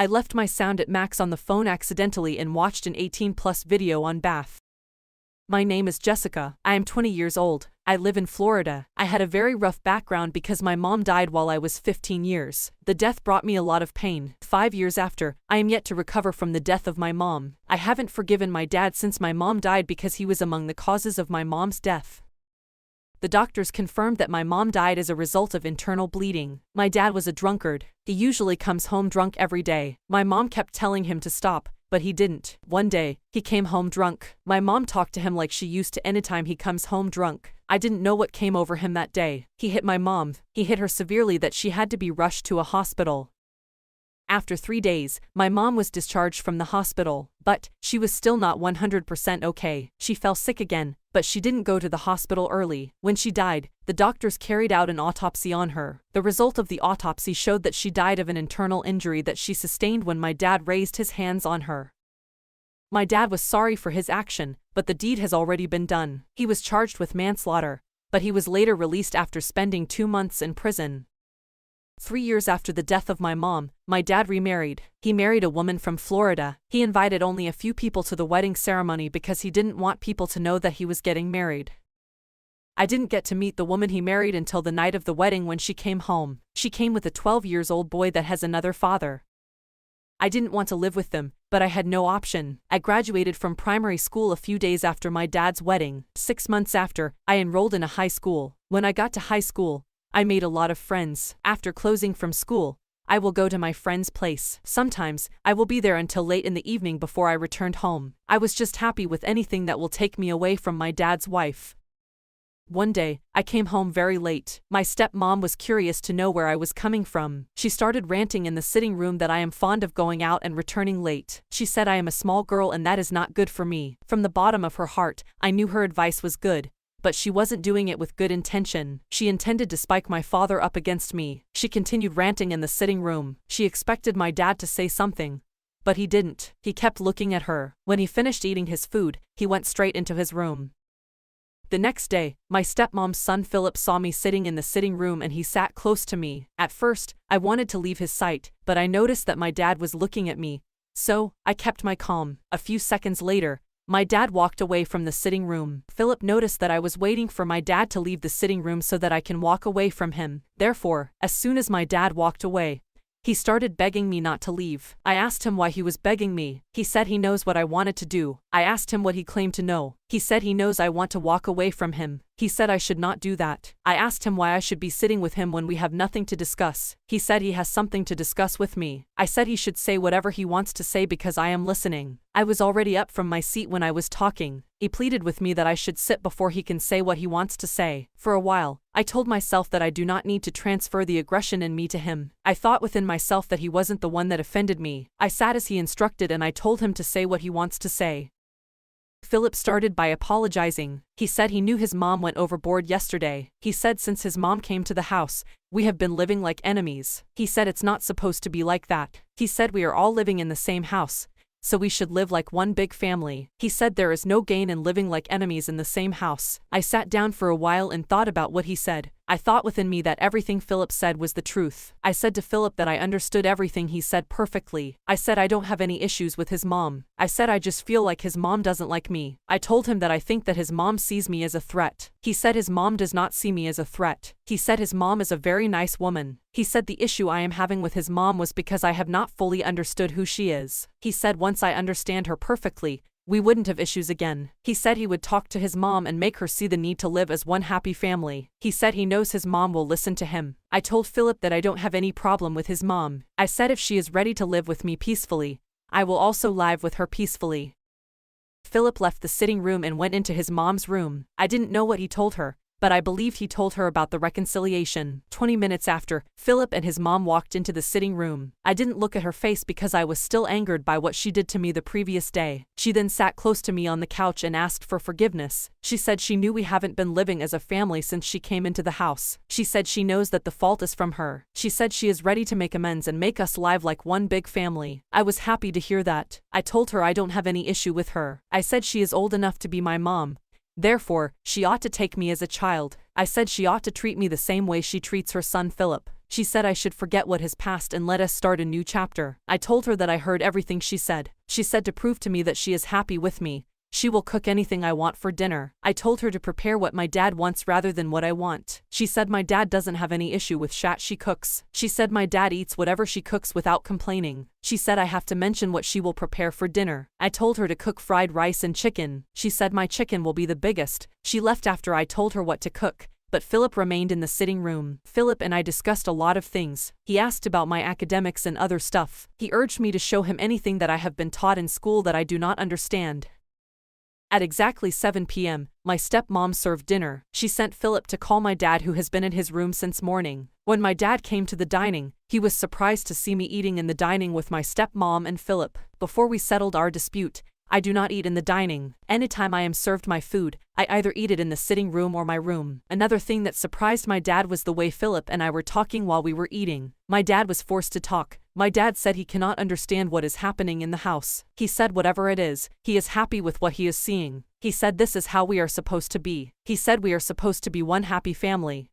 I left my sound at max on the phone accidentally and watched an 18+ video on bath. My name is Jessica. I am 20 years old. I live in Florida. I had a very rough background because my mom died while I was 15 years. The death brought me a lot of pain. 5 years after, I am yet to recover from the death of my mom. I haven't forgiven my dad since my mom died because he was among the causes of my mom's death. The doctors confirmed that my mom died as a result of internal bleeding. My dad was a drunkard. He usually comes home drunk every day. My mom kept telling him to stop, but he didn't. One day, he came home drunk. My mom talked to him like she used to anytime he comes home drunk. I didn't know what came over him that day. He hit my mom. He hit her severely that she had to be rushed to a hospital. After 3 days, my mom was discharged from the hospital, but she was still not 100% okay. She fell sick again, but she didn't go to the hospital early. When she died, the doctors carried out an autopsy on her. The result of the autopsy showed that she died of an internal injury that she sustained when my dad raised his hands on her. My dad was sorry for his action, but the deed has already been done. He was charged with manslaughter, but he was later released after spending 2 months in prison. 3 years after the death of my mom, my dad remarried. He married a woman from Florida. He invited only a few people to the wedding ceremony because he didn't want people to know that he was getting married. I didn't get to meet the woman he married until the night of the wedding when she came home. She came with a 12-year-old boy that has another father. I didn't want to live with them, but I had no option. I graduated from primary school a few days after my dad's wedding. 6 months after, I enrolled in a high school. When I got to high school, I made a lot of friends. After closing from school, I will go to my friend's place. Sometimes, I will be there until late in the evening before I returned home. I was just happy with anything that will take me away from my dad's wife. One day, I came home very late. My stepmom was curious to know where I was coming from. She started ranting in the sitting room that I am fond of going out and returning late. She said I am a small girl and that is not good for me. From the bottom of her heart, I knew her advice was good. But she wasn't doing it with good intention. She intended to spike my father up against me. She continued ranting in the sitting room. She expected my dad to say something, but he didn't. He kept looking at her. When he finished eating his food, he went straight into his room. The next day, my stepmom's son Philip saw me sitting in the sitting room and he sat close to me. At first, I wanted to leave his sight, but I noticed that my dad was looking at me, so I kept my calm. A few seconds later, my dad walked away from the sitting room. Philip noticed that I was waiting for my dad to leave the sitting room so that I can walk away from him. Therefore, as soon as my dad walked away, he started begging me not to leave. I asked him why he was begging me. He said he knows what I wanted to do. I asked him what he claimed to know. He said he knows I want to walk away from him. He said I should not do that. I asked him why I should be sitting with him when we have nothing to discuss. He said he has something to discuss with me. I said he should say whatever he wants to say because I am listening. I was already up from my seat when I was talking. He pleaded with me that I should sit before he can say what he wants to say. For a while, I told myself that I do not need to transfer the aggression in me to him. I thought within myself that he wasn't the one that offended me. I sat as he instructed and I told him to say what he wants to say. Philip started by apologizing. He said he knew his mom went overboard yesterday. He said since his mom came to the house, we have been living like enemies. He said it's not supposed to be like that. He said we are all living in the same house, so we should live like one big family. He said there is no gain in living like enemies in the same house. I sat down for a while and thought about what he said. I thought within me that everything Philip said was the truth. I said to Philip that I understood everything he said perfectly. I said I don't have any issues with his mom. I said I just feel like his mom doesn't like me. I told him that I think that his mom sees me as a threat. He said his mom does not see me as a threat. He said his mom is a very nice woman. He said the issue I am having with his mom was because I have not fully understood who she is. He said once I understand her perfectly, we wouldn't have issues again. He said he would talk to his mom and make her see the need to live as one happy family. He said he knows his mom will listen to him. I told Philip that I don't have any problem with his mom. I said if she is ready to live with me peacefully, I will also live with her peacefully. Philip left the sitting room and went into his mom's room. I didn't know what he told her, but I believed he told her about the reconciliation. 20 minutes after, Philip and his mom walked into the sitting room. I didn't look at her face because I was still angered by what she did to me the previous day. She then sat close to me on the couch and asked for forgiveness. She said she knew we haven't been living as a family since she came into the house. She said she knows that the fault is from her. She said she is ready to make amends and make us live like one big family. I was happy to hear that. I told her I don't have any issue with her. I said she is old enough to be my mom. Therefore, she ought to take me as a child. I said she ought to treat me the same way she treats her son Philip. She said I should forget what has passed and let us start a new chapter. I told her that I heard everything she said. She said to prove to me that she is happy with me, she will cook anything I want for dinner. I told her to prepare what my dad wants rather than what I want. She said my dad doesn't have any issue with shat she cooks. She said my dad eats whatever she cooks without complaining. She said I have to mention what she will prepare for dinner. I told her to cook fried rice and chicken. She said my chicken will be the biggest. She left after I told her what to cook, but Philip remained in the sitting room. Philip and I discussed a lot of things. He asked about my academics and other stuff. He urged me to show him anything that I have been taught in school that I do not understand. At exactly 7 p.m., my stepmom served dinner. She sent Philip to call my dad, who has been in his room since morning. When my dad came to the dining, he was surprised to see me eating in the dining with my stepmom and Philip. Before we settled our dispute, I do not eat in the dining. Anytime I am served my food, I either eat it in the sitting room or my room. Another thing that surprised my dad was the way Philip and I were talking while we were eating. My dad was forced to talk. My dad said he cannot understand what is happening in the house. He said whatever it is, he is happy with what he is seeing. He said this is how we are supposed to be. He said we are supposed to be one happy family.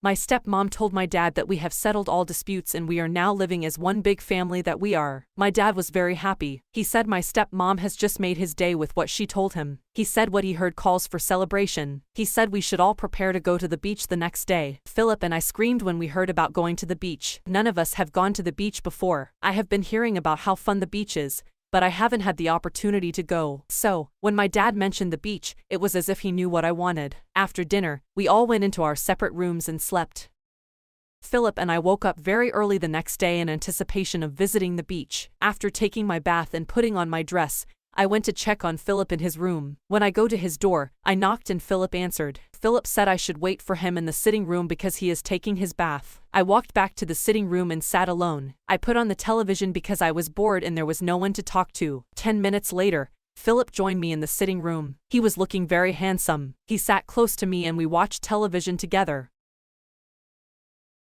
My stepmom told my dad that we have settled all disputes and we are now living as one big family that we are. My dad was very happy. He said my stepmom has just made his day with what she told him. He said what he heard calls for celebration. He said we should all prepare to go to the beach the next day. Philip and I screamed when we heard about going to the beach. None of us have gone to the beach before. I have been hearing about how fun the beach is, but I haven't had the opportunity to go. So, when my dad mentioned the beach, it was as if he knew what I wanted. After dinner, we all went into our separate rooms and slept. Philip and I woke up very early the next day in anticipation of visiting the beach. After taking my bath and putting on my dress, I went to check on Philip in his room. When I go to his door, I knocked and Philip answered. Philip said I should wait for him in the sitting room because he is taking his bath. I walked back to the sitting room and sat alone. I put on the television because I was bored and there was no one to talk to. 10 minutes later, Philip joined me in the sitting room. He was looking very handsome. He sat close to me and we watched television together.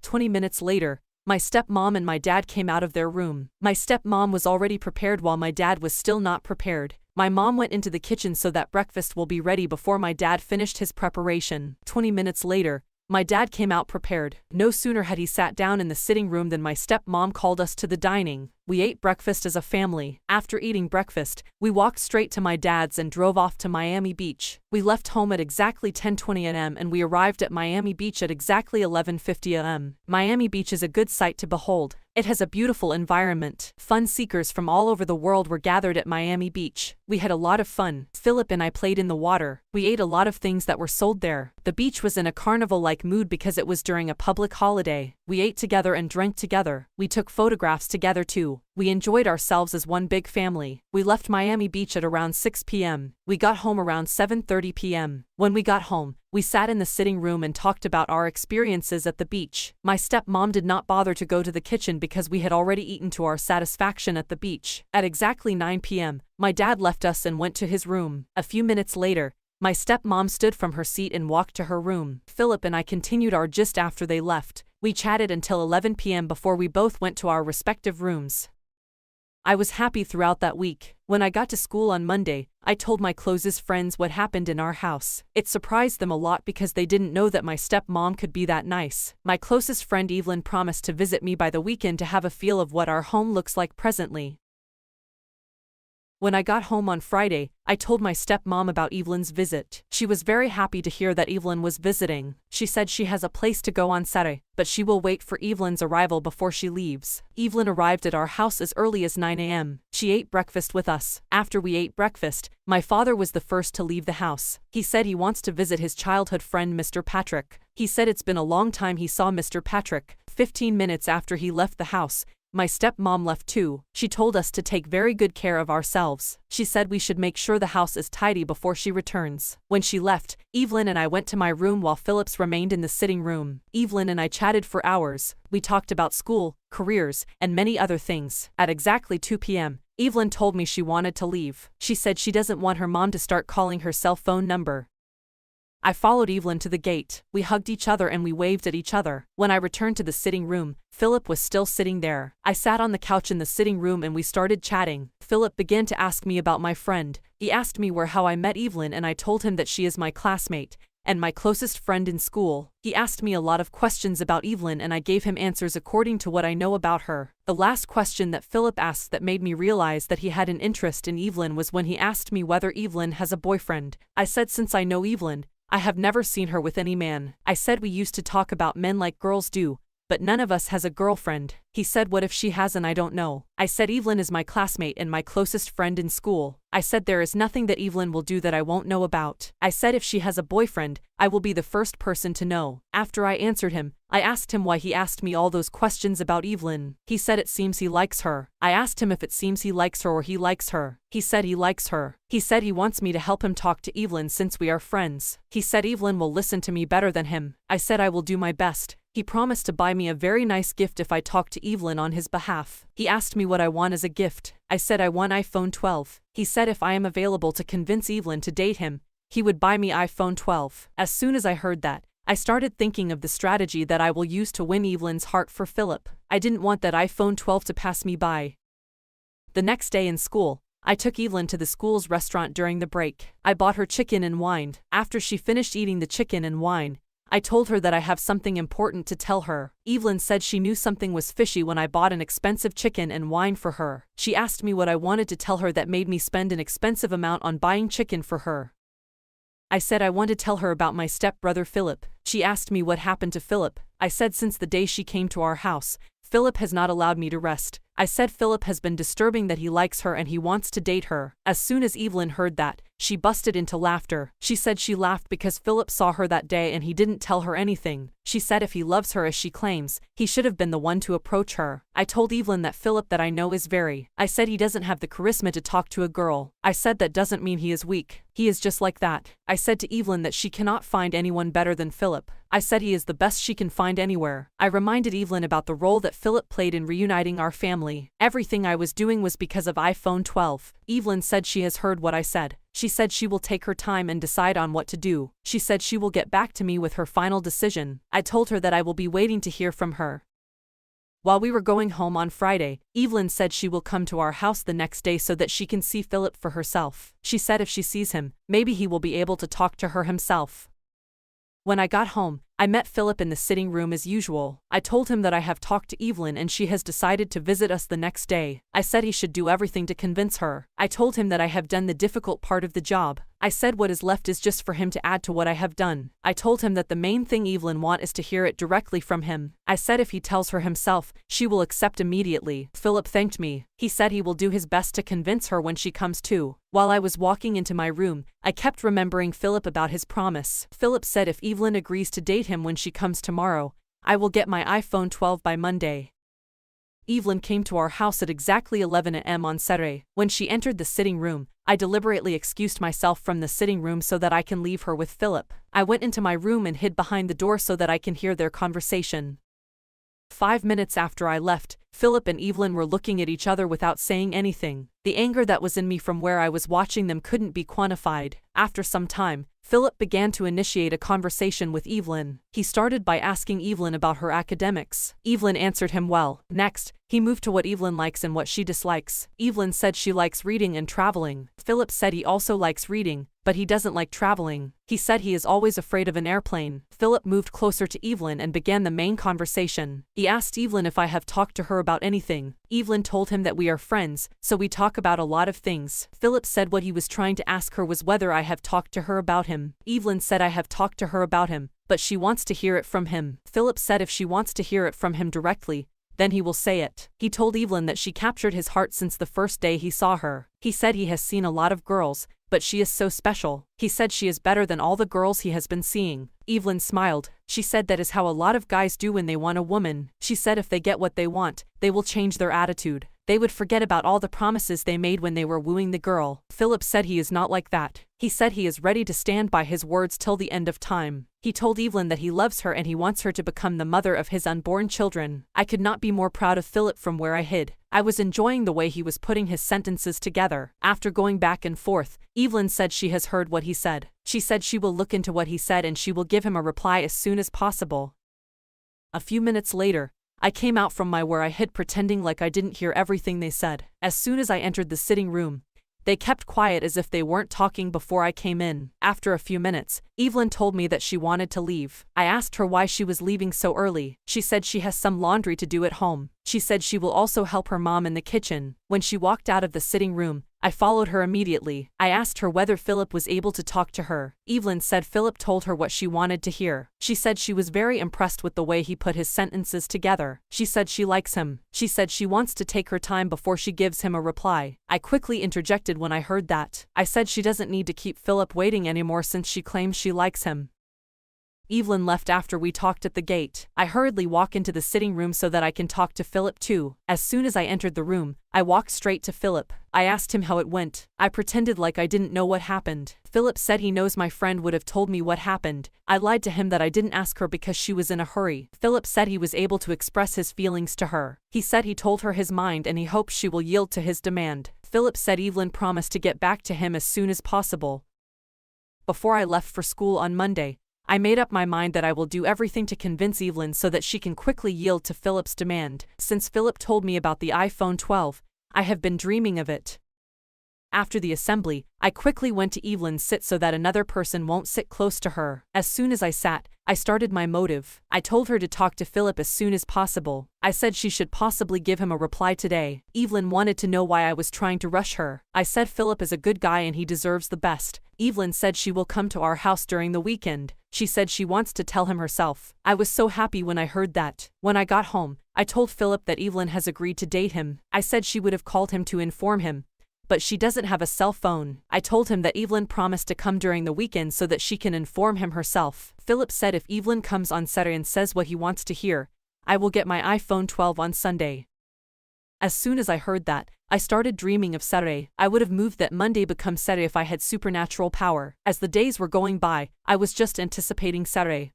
20 minutes later, my stepmom and my dad came out of their room. My stepmom was already prepared while my dad was still not prepared. My mom went into the kitchen so that breakfast will be ready before my dad finished his preparation. 20 minutes later, my dad came out prepared. No sooner had he sat down in the sitting room than my stepmom called us to the dining. We ate breakfast as a family. After eating breakfast, we walked straight to my dad's and drove off to Miami Beach. We left home at exactly 10:20 a.m. and we arrived at Miami Beach at exactly 11:50 a.m. Miami Beach is a good sight to behold. It has a beautiful environment. Fun seekers from all over the world were gathered at Miami Beach. We had a lot of fun. Philip and I played in the water. We ate a lot of things that were sold there. The beach was in a carnival-like mood because it was during a public holiday. We ate together and drank together. We took photographs together too. We enjoyed ourselves as one big family. We left Miami Beach at around 6 p.m. We got home around 7:30 p.m. When we got home, we sat in the sitting room and talked about our experiences at the beach. My stepmom did not bother to go to the kitchen because we had already eaten to our satisfaction at the beach. At exactly 9 p.m., my dad left us and went to his room. A few minutes later, my stepmom stood from her seat and walked to her room. Philip and I continued our gist after they left. We chatted until 11 p.m. before we both went to our respective rooms. I was happy throughout that week. When I got to school on Monday, I told my closest friends what happened in our house. It surprised them a lot because they didn't know that my stepmom could be that nice. My closest friend Evelyn promised to visit me by the weekend to have a feel of what our home looks like presently. When I got home on Friday, I told my stepmom about Evelyn's visit. She was very happy to hear that Evelyn was visiting. She said she has a place to go on Saturday, but she will wait for Evelyn's arrival before she leaves. Evelyn arrived at our house as early as 9 a.m. She ate breakfast with us. After we ate breakfast, my father was the first to leave the house. He said he wants to visit his childhood friend Mr. Patrick. He said it's been a long time he saw Mr. Patrick. 15 minutes after he left the house, my stepmom left too. She told us to take very good care of ourselves. She said we should make sure the house is tidy before she returns. When she left, Evelyn and I went to my room while Phillips remained in the sitting room. Evelyn and I chatted for hours. We talked about school, careers, and many other things. At exactly 2 p.m., Evelyn told me she wanted to leave. She said she doesn't want her mom to start calling her cell phone number. I followed Evelyn to the gate. We hugged each other and we waved at each other. When I returned to the sitting room, Philip was still sitting there. I sat on the couch in the sitting room and we started chatting. Philip began to ask me about my friend. He asked me how I met Evelyn and I told him that she is my classmate, and my closest friend in school. He asked me a lot of questions about Evelyn and I gave him answers according to what I know about her. The last question that Philip asked that made me realize that he had an interest in Evelyn was when he asked me whether Evelyn has a boyfriend. I said since I know Evelyn, I have never seen her with any man. I said we used to talk about men like girls do, but none of us has a girlfriend. He said what if she has and I don't know. I said Evelyn is my classmate and my closest friend in school. I said there is nothing that Evelyn will do that I won't know about. I said if she has a boyfriend, I will be the first person to know. After I answered him, I asked him why he asked me all those questions about Evelyn. He said it seems he likes her. I asked him if it seems he likes her or he likes her. He said he likes her. He said he wants me to help him talk to Evelyn since we are friends. He said Evelyn will listen to me better than him. I said I will do my best. He promised to buy me a very nice gift if I talk to Evelyn on his behalf. He asked me what I want as a gift. I said I want iPhone 12. He said if I am available to convince Evelyn to date him, he would buy me iPhone 12. As soon as I heard that, I started thinking of the strategy that I will use to win Evelyn's heart for Philip. I didn't want that iPhone 12 to pass me by. The next day in school, I took Evelyn to the school's restaurant during the break. I bought her chicken and wine. After she finished eating the chicken and wine, I told her that I have something important to tell her. Evelyn said she knew something was fishy when I bought an expensive chicken and wine for her. She asked me what I wanted to tell her that made me spend an expensive amount on buying chicken for her. I said I want to tell her about my stepbrother Philip. She asked me what happened to Philip. I said since the day she came to our house, Philip has not allowed me to rest. I said Philip has been disturbing that he likes her and he wants to date her. As soon as Evelyn heard that, she busted into laughter. She said she laughed because Philip saw her that day and he didn't tell her anything. She said if he loves her as she claims, he should have been the one to approach her. I told Evelyn that Philip that I know is very. I said he doesn't have the charisma to talk to a girl. I said that doesn't mean he is weak. He is just like that. I said to Evelyn that she cannot find anyone better than Philip. I said he is the best she can find anywhere. I reminded Evelyn about the role that Philip played in reuniting our family. Everything I was doing was because of iPhone 12. Evelyn said she has heard what I said. She said she will take her time and decide on what to do. She said she will get back to me with her final decision. I told her that I will be waiting to hear from her. While we were going home on Friday, Evelyn said she will come to our house the next day so that she can see Philip for herself. She said if she sees him, maybe he will be able to talk to her himself. When I got home, I met Philip in the sitting room as usual. I told him that I have talked to Evelyn and she has decided to visit us the next day. I said he should do everything to convince her. I told him that I have done the difficult part of the job. I said what is left is just for him to add to what I have done. I told him that the main thing Evelyn wants is to hear it directly from him. I said if he tells her himself, she will accept immediately. Philip thanked me. He said he will do his best to convince her when she comes too. While I was walking into my room, I kept remembering Philip about his promise. Philip said if Evelyn agrees to date him when she comes tomorrow, I will get my iPhone 12 by Monday. Evelyn came to our house at exactly 11 a.m. on Saturday. When she entered the sitting room, I deliberately excused myself from the sitting room so that I can leave her with Philip. I went into my room and hid behind the door so that I can hear their conversation. 5 minutes after I left, Philip and Evelyn were looking at each other without saying anything. The anger that was in me from where I was watching them couldn't be quantified. After some time, Philip began to initiate a conversation with Evelyn. He started by asking Evelyn about her academics. Evelyn answered him well. Next, he moved to what Evelyn likes and what she dislikes. Evelyn said she likes reading and traveling. Philip said he also likes reading, but he doesn't like traveling. He said he is always afraid of an airplane. Philip moved closer to Evelyn and began the main conversation. He asked Evelyn if I have talked to her about anything. Evelyn told him that we are friends, so we talk about a lot of things. Philip said what he was trying to ask her was whether I have talked to her about him. Evelyn said I have talked to her about him, but she wants to hear it from him. Philip said if she wants to hear it from him directly, then he will say it. He told Evelyn that she captured his heart since the first day he saw her. He said he has seen a lot of girls, but she is so special. He said she is better than all the girls he has been seeing. Evelyn smiled. She said that is how a lot of guys do when they want a woman. She said if they get what they want, they will change their attitude. They would forget about all the promises they made when they were wooing the girl. Philip said he is not like that. He said he is ready to stand by his words till the end of time. He told Evelyn that he loves her and he wants her to become the mother of his unborn children. I could not be more proud of Philip from where I hid. I was enjoying the way he was putting his sentences together. After going back and forth, Evelyn said she has heard what he said. She said she will look into what he said and she will give him a reply as soon as possible. A few minutes later, I came out from where I hid pretending like I didn't hear everything they said. As soon as I entered the sitting room, They kept quiet as if they weren't talking before I came in. After a few minutes, Evelyn told me that she wanted to leave. I asked her why she was leaving so early. She said she has some laundry to do at home. She said she will also help her mom in the kitchen. When she walked out of the sitting room, I followed her immediately. I asked her whether Philip was able to talk to her. Evelyn said Philip told her what she wanted to hear. She said she was very impressed with the way he put his sentences together. She said she likes him. She said she wants to take her time before she gives him a reply. I quickly interjected when I heard that. I said she doesn't need to keep Philip waiting anymore since she claims she likes him. Evelyn left after we talked at the gate. I hurriedly walk into the sitting room so that I can talk to Philip too. As soon as I entered the room, I walked straight to Philip. I asked him how it went. I pretended like I didn't know what happened. Philip said he knows my friend would have told me what happened. I lied to him that I didn't ask her because she was in a hurry. Philip said he was able to express his feelings to her. He said he told her his mind and he hopes she will yield to his demand. Philip said Evelyn promised to get back to him as soon as possible. Before I left for school on Monday, I made up my mind that I will do everything to convince Evelyn so that she can quickly yield to Philip's demand. Since Philip told me about the iPhone 12, I have been dreaming of it. After the assembly, I quickly went to Evelyn's sit so that another person won't sit close to her. As soon as I sat, I started my motive. I told her to talk to Philip as soon as possible. I said she should possibly give him a reply today. Evelyn wanted to know why I was trying to rush her. I said Philip is a good guy and he deserves the best. Evelyn said she will come to our house during the weekend. She said she wants to tell him herself. I was so happy when I heard that. When I got home, I told Philip that Evelyn has agreed to date him. I said she would have called him to inform him, but she doesn't have a cell phone. I told him that Evelyn promised to come during the weekend so that she can inform him herself. Philip said if Evelyn comes on Saturday and says what he wants to hear, I will get my iPhone 12 on Sunday. As soon as I heard that, I started dreaming of Saturday. I would have moved that Monday become Saturday if I had supernatural power. As the days were going by, I was just anticipating Saturday.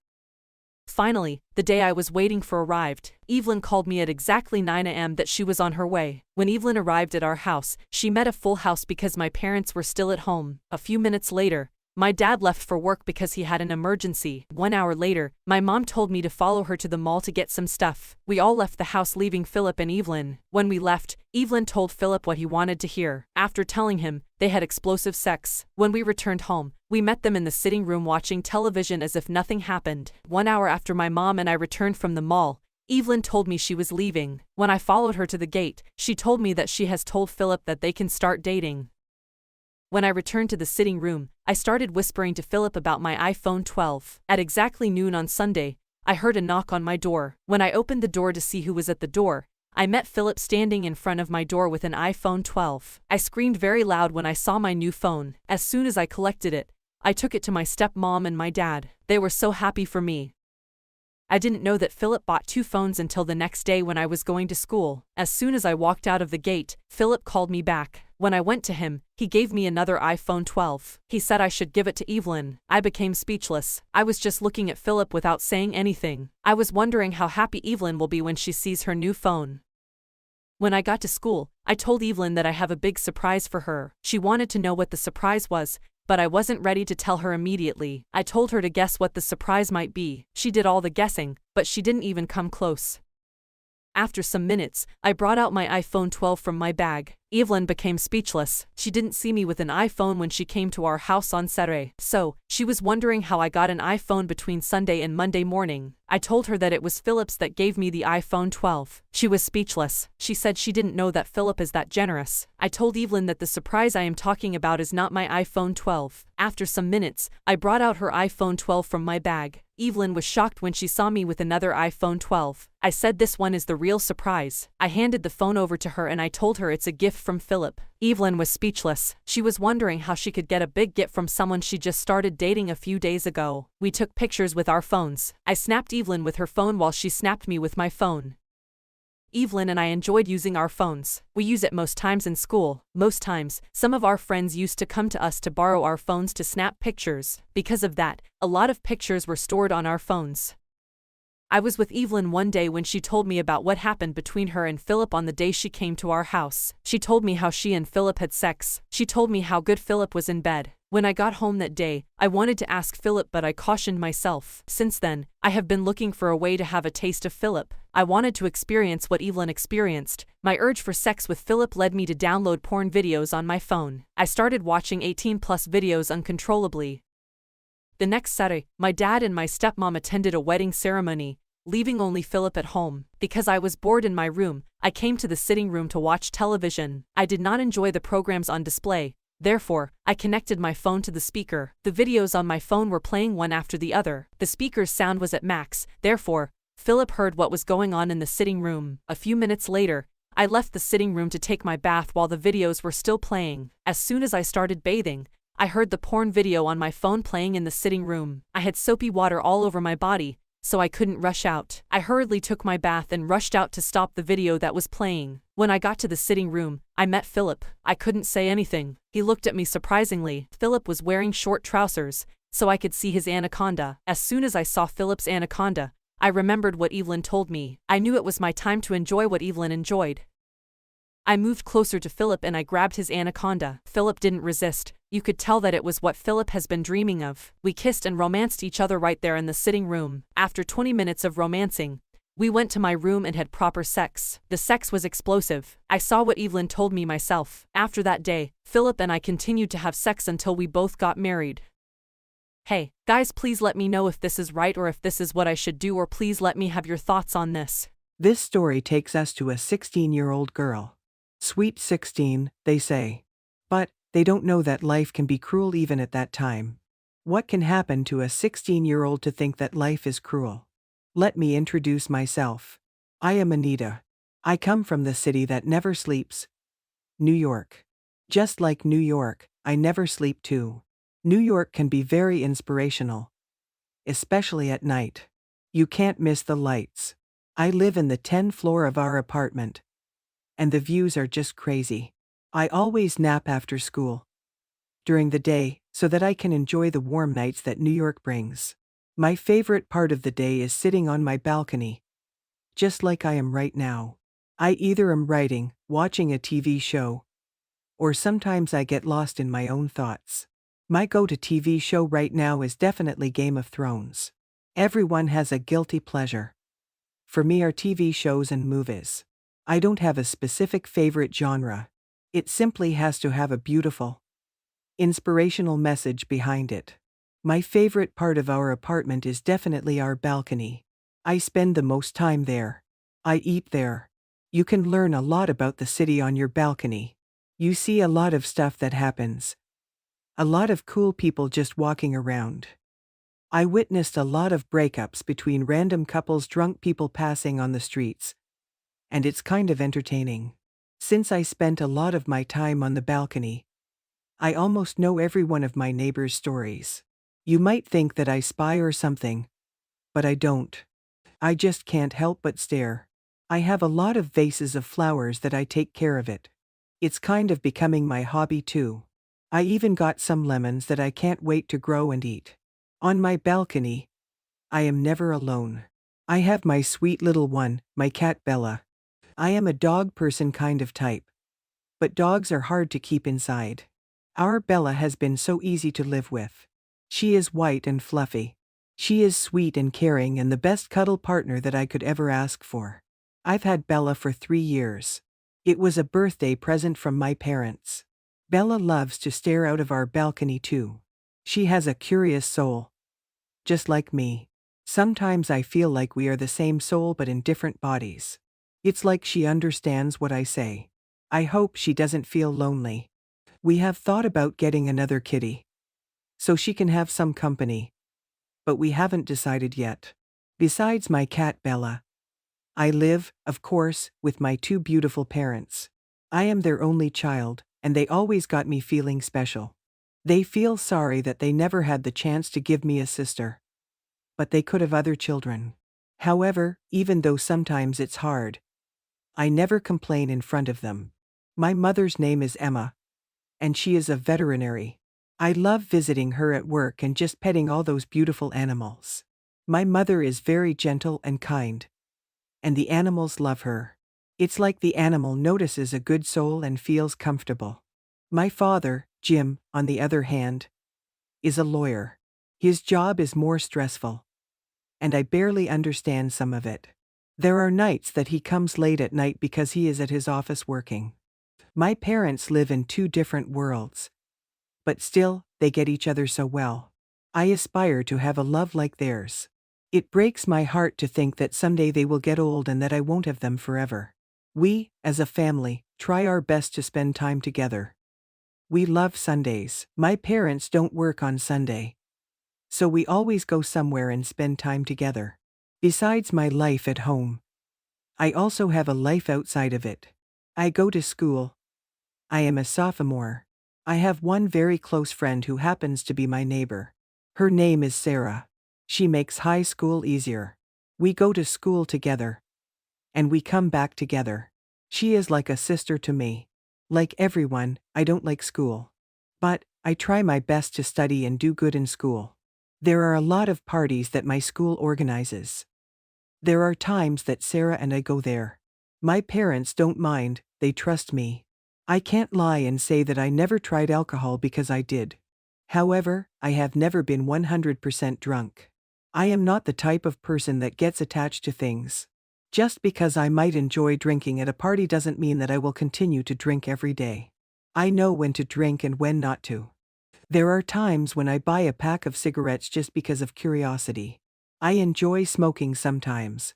Finally, the day I was waiting for arrived. Evelyn called me at exactly 9 a.m. that she was on her way. When Evelyn arrived at our house, she met a full house because my parents were still at home. A few minutes later, my dad left for work because he had an emergency. 1 hour later, my mom told me to follow her to the mall to get some stuff. We all left the house leaving Philip and Evelyn. When we left, Evelyn told Philip what he wanted to hear. After telling him, they had explosive sex. When we returned home, we met them in the sitting room watching television as if nothing happened. 1 hour after my mom and I returned from the mall, Evelyn told me she was leaving. When I followed her to the gate, she told me that she has told Philip that they can start dating. When I returned to the sitting room, I started whispering to Philip about my iPhone 12. At exactly noon on Sunday, I heard a knock on my door. When I opened the door to see who was at the door, I met Philip standing in front of my door with an iPhone 12. I screamed very loud when I saw my new phone. As soon as I collected it, I took it to my stepmom and my dad. They were so happy for me. I didn't know that Philip bought 2 phones until the next day when I was going to school. As soon as I walked out of the gate, Philip called me back. When I went to him, he gave me another iPhone 12. He said I should give it to Evelyn. I became speechless. I was just looking at Philip without saying anything. I was wondering how happy Evelyn will be when she sees her new phone. When I got to school, I told Evelyn that I have a big surprise for her. She wanted to know what the surprise was, but I wasn't ready to tell her immediately. I told her to guess what the surprise might be. She did all the guessing, but she didn't even come close. After some minutes, I brought out my iPhone 12 from my bag. Evelyn became speechless. She didn't see me with an iPhone when she came to our house on Saturday, so she was wondering how I got an iPhone between Sunday and Monday morning. I told her that it was Philip's that gave me the iPhone 12. She was speechless. She said she didn't know that Philip is that generous. I told Evelyn that the surprise I am talking about is not my iPhone 12. After some minutes, I brought out her iPhone 12 from my bag. Evelyn was shocked when she saw me with another iPhone 12. I said this one is the real surprise. I handed the phone over to her and I told her it's a gift from Philip. Evelyn was speechless. She was wondering how she could get a big gift from someone she just started dating a few days ago. We took pictures with our phones. I snapped Evelyn with her phone while she snapped me with my phone. Evelyn and I enjoyed using our phones. We use it most times in school. Most times, some of our friends used to come to us to borrow our phones to snap pictures. Because of that, a lot of pictures were stored on our phones. I was with Evelyn one day when she told me about what happened between her and Philip on the day she came to our house. She told me how she and Philip had sex. She told me how good Philip was in bed. When I got home that day, I wanted to ask Philip, but I cautioned myself. Since then, I have been looking for a way to have a taste of Philip. I wanted to experience what Evelyn experienced. My urge for sex with Philip led me to download porn videos on my phone. I started watching 18+ videos uncontrollably. The next Saturday, my dad and my stepmom attended a wedding ceremony, leaving only Philip at home. Because I was bored in my room, I came to the sitting room to watch television. I did not enjoy the programs on display. Therefore, I connected my phone to the speaker. The videos on my phone were playing one after the other. The speaker's sound was at max. Therefore, Philip heard what was going on in the sitting room. A few minutes later, I left the sitting room to take my bath while the videos were still playing. As soon as I started bathing, I heard the porn video on my phone playing in the sitting room. I had soapy water all over my body, so I couldn't rush out. I hurriedly took my bath and rushed out to stop the video that was playing. When I got to the sitting room, I met Philip. I couldn't say anything. He looked at me surprisingly. Philip was wearing short trousers, so I could see his anaconda. As soon as I saw Philip's anaconda, I remembered what Evelyn told me. I knew it was my time to enjoy what Evelyn enjoyed. I moved closer to Philip and I grabbed his anaconda. Philip didn't resist. You could tell that it was what Philip has been dreaming of. We kissed and romanced each other right there in the sitting room. After 20 minutes of romancing, we went to my room and had proper sex. The sex was explosive. I saw what Evelyn told me myself. After that day, Philip and I continued to have sex until we both got married. Hey, guys, please let me know if this is right or if this is what I should do, or please let me have your thoughts on this. This story takes us to a 16-year-old girl. Sweet 16, they say. But they don't know that life can be cruel even at that time. What can happen to a 16-year-old to think that life is cruel? Let me introduce myself. I am Anita. I come from the city that never sleeps, New York. Just like New York, I never sleep too. New York can be very inspirational, especially at night. You can't miss the lights. I live in the 10th floor of our apartment, and the views are just crazy. I always nap after school during the day so that I can enjoy the warm nights that New York brings. My favorite part of the day is sitting on my balcony, just like I am right now. I either am writing, watching a TV show, or sometimes I get lost in my own thoughts. My go-to TV show right now is definitely Game of Thrones. Everyone has a guilty pleasure. For me are TV shows and movies. I don't have a specific favorite genre. It simply has to have a beautiful, inspirational message behind it. My favorite part of our apartment is definitely our balcony. I spend the most time there. I eat there. You can learn a lot about the city on your balcony. You see a lot of stuff that happens. A lot of cool people just walking around. I witnessed a lot of breakups between random couples, drunk people passing on the streets. And it's kind of entertaining. Since I spent a lot of my time on the balcony, I almost know every one of my neighbors' stories. You might think that I spy or something, but I don't. I just can't help but stare. I have a lot of vases of flowers that I take care of it. It's kind of becoming my hobby too. I even got some lemons that I can't wait to grow and eat. On my balcony, I am never alone. I have my sweet little one, my cat Bella. I am a dog person kind of type. But dogs are hard to keep inside. Our Bella has been so easy to live with. She is white and fluffy. She is sweet and caring and the best cuddle partner that I could ever ask for. I've had Bella for 3 years. It was a birthday present from my parents. Bella loves to stare out of our balcony too. She has a curious soul. Just like me. Sometimes I feel like we are the same soul but in different bodies. It's like she understands what I say. I hope she doesn't feel lonely. We have thought about getting another kitty, so she can have some company. But we haven't decided yet. Besides my cat Bella, I live, of course, with my 2 beautiful parents. I am their only child, and they always got me feeling special. They feel sorry that they never had the chance to give me a sister. But they could have other children. However, even though sometimes it's hard, I never complain in front of them. My mother's name is Emma, and she is a veterinary. I love visiting her at work and just petting all those beautiful animals. My mother is very gentle and kind, and the animals love her. It's like the animal notices a good soul and feels comfortable. My father, Jim, on the other hand, is a lawyer. His job is more stressful, and I barely understand some of it. There are nights that he comes late at night because he is at his office working. My parents live in two different worlds, but still, they get each other so well. I aspire to have a love like theirs. It breaks my heart to think that someday they will get old and that I won't have them forever. We, as a family, try our best to spend time together. We love Sundays. My parents don't work on Sunday, so we always go somewhere and spend time together. Besides my life at home, I also have a life outside of it. I go to school. I am a sophomore. I have one very close friend who happens to be my neighbor. Her name is Sarah. She makes high school easier. We go to school together, and we come back together. She is like a sister to me. Like everyone, I don't like school. But I try my best to study and do good in school. There are a lot of parties that my school organizes. There are times that Sarah and I go there. My parents don't mind, they trust me. I can't lie and say that I never tried alcohol because I did. However, I have never been 100% drunk. I am not the type of person that gets attached to things. Just because I might enjoy drinking at a party doesn't mean that I will continue to drink every day. I know when to drink and when not to. There are times when I buy a pack of cigarettes just because of curiosity. I enjoy smoking sometimes,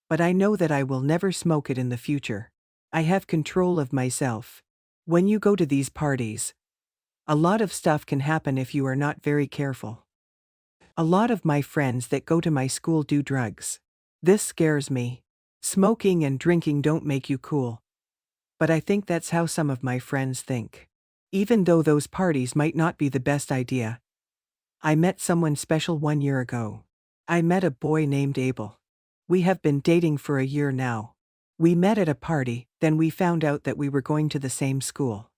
but I know that I will never smoke it in the future. I have control of myself. When you go to these parties, a lot of stuff can happen if you are not very careful. A lot of my friends that go to my school do drugs. This scares me. Smoking and drinking don't make you cool. But I think that's how some of my friends think. Even though those parties might not be the best idea. I met someone special 1 year ago. I met a boy named Abel. We have been dating for a year now. We met at a party, then we found out that we were going to the same school.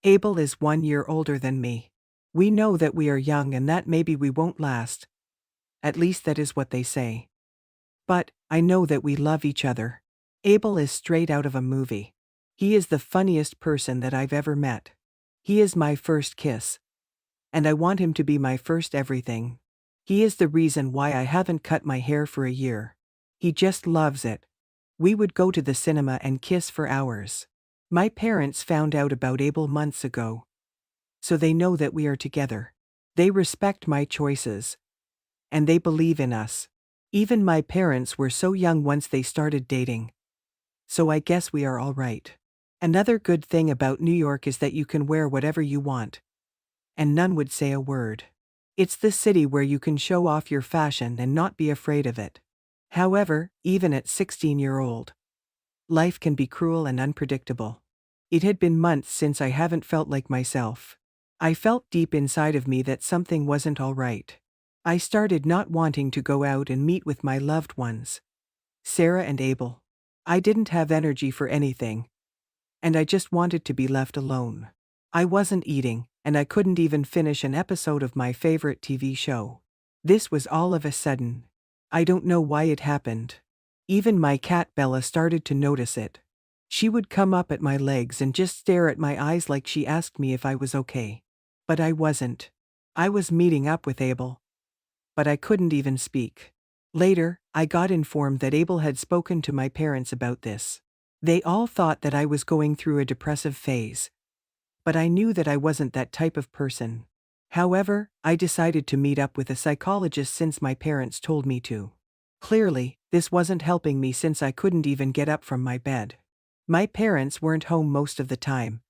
Abel is 1 year older than me. We know that we are young and that maybe we won't last. At least that is what they say. But I know that we love each other. Abel is straight out of a movie. He is the funniest person that I've ever met. He is my first kiss. And I want him to be my first everything. He is the reason why I haven't cut my hair for a year. He just loves it. We would go to the cinema and kiss for hours. My parents found out about Abel months ago, so they know that we are together. They respect my choices, and they believe in us. Even my parents were so young once they started dating. So I guess we are all right. Another good thing about New York is that you can wear whatever you want, and none would say a word. It's the city where you can show off your fashion and not be afraid of it. However, even at 16-year-old, life can be cruel and unpredictable. It had been months since I haven't felt like myself. I felt deep inside of me that something wasn't all right. I started not wanting to go out and meet with my loved ones, Sarah and Abel. I didn't have energy for anything, and I just wanted to be left alone. I wasn't eating, and I couldn't even finish an episode of my favorite TV show. This was all of a sudden. I don't know why it happened. Even my cat Bella started to notice it. She would come up at my legs and just stare at my eyes like she asked me if I was okay. But I wasn't. I was meeting up with Abel, but I couldn't even speak. Later, I got informed that Abel had spoken to my parents about this. They all thought that I was going through a depressive phase, but I knew that I wasn't that type of person. However, I decided to meet up with a psychologist since my parents told me to. Clearly, this wasn't helping me since I couldn't even get up from my bed. My parents weren't home most of the time,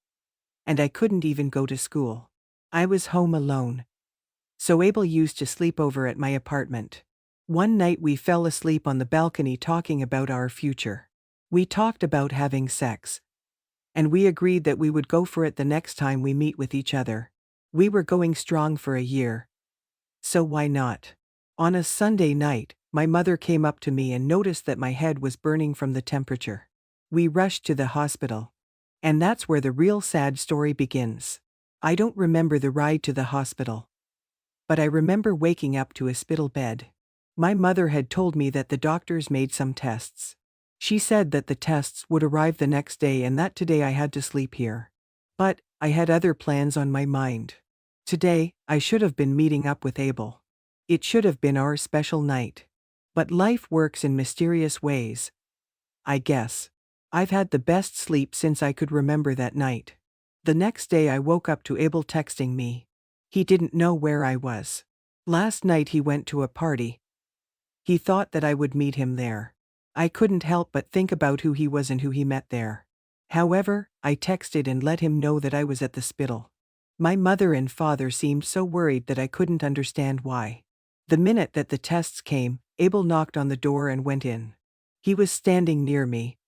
and I couldn't even go to school. I was home alone, so Abel used to sleep over at my apartment. One night we fell asleep on the balcony talking about our future. We talked about having sex, and we agreed that we would go for it the next time we meet with each other. We were going strong for a year, so why not? On a Sunday night, my mother came up to me and noticed that my head was burning from the temperature. We rushed to the hospital, and that's where the real sad story begins. I don't remember the ride to the hospital, but I remember waking up to a hospital bed. My mother had told me that the doctors made some tests. She said that the tests would arrive the next day and that today I had to sleep here. But I had other plans on my mind. Today, I should have been meeting up with Abel. It should have been our special night. But life works in mysterious ways, I guess. I've had the best sleep since I could remember that night. The next day I woke up to Abel texting me. He didn't know where I was. Last night he went to a party. He thought that I would meet him there. I couldn't help but think about who he was and who he met there. However, I texted and let him know that I was at the Spittle. My mother and father seemed so worried that I couldn't understand why. The minute that the tests came, Abel knocked on the door and went in. He was standing near me,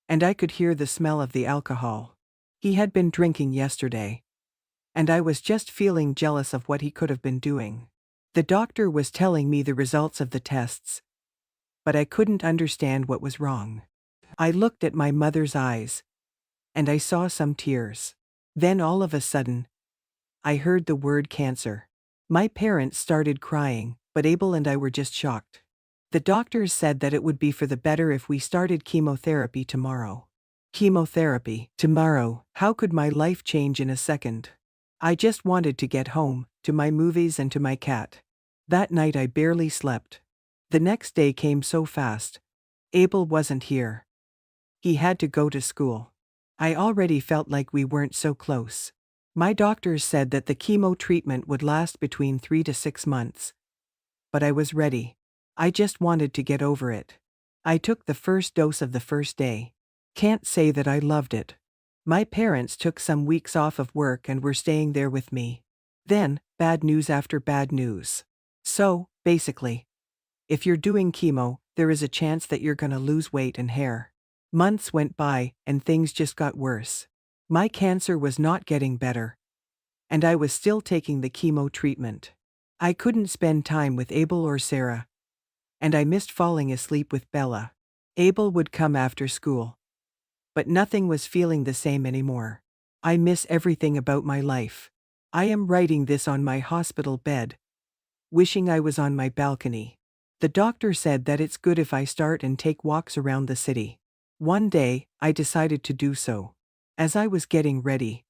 and I could hear the smell of the alcohol. He had been drinking yesterday, and I was just feeling jealous of what he could have been doing. The doctor was telling me the results of the tests, but I couldn't understand what was wrong. I looked at my mother's eyes, and I saw some tears. Then all of a sudden, I heard the word cancer. My parents started crying, but Abel and I were just shocked. The doctors said that it would be for the better if we started chemotherapy tomorrow. Chemotherapy, tomorrow, how could my life change in a second? I just wanted to get home, to my movies and to my cat. That night I barely slept. The next day came so fast. Abel wasn't here. He had to go to school. I already felt like we weren't so close. My doctors said that the chemo treatment would last between 3 to 6 months. But I was ready. I just wanted to get over it. I took the first dose of the first day. Can't say that I loved it. My parents took some weeks off of work and were staying there with me. Then, bad news after bad news. So, basically, if you're doing chemo, there is a chance that you're gonna lose weight and hair. Months went by, and things just got worse. My cancer was not getting better, and I was still taking the chemo treatment. I couldn't spend time with Abel or Sarah, and I missed falling asleep with Bella. Abel would come after school, but nothing was feeling the same anymore. I miss everything about my life. I am writing this on my hospital bed, wishing I was on my balcony. The doctor said that it's good if I start and take walks around the city. One day, I decided to do so. As I was getting ready,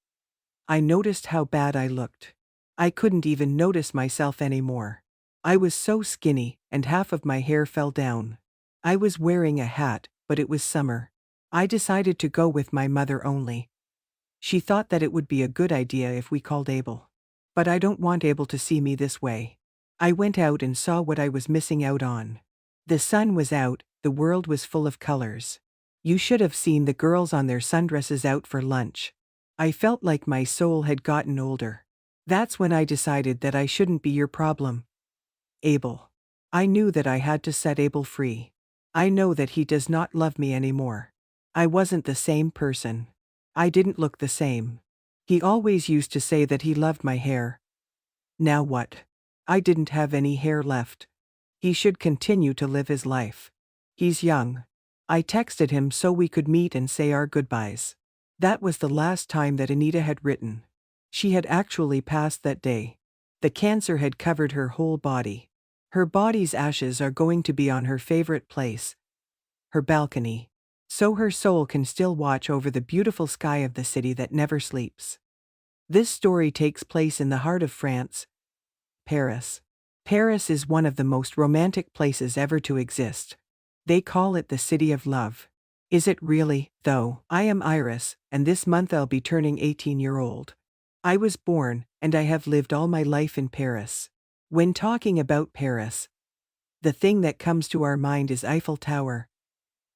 I noticed how bad I looked. I couldn't even notice myself anymore. I was so skinny, and half of my hair fell down. I was wearing a hat, but it was summer. I decided to go with my mother only. She thought that it would be a good idea if we called Abel. But I don't want Abel to see me this way. I went out and saw what I was missing out on. The sun was out, the world was full of colors. You should have seen the girls on their sundresses out for lunch. I felt like my soul had gotten older. That's when I decided that I shouldn't be your problem, Abel. I knew that I had to set Abel free. I know that he does not love me anymore. I wasn't the same person. I didn't look the same. He always used to say that he loved my hair. Now what? I didn't have any hair left. He should continue to live his life. He's young. I texted him so we could meet and say our goodbyes. That was the last time that Anita had written. She had actually passed that day. The cancer had covered her whole body. Her body's ashes are going to be on her favorite place, her balcony, so her soul can still watch over the beautiful sky of the city that never sleeps. This story takes place in the heart of France, Paris. Paris is one of the most romantic places ever to exist. They call it the city of love. Is it really, though? I am Iris, and this month I'll be turning 18-year-old. I was born, and I have lived all my life in Paris. When talking about Paris, the thing that comes to our mind is Eiffel Tower,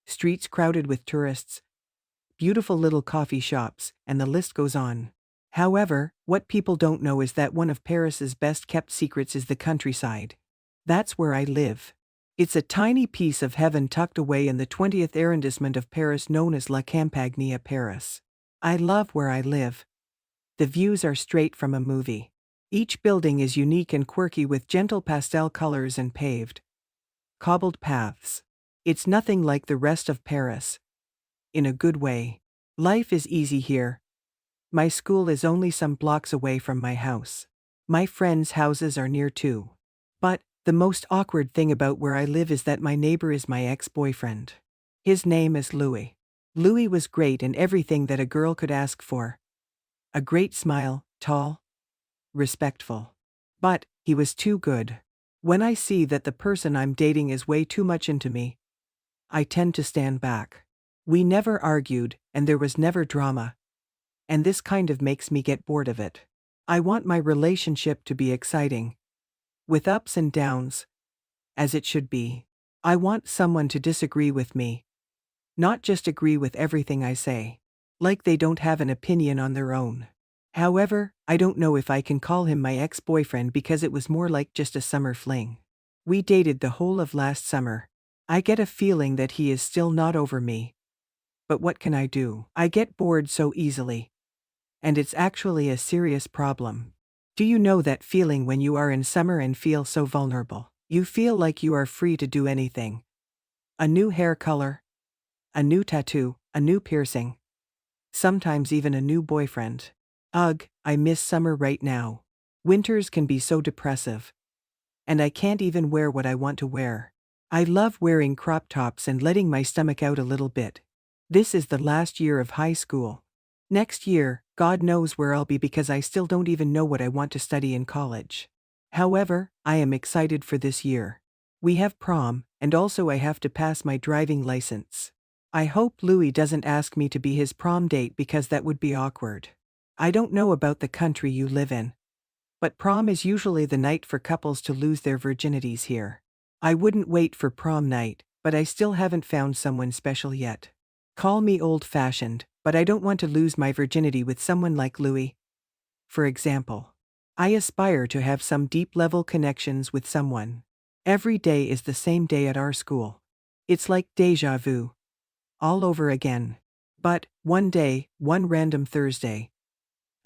streets crowded with tourists, beautiful little coffee shops, and the list goes on. However, what people don't know is that one of Paris's best-kept secrets is the countryside. That's where I live. It's a tiny piece of heaven tucked away in the 20th arrondissement of Paris known as La Campagne à Paris. I love where I live. The views are straight from a movie. Each building is unique and quirky with gentle pastel colors and paved, cobbled paths. It's nothing like the rest of Paris. In a good way. Life is easy here. My school is only some blocks away from my house. My friends' houses are near too. But the most awkward thing about where I live is that my neighbor is my ex-boyfriend. His name is Louis. Louis was great in everything that a girl could ask for. A great smile, tall, respectful. But he was too good. When I see that the person I'm dating is way too much into me, I tend to stand back. We never argued, and there was never drama. And this kind of makes me get bored of it. I want my relationship to be exciting, with ups and downs, as it should be. I want someone to disagree with me, not just agree with everything I say, like they don't have an opinion on their own. However, I don't know if I can call him my ex-boyfriend because it was more like just a summer fling. We dated the whole of last summer. I get a feeling that he is still not over me. But what can I do? I get bored so easily. And it's actually a serious problem. Do you know that feeling when you are in summer and feel so vulnerable? You feel like you are free to do anything. A new hair color, a new tattoo, a new piercing. Sometimes even a new boyfriend. Ugh, I miss summer right now. Winters can be so depressive. And I can't even wear what I want to wear. I love wearing crop tops and letting my stomach out a little bit. This is the last year of high school. Next year, God knows where I'll be because I still don't even know what I want to study in college. However, I am excited for this year. We have prom, and also I have to pass my driving license. I hope Louis doesn't ask me to be his prom date because that would be awkward. I don't know about the country you live in, but prom is usually the night for couples to lose their virginities here. I wouldn't wait for prom night, but I still haven't found someone special yet. Call me old-fashioned, but I don't want to lose my virginity with someone like Louis. For example, I aspire to have some deep-level connections with someone. Every day is the same day at our school. It's like déjà vu. All over again. But, one day, one random Thursday,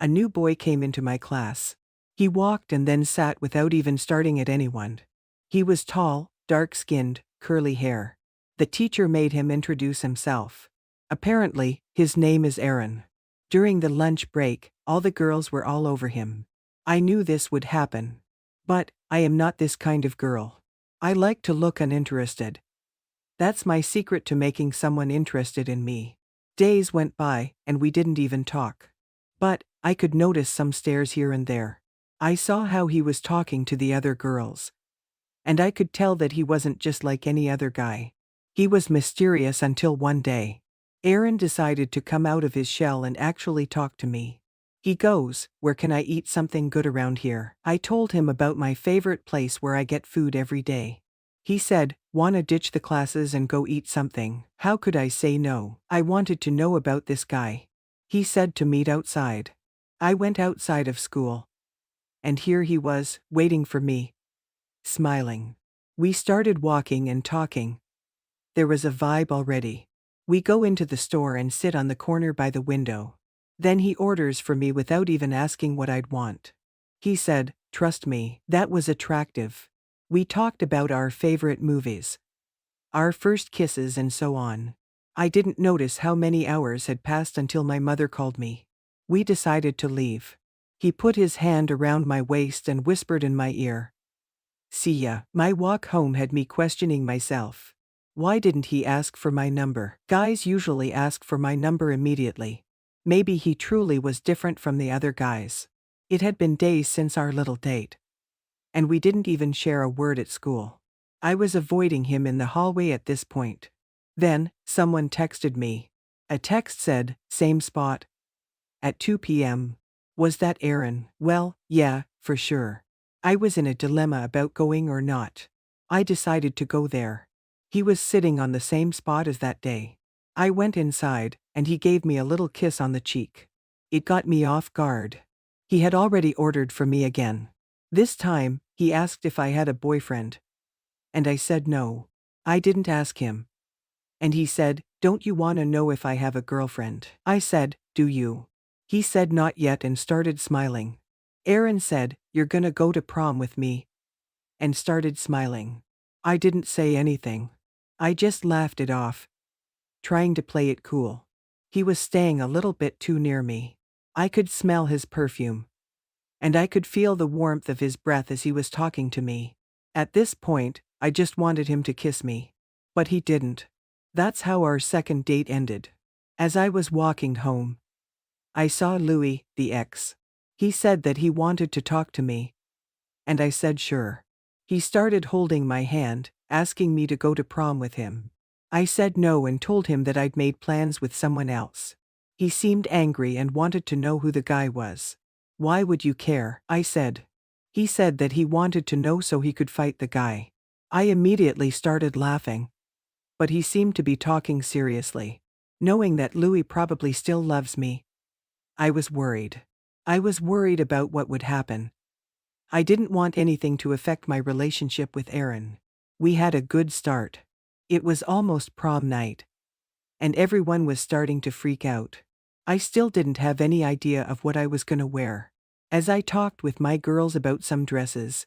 a new boy came into my class. He walked and then sat without even starting at anyone. He was tall, dark-skinned, curly hair. The teacher made him introduce himself. Apparently, his name is Aaron. During the lunch break, all the girls were all over him. I knew this would happen. But, I am not this kind of girl. I like to look uninterested. That's my secret to making someone interested in me. Days went by, and we didn't even talk. But, I could notice some stares here and there. I saw how he was talking to the other girls. And I could tell that he wasn't just like any other guy. He was mysterious until one day, Aaron decided to come out of his shell and actually talk to me. He goes, "Where can I eat something good around here?" I told him about my favorite place where I get food every day. He said, "Wanna ditch the classes and go eat something?" How could I say no? I wanted to know about this guy. He said to meet outside. I went outside of school. And here he was, waiting for me. Smiling. We started walking and talking. There was a vibe already. We go into the store and sit on the corner by the window. Then he orders for me without even asking what I'd want. He said, "Trust me." That was attractive. We talked about our favorite movies, our first kisses and so on. I didn't notice how many hours had passed until my mother called me. We decided to leave. He put his hand around my waist and whispered in my ear, "See ya." My walk home had me questioning myself. Why didn't he ask for my number? Guys usually ask for my number immediately. Maybe he truly was different from the other guys. It had been days since our little date. And we didn't even share a word at school. I was avoiding him in the hallway at this point. Then, someone texted me. A text said, "Same spot. At 2 p.m. Was that Aaron? Well, yeah, for sure. I was in a dilemma about going or not. I decided to go there. He was sitting on the same spot as that day. I went inside, and he gave me a little kiss on the cheek. It got me off guard. He had already ordered for me again. This time, he asked if I had a boyfriend. And I said no. I didn't ask him. And he said, "Don't you want to know if I have a girlfriend?" I said, "Do you?" He said not yet and started smiling. Aaron said, "You're gonna go to prom with me." And started smiling. I didn't say anything. I just laughed it off, trying to play it cool. He was staying a little bit too near me. I could smell his perfume. And I could feel the warmth of his breath as he was talking to me. At this point, I just wanted him to kiss me. But he didn't. That's how our second date ended. As I was walking home, I saw Louis, the ex. He said that he wanted to talk to me, and I said sure. He started holding my hand, asking me to go to prom with him. I said no and told him that I'd made plans with someone else. He seemed angry and wanted to know who the guy was. Why would you care? I said. He said that he wanted to know so he could fight the guy. I immediately started laughing, but he seemed to be talking seriously. Knowing that Louis probably still loves me, I was worried. I was worried about what would happen. I didn't want anything to affect my relationship with Aaron. We had a good start. It was almost prom night, and everyone was starting to freak out. I still didn't have any idea of what I was gonna wear. As I talked with my girls about some dresses,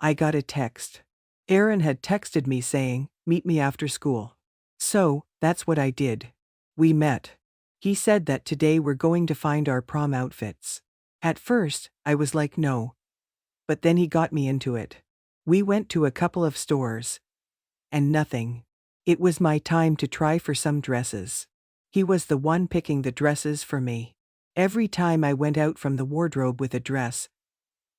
I got a text. Aaron had texted me saying, "Meet me after school." So, that's what I did. We met. He said that today we're going to find our prom outfits. At first, I was like no. But then he got me into it. We went to a couple of stores. And nothing. It was my time to try for some dresses. He was the one picking the dresses for me. Every time I went out from the wardrobe with a dress,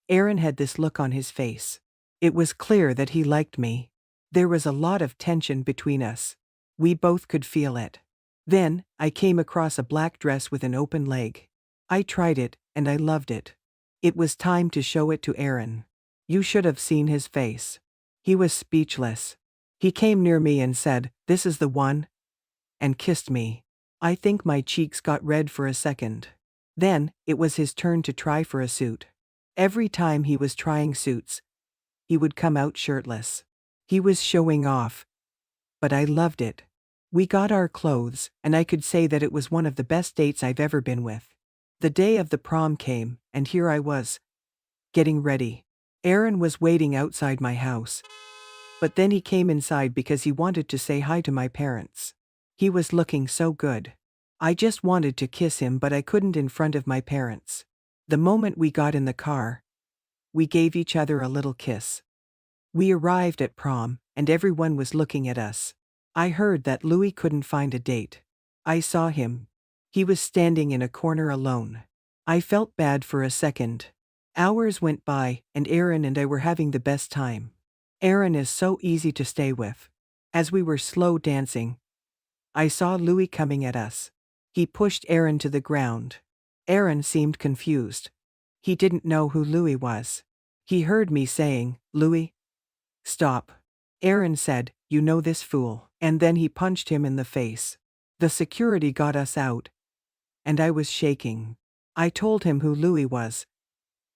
Aaron had this look on his face. It was clear that he liked me. There was a lot of tension between us. We both could feel it. Then, I came across a black dress with an open leg. I tried it, and I loved it. It was time to show it to Aaron. You should have seen his face. He was speechless. He came near me and said, "This is the one," and kissed me. I think my cheeks got red for a second. Then, it was his turn to try for a suit. Every time he was trying suits, he would come out shirtless. He was showing off. But I loved it. We got our clothes, and I could say that it was one of the best dates I've ever been with. The day of the prom came, and here I was, getting ready. Aaron was waiting outside my house. But then he came inside because he wanted to say hi to my parents. He was looking so good. I just wanted to kiss him, but I couldn't in front of my parents. The moment we got in the car, we gave each other a little kiss. We arrived at prom, and everyone was looking at us. I heard that Louis couldn't find a date. I saw him. He was standing in a corner alone. I felt bad for a second. Hours went by, and Aaron and I were having the best time. Aaron is so easy to stay with. As we were slow dancing, I saw Louis coming at us. He pushed Aaron to the ground. Aaron seemed confused. He didn't know who Louis was. He heard me saying, "Louis, stop." Aaron said, "You know this fool," and then he punched him in the face. The security got us out, and I was shaking. I told him who Louis was,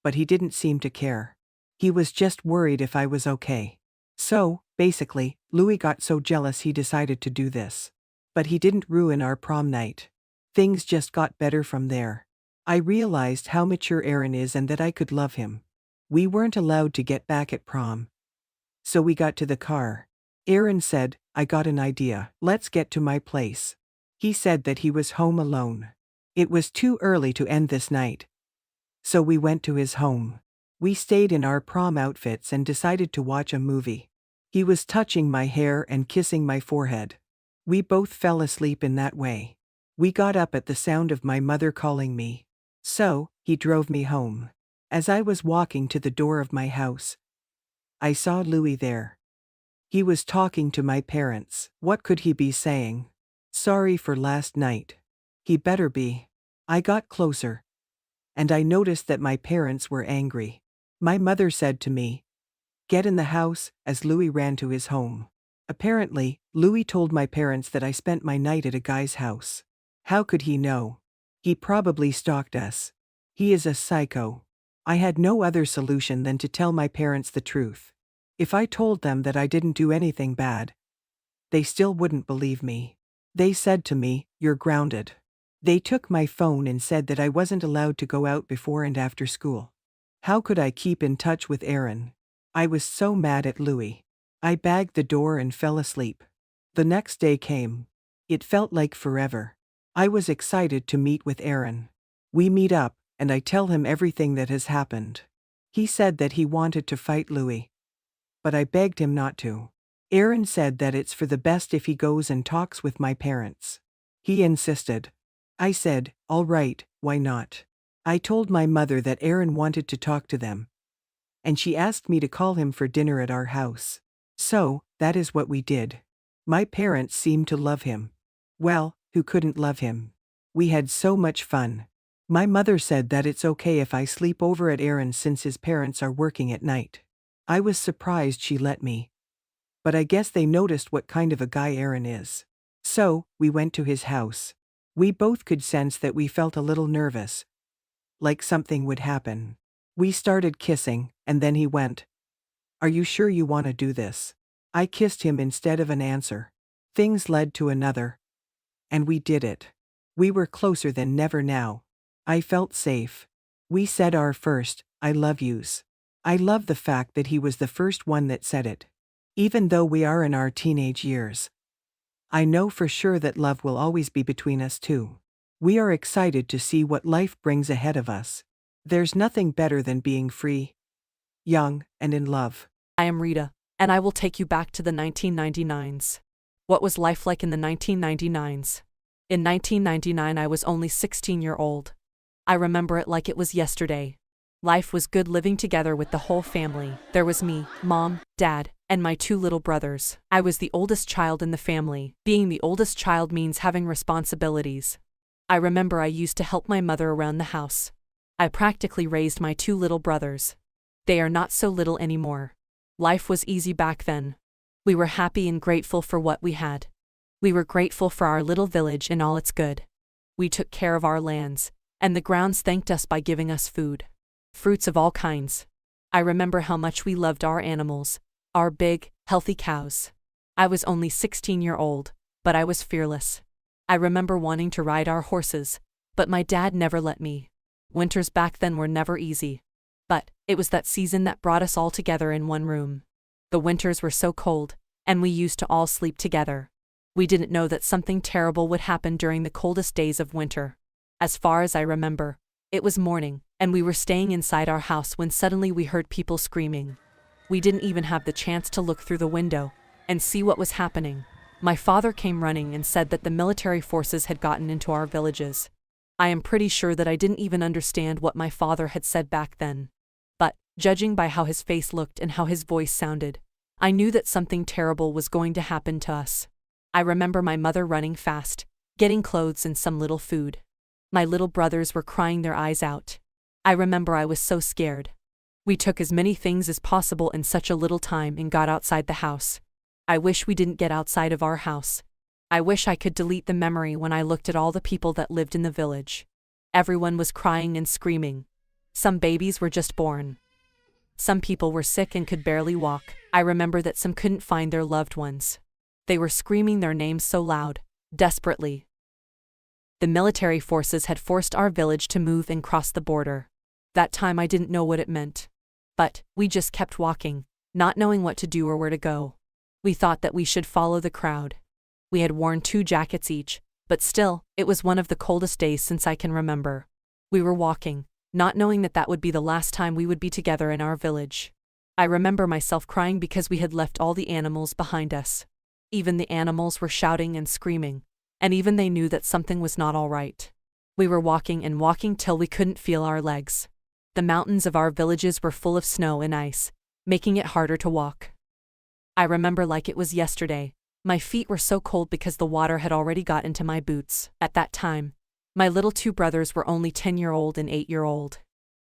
but he didn't seem to care. He was just worried if I was okay. So, basically, Louis got so jealous he decided to do this. But he didn't ruin our prom night. Things just got better from there. I realized how mature Aaron is and that I could love him. We weren't allowed to get back at prom. So we got to the car. Aaron said, "I got an idea. Let's get to my place." He said that he was home alone. It was too early to end this night. So we went to his home. We stayed in our prom outfits and decided to watch a movie. He was touching my hair and kissing my forehead. We both fell asleep in that way. We got up at the sound of my mother calling me. So, he drove me home. As I was walking to the door of my house, I saw Louis there. He was talking to my parents. What could he be saying? "Sorry for last night." He better be. I got closer, and I noticed that my parents were angry. My mother said to me, "Get in the house," as Louis ran to his home. Apparently, Louis told my parents that I spent my night at a guy's house. How could he know? He probably stalked us. He is a psycho. I had no other solution than to tell my parents the truth. If I told them that I didn't do anything bad, they still wouldn't believe me. They said to me, "You're grounded." They took my phone and said that I wasn't allowed to go out before and after school. How could I keep in touch with Aaron? I was so mad at Louis. I bagged the door and fell asleep. The next day came. It felt like forever. I was excited to meet with Aaron. We meet up, and I tell him everything that has happened. He said that he wanted to fight Louis, but I begged him not to. Aaron said that it's for the best if he goes and talks with my parents. He insisted. I said, "All right, why not?" I told my mother that Aaron wanted to talk to them, and she asked me to call him for dinner at our house. So, that is what we did. My parents seemed to love him. Well, who couldn't love him? We had so much fun. My mother said that it's okay if I sleep over at Aaron's since his parents are working at night. I was surprised she let me. But I guess they noticed what kind of a guy Aaron is. So, we went to his house. We both could sense that we felt a little nervous, like something would happen. We started kissing, and then he went, "Are you sure you want to do this?" I kissed him instead of an answer. Things led to another. And we did it. We were closer than never now. I felt safe. We said our first, "I love yous." I love the fact that he was the first one that said it. Even though we are in our teenage years, I know for sure that love will always be between us two. We are excited to see what life brings ahead of us. There's nothing better than being free, young, and in love. I am Rita, and I will take you back to the 1999s. What was life like in the 1999s? In 1999 I was only 16-year-old. I remember it like it was yesterday. Life was good living together with the whole family. There was me, mom, dad, and my 2 little brothers. I was the oldest child in the family. Being the oldest child means having responsibilities. I remember I used to help my mother around the house. I practically raised my 2 little brothers. They are not so little anymore. Life was easy back then. We were happy and grateful for what we had. We were grateful for our little village and all its good. We took care of our lands, and the grounds thanked us by giving us food. Fruits of all kinds. I remember how much we loved our animals, our big, healthy cows. I was only 16-year-old, but I was fearless. I remember wanting to ride our horses, but my dad never let me. Winters back then were never easy. But it was that season that brought us all together in one room. The winters were so cold, and we used to all sleep together. We didn't know that something terrible would happen during the coldest days of winter. As far as I remember, it was morning, and we were staying inside our house when suddenly we heard people screaming. We didn't even have the chance to look through the window and see what was happening. My father came running and said that the military forces had gotten into our villages. I am pretty sure that I didn't even understand what my father had said back then. But, judging by how his face looked and how his voice sounded, I knew that something terrible was going to happen to us. I remember my mother running fast, getting clothes and some little food. My little brothers were crying their eyes out. I remember I was so scared. We took as many things as possible in such a little time and got outside the house. I wish we didn't get outside of our house. I wish I could delete the memory when I looked at all the people that lived in the village. Everyone was crying and screaming. Some babies were just born. Some people were sick and could barely walk. I remember that some couldn't find their loved ones. They were screaming their names so loud, desperately. The military forces had forced our village to move and cross the border. That time I didn't know what it meant. But we just kept walking, not knowing what to do or where to go. We thought that we should follow the crowd. We had worn 2 jackets each, but still, it was one of the coldest days since I can remember. We were walking, not knowing that that would be the last time we would be together in our village. I remember myself crying because we had left all the animals behind us. Even the animals were shouting and screaming, and even they knew that something was not all right. We were walking and walking till we couldn't feel our legs. The mountains of our villages were full of snow and ice, making it harder to walk. I remember like it was yesterday. My feet were so cold because the water had already got into my boots. At that time, my little 2 brothers were only 10-year-old and 8-year-old.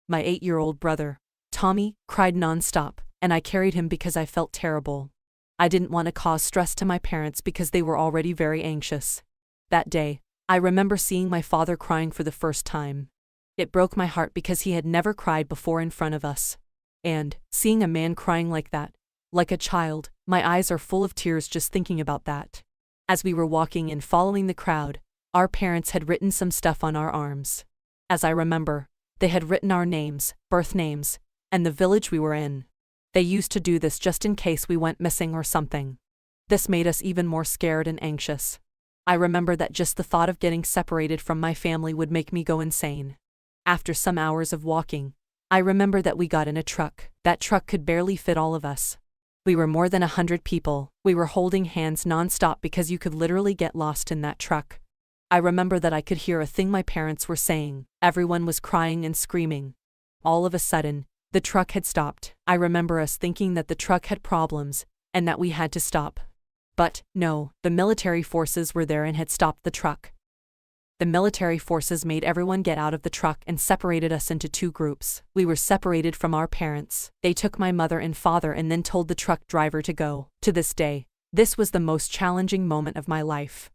My 8-year-old brother, Tommy, cried non-stop, and I carried him because I felt terrible. I didn't want to cause stress to my parents because they were already very anxious. That day, I remember seeing my father crying for the first time. It broke my heart because he had never cried before in front of us. And, seeing a man crying like that, like a child, my eyes are full of tears just thinking about that. As we were walking and following the crowd, our parents had written some stuff on our arms. As I remember, they had written our names, birth names, and the village we were in. They used to do this just in case we went missing or something. This made us even more scared and anxious. I remember that just the thought of getting separated from my family would make me go insane. After some hours of walking, I remember that we got in a truck. That truck could barely fit all of us. We were more than 100 people. We were holding hands non-stop because you could literally get lost in that truck. I remember that I could hear a thing my parents were saying. Everyone was crying and screaming. All of a sudden, the truck had stopped. I remember us thinking that the truck had problems and that we had to stop. But, no, the military forces were there and had stopped the truck. The military forces made everyone get out of the truck and separated us into two groups. We were separated from our parents. They took my mother and father and then told the truck driver to go. To this day, this was the most challenging moment of my life.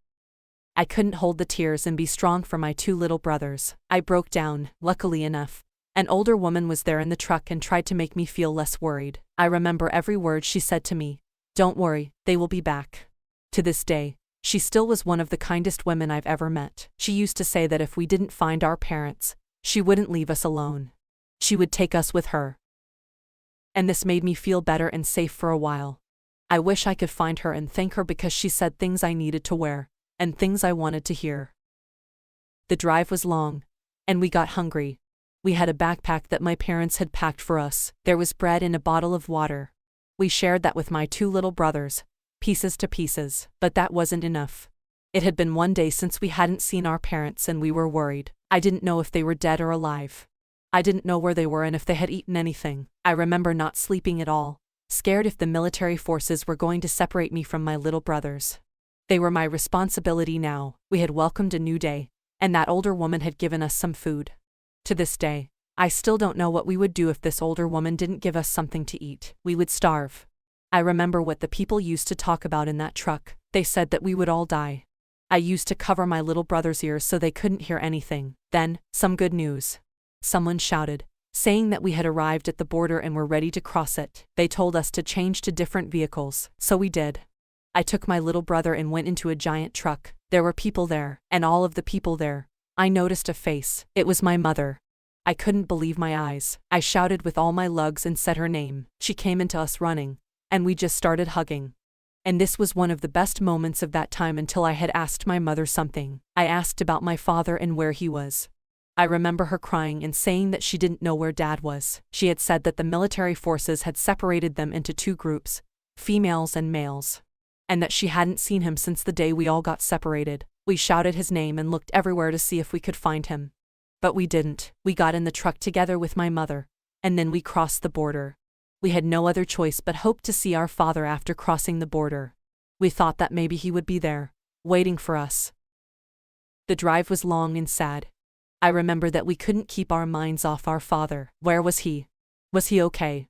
I couldn't hold the tears and be strong for my two little brothers. I broke down. Luckily enough, an older woman was there in the truck and tried to make me feel less worried. I remember every word she said to me. Don't worry, they will be back. To this day, she still was one of the kindest women I've ever met. She used to say that if we didn't find our parents, she wouldn't leave us alone. She would take us with her. And this made me feel better and safe for a while. I wish I could find her and thank her because she said things I needed to wear and things I wanted to hear. The drive was long, and we got hungry. We had a backpack that my parents had packed for us. There was bread and a bottle of water. We shared that with my two little brothers, pieces to pieces, but that wasn't enough. It had been one day since we hadn't seen our parents and we were worried. I didn't know if they were dead or alive. I didn't know where they were and if they had eaten anything. I remember not sleeping at all, scared if the military forces were going to separate me from my little brothers. They were my responsibility now. We had welcomed a new day, and that older woman had given us some food. To this day, I still don't know what we would do if this older woman didn't give us something to eat. We would starve. I remember what the people used to talk about in that truck. They said that we would all die. I used to cover my little brother's ears so they couldn't hear anything. Then, some good news. Someone shouted, saying that we had arrived at the border and were ready to cross it. They told us to change to different vehicles, so we did. I took my little brother and went into a giant truck. There were people there, and all of the people there, I noticed a face. It was my mother. I couldn't believe my eyes. I shouted with all my lungs and said her name. She came into us running, and we just started hugging. And this was one of the best moments of that time until I had asked my mother something. I asked about my father and where he was. I remember her crying and saying that she didn't know where Dad was. She had said that the military forces had separated them into two groups, females and males, and that she hadn't seen him since the day we all got separated. We shouted his name and looked everywhere to see if we could find him. But we didn't. We got in the truck together with my mother, and then we crossed the border. We had no other choice but hope to see our father after crossing the border. We thought that maybe he would be there, waiting for us. The drive was long and sad. I remember that we couldn't keep our minds off our father. Where was he? Was he okay?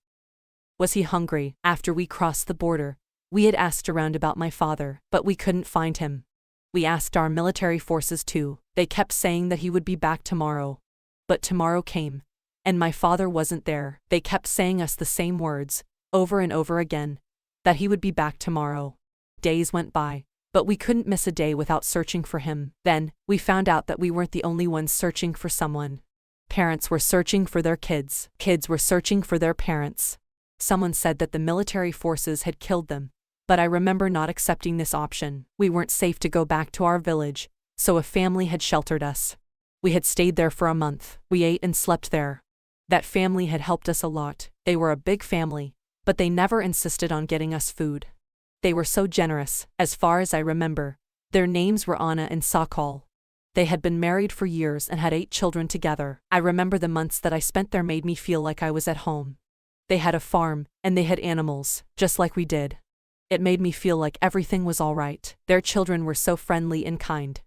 Was he hungry? After we crossed the border, we had asked around about my father, but we couldn't find him. We asked our military forces too. They kept saying that he would be back tomorrow. But tomorrow came, and my father wasn't there. They kept saying us the same words, over and over again, that he would be back tomorrow. Days went by, but we couldn't miss a day without searching for him. Then, we found out that we weren't the only ones searching for someone. Parents were searching for their kids. Kids were searching for their parents. Someone said that the military forces had killed them, but I remember not accepting this option. We weren't safe to go back to our village, so a family had sheltered us. We had stayed there for a month. We ate and slept there. That family had helped us a lot. They were a big family, but they never insisted on getting us food. They were so generous. As far as I remember, their names were Anna and Sakal. They had been married for years and had 8 children together. I remember the months that I spent there made me feel like I was at home. They had a farm, and they had animals, just like we did. It made me feel like everything was all right. Their children were so friendly and kind.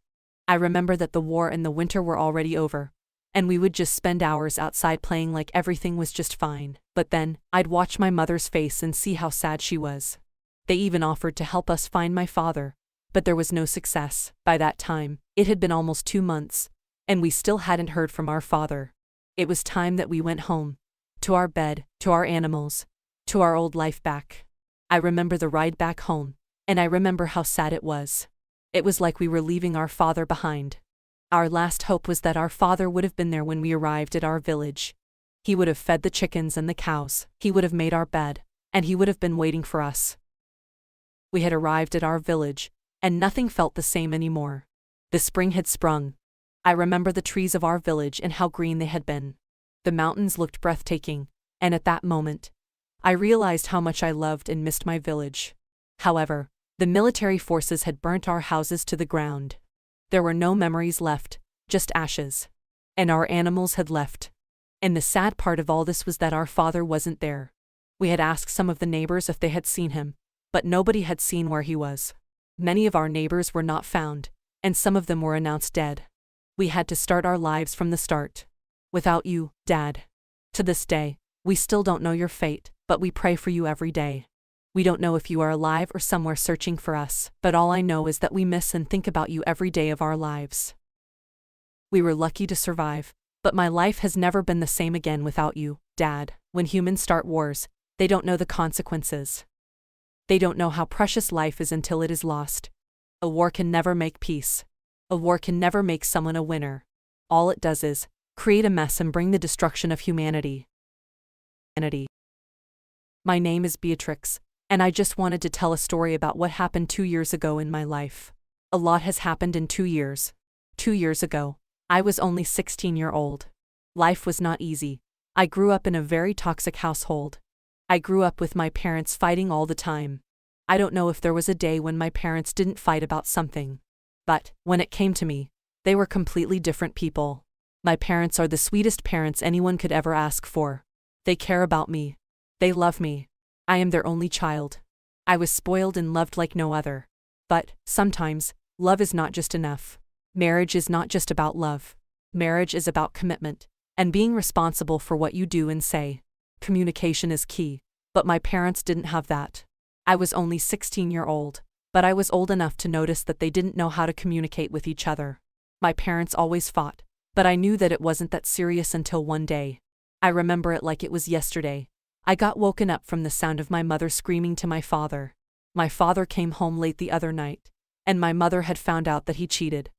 I remember that the war and the winter were already over, and we would just spend hours outside playing like everything was just fine. But then, I'd watch my mother's face and see how sad she was. They even offered to help us find my father, but there was no success. By that time, it had been almost 2 months, and we still hadn't heard from our father. It was time that we went home, to our bed, to our animals, to our old life back. I remember the ride back home, and I remember how sad it was. It was like we were leaving our father behind. Our last hope was that our father would have been there when we arrived at our village. He would have fed the chickens and the cows. He would have made our bed, and he would have been waiting for us. We had arrived at our village, and nothing felt the same anymore. The spring had sprung. I remember the trees of our village and how green they had been. The mountains looked breathtaking, and at that moment, I realized how much I loved and missed my village. However, the military forces had burnt our houses to the ground. There were no memories left, just ashes. And our animals had left. And the sad part of all this was that our father wasn't there. We had asked some of the neighbors if they had seen him, but nobody had seen where he was. Many of our neighbors were not found, and some of them were announced dead. We had to start our lives from the start. Without you, Dad. To this day, we still don't know your fate, but we pray for you every day. We don't know if you are alive or somewhere searching for us, but all I know is that we miss and think about you every day of our lives. We were lucky to survive, but my life has never been the same again without you, Dad. When humans start wars, they don't know the consequences. They don't know how precious life is until it is lost. A war can never make peace. A war can never make someone a winner. All it does is create a mess and bring the destruction of humanity. My name is Beatrix, and I just wanted to tell a story about what happened 2 years ago in my life. A lot has happened in 2 years. 2 years ago, I was only 16-year-old. Life was not easy. I grew up in a very toxic household. I grew up with my parents fighting all the time. I don't know if there was a day when my parents didn't fight about something. But, when it came to me, they were completely different people. My parents are the sweetest parents anyone could ever ask for. They care about me. They love me. I am their only child. I was spoiled and loved like no other. But, sometimes, love is not just enough. Marriage is not just about love. Marriage is about commitment, and being responsible for what you do and say. Communication is key, but my parents didn't have that. I was only 16-year-old, but I was old enough to notice that they didn't know how to communicate with each other. My parents always fought, but I knew that it wasn't that serious until one day. I remember it like it was yesterday. I got woken up from the sound of my mother screaming to my father. My father came home late the other night, and my mother had found out that he cheated.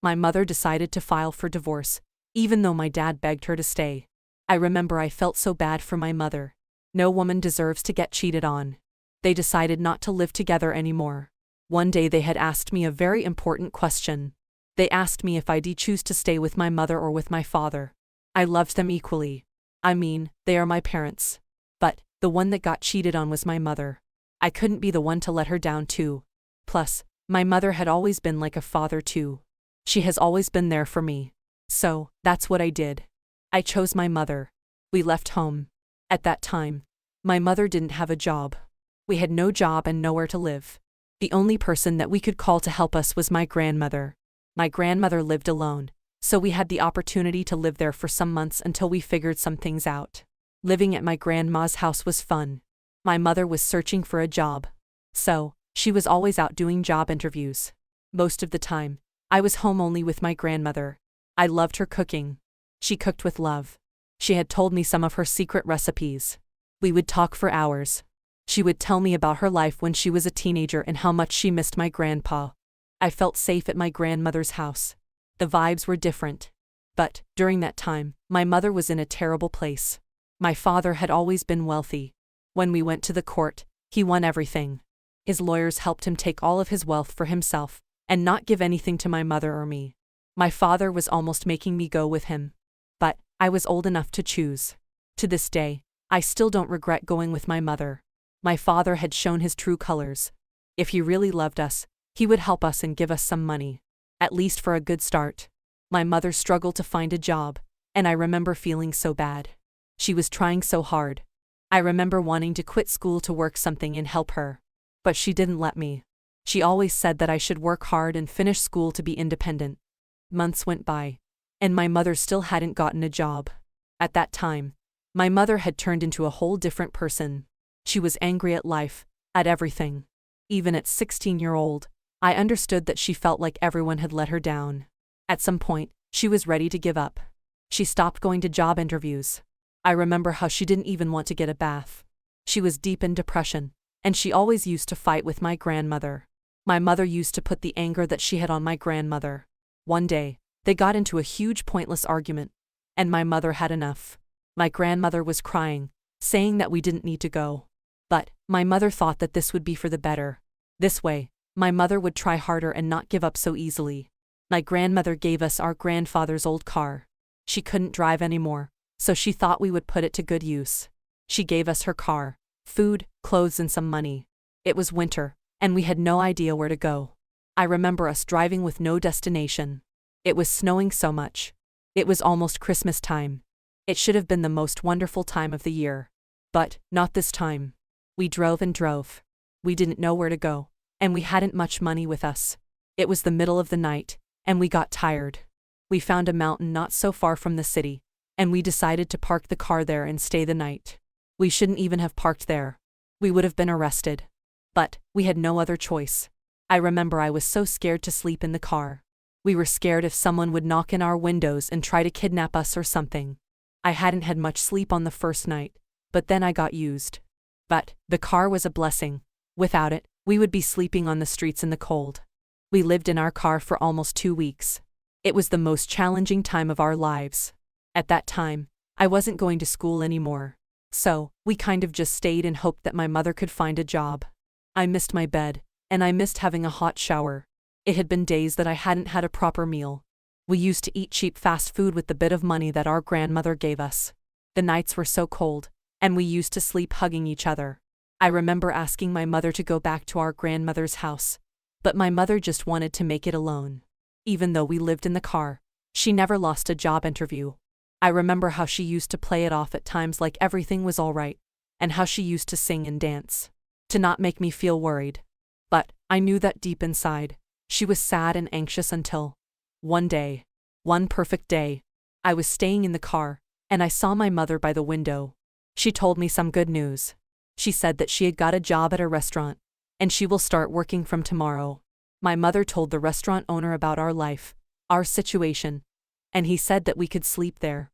My mother decided to file for divorce, even though my dad begged her to stay. I remember I felt so bad for my mother. No woman deserves to get cheated on. They decided not to live together anymore. One day they had asked me a very important question. They asked me if I'd choose to stay with my mother or with my father. I loved them equally. I mean, they are my parents. But, the one that got cheated on was my mother. I couldn't be the one to let her down too. Plus, my mother had always been like a father too. She has always been there for me. So, that's what I did. I chose my mother. We left home. At that time, my mother didn't have a job. We had no job and nowhere to live. The only person that we could call to help us was my grandmother. My grandmother lived alone, so we had the opportunity to live there for some months until we figured some things out. Living at my grandma's house was fun. My mother was searching for a job. So, she was always out doing job interviews. Most of the time, I was home only with my grandmother. I loved her cooking. She cooked with love. She had told me some of her secret recipes. We would talk for hours. She would tell me about her life when she was a teenager and how much she missed my grandpa. I felt safe at my grandmother's house. The vibes were different. But, during that time, my mother was in a terrible place. My father had always been wealthy. When we went to the court, he won everything. His lawyers helped him take all of his wealth for himself, and not give anything to my mother or me. My father was almost making me go with him. But, I was old enough to choose. To this day, I still don't regret going with my mother. My father had shown his true colors. If he really loved us, he would help us and give us some money. At least for a good start. My mother struggled to find a job, and I remember feeling so bad. She was trying so hard. I remember wanting to quit school to work something and help her. But she didn't let me. She always said that I should work hard and finish school to be independent. Months went by, and my mother still hadn't gotten a job. At that time, my mother had turned into a whole different person. She was angry at life, at everything. Even at 16-year-old, I understood that she felt like everyone had let her down. At some point, she was ready to give up. She stopped going to job interviews. I remember how she didn't even want to get a bath. She was deep in depression, and she always used to fight with my grandmother. My mother used to put the anger that she had on my grandmother. One day, they got into a huge pointless argument, and my mother had enough. My grandmother was crying, saying that we didn't need to go. But, my mother thought that this would be for the better. This way, my mother would try harder and not give up so easily. My grandmother gave us our grandfather's old car. She couldn't drive anymore, so she thought we would put it to good use. She gave us her car, food, clothes and some money. It was winter, and we had no idea where to go. I remember us driving with no destination. It was snowing so much. It was almost Christmas time. It should have been the most wonderful time of the year. But, not this time. We drove and drove. We didn't know where to go, and we hadn't much money with us. It was the middle of the night, and we got tired. We found a mountain not so far from the city, and we decided to park the car there and stay the night. We shouldn't even have parked there. We would have been arrested. But, we had no other choice. I remember I was so scared to sleep in the car. We were scared if someone would knock in our windows and try to kidnap us or something. I hadn't had much sleep on the first night, but then I got used. But, the car was a blessing. Without it, we would be sleeping on the streets in the cold. We lived in our car for almost 2 weeks. It was the most challenging time of our lives. At that time, I wasn't going to school anymore. So, we kind of just stayed and hoped that my mother could find a job. I missed my bed, and I missed having a hot shower. It had been days that I hadn't had a proper meal. We used to eat cheap fast food with the bit of money that our grandmother gave us. The nights were so cold, and we used to sleep hugging each other. I remember asking my mother to go back to our grandmother's house, but my mother just wanted to make it alone. Even though we lived in the car, she never lost a job interview. I remember how she used to play it off at times like everything was all right, and how she used to sing and dance to not make me feel worried. But I knew that deep inside, she was sad and anxious until one day, one perfect day, I was staying in the car, and I saw my mother by the window. She told me some good news. She said that she had got a job at a restaurant, and she will start working from tomorrow. My mother told the restaurant owner about our life, our situation, and he said that we could sleep there.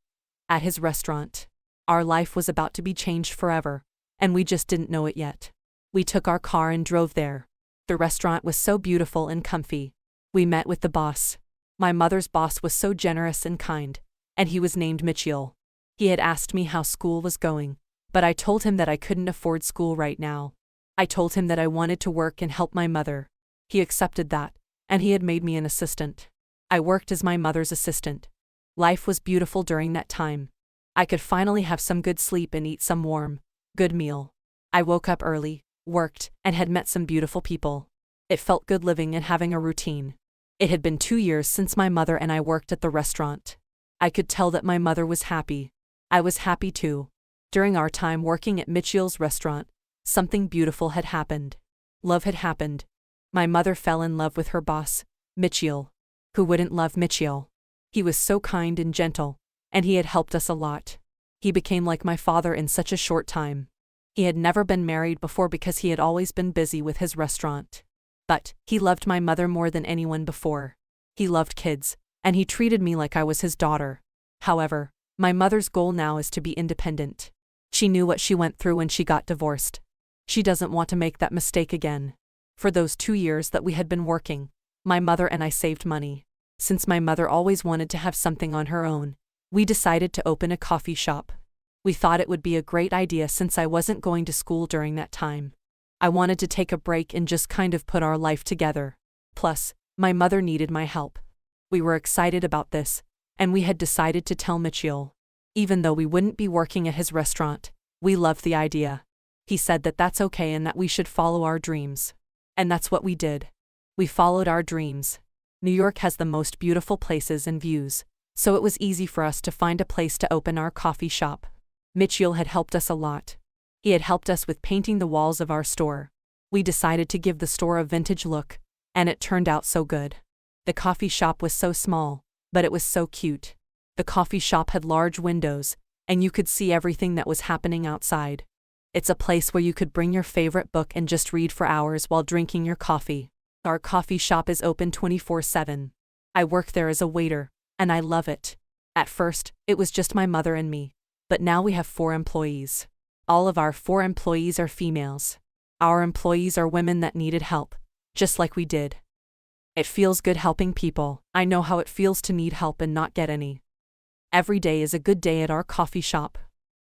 At his restaurant. Our life was about to be changed forever, and we just didn't know it yet. We took our car and drove there. The restaurant was so beautiful and comfy. We met with the boss. My mother's boss was so generous and kind, and he was named Mitchell. He had asked me how school was going, but I told him that I couldn't afford school right now. I told him that I wanted to work and help my mother. He accepted that, and he had made me an assistant. I worked as my mother's assistant. Life was beautiful during that time. I could finally have some good sleep and eat some warm, good meal. I woke up early, worked, and had met some beautiful people. It felt good living and having a routine. It had been 2 years since my mother and I worked at the restaurant. I could tell that my mother was happy. I was happy too. During our time working at Mitchell's restaurant, something beautiful had happened. Love had happened. My mother fell in love with her boss, Mitchell. Who wouldn't love Mitchell? He was so kind and gentle, and he had helped us a lot. He became like my father in such a short time. He had never been married before because he had always been busy with his restaurant. But he loved my mother more than anyone before. He loved kids, and he treated me like I was his daughter. However, my mother's goal now is to be independent. She knew what she went through when she got divorced. She doesn't want to make that mistake again. For those 2 years that we had been working, my mother and I saved money. Since my mother always wanted to have something on her own, we decided to open a coffee shop. We thought it would be a great idea since I wasn't going to school during that time. I wanted to take a break and just kind of put our life together. Plus, my mother needed my help. We were excited about this, and we had decided to tell Mitchell. Even though we wouldn't be working at his restaurant, we loved the idea. He said that that's okay and that we should follow our dreams. And that's what we did. We followed our dreams. New York has the most beautiful places and views, so it was easy for us to find a place to open our coffee shop. Mitchell had helped us a lot. He had helped us with painting the walls of our store. We decided to give the store a vintage look, and it turned out so good. The coffee shop was so small, but it was so cute. The coffee shop had large windows, and you could see everything that was happening outside. It's a place where you could bring your favorite book and just read for hours while drinking your coffee. Our coffee shop is open 24/7. I work there as a waiter, and I love it. At first, it was just my mother and me, but now we have 4 employees. All of our 4 employees are females. Our employees are women that needed help, just like we did. It feels good helping people. I know how it feels to need help and not get any. Every day is a good day at our coffee shop.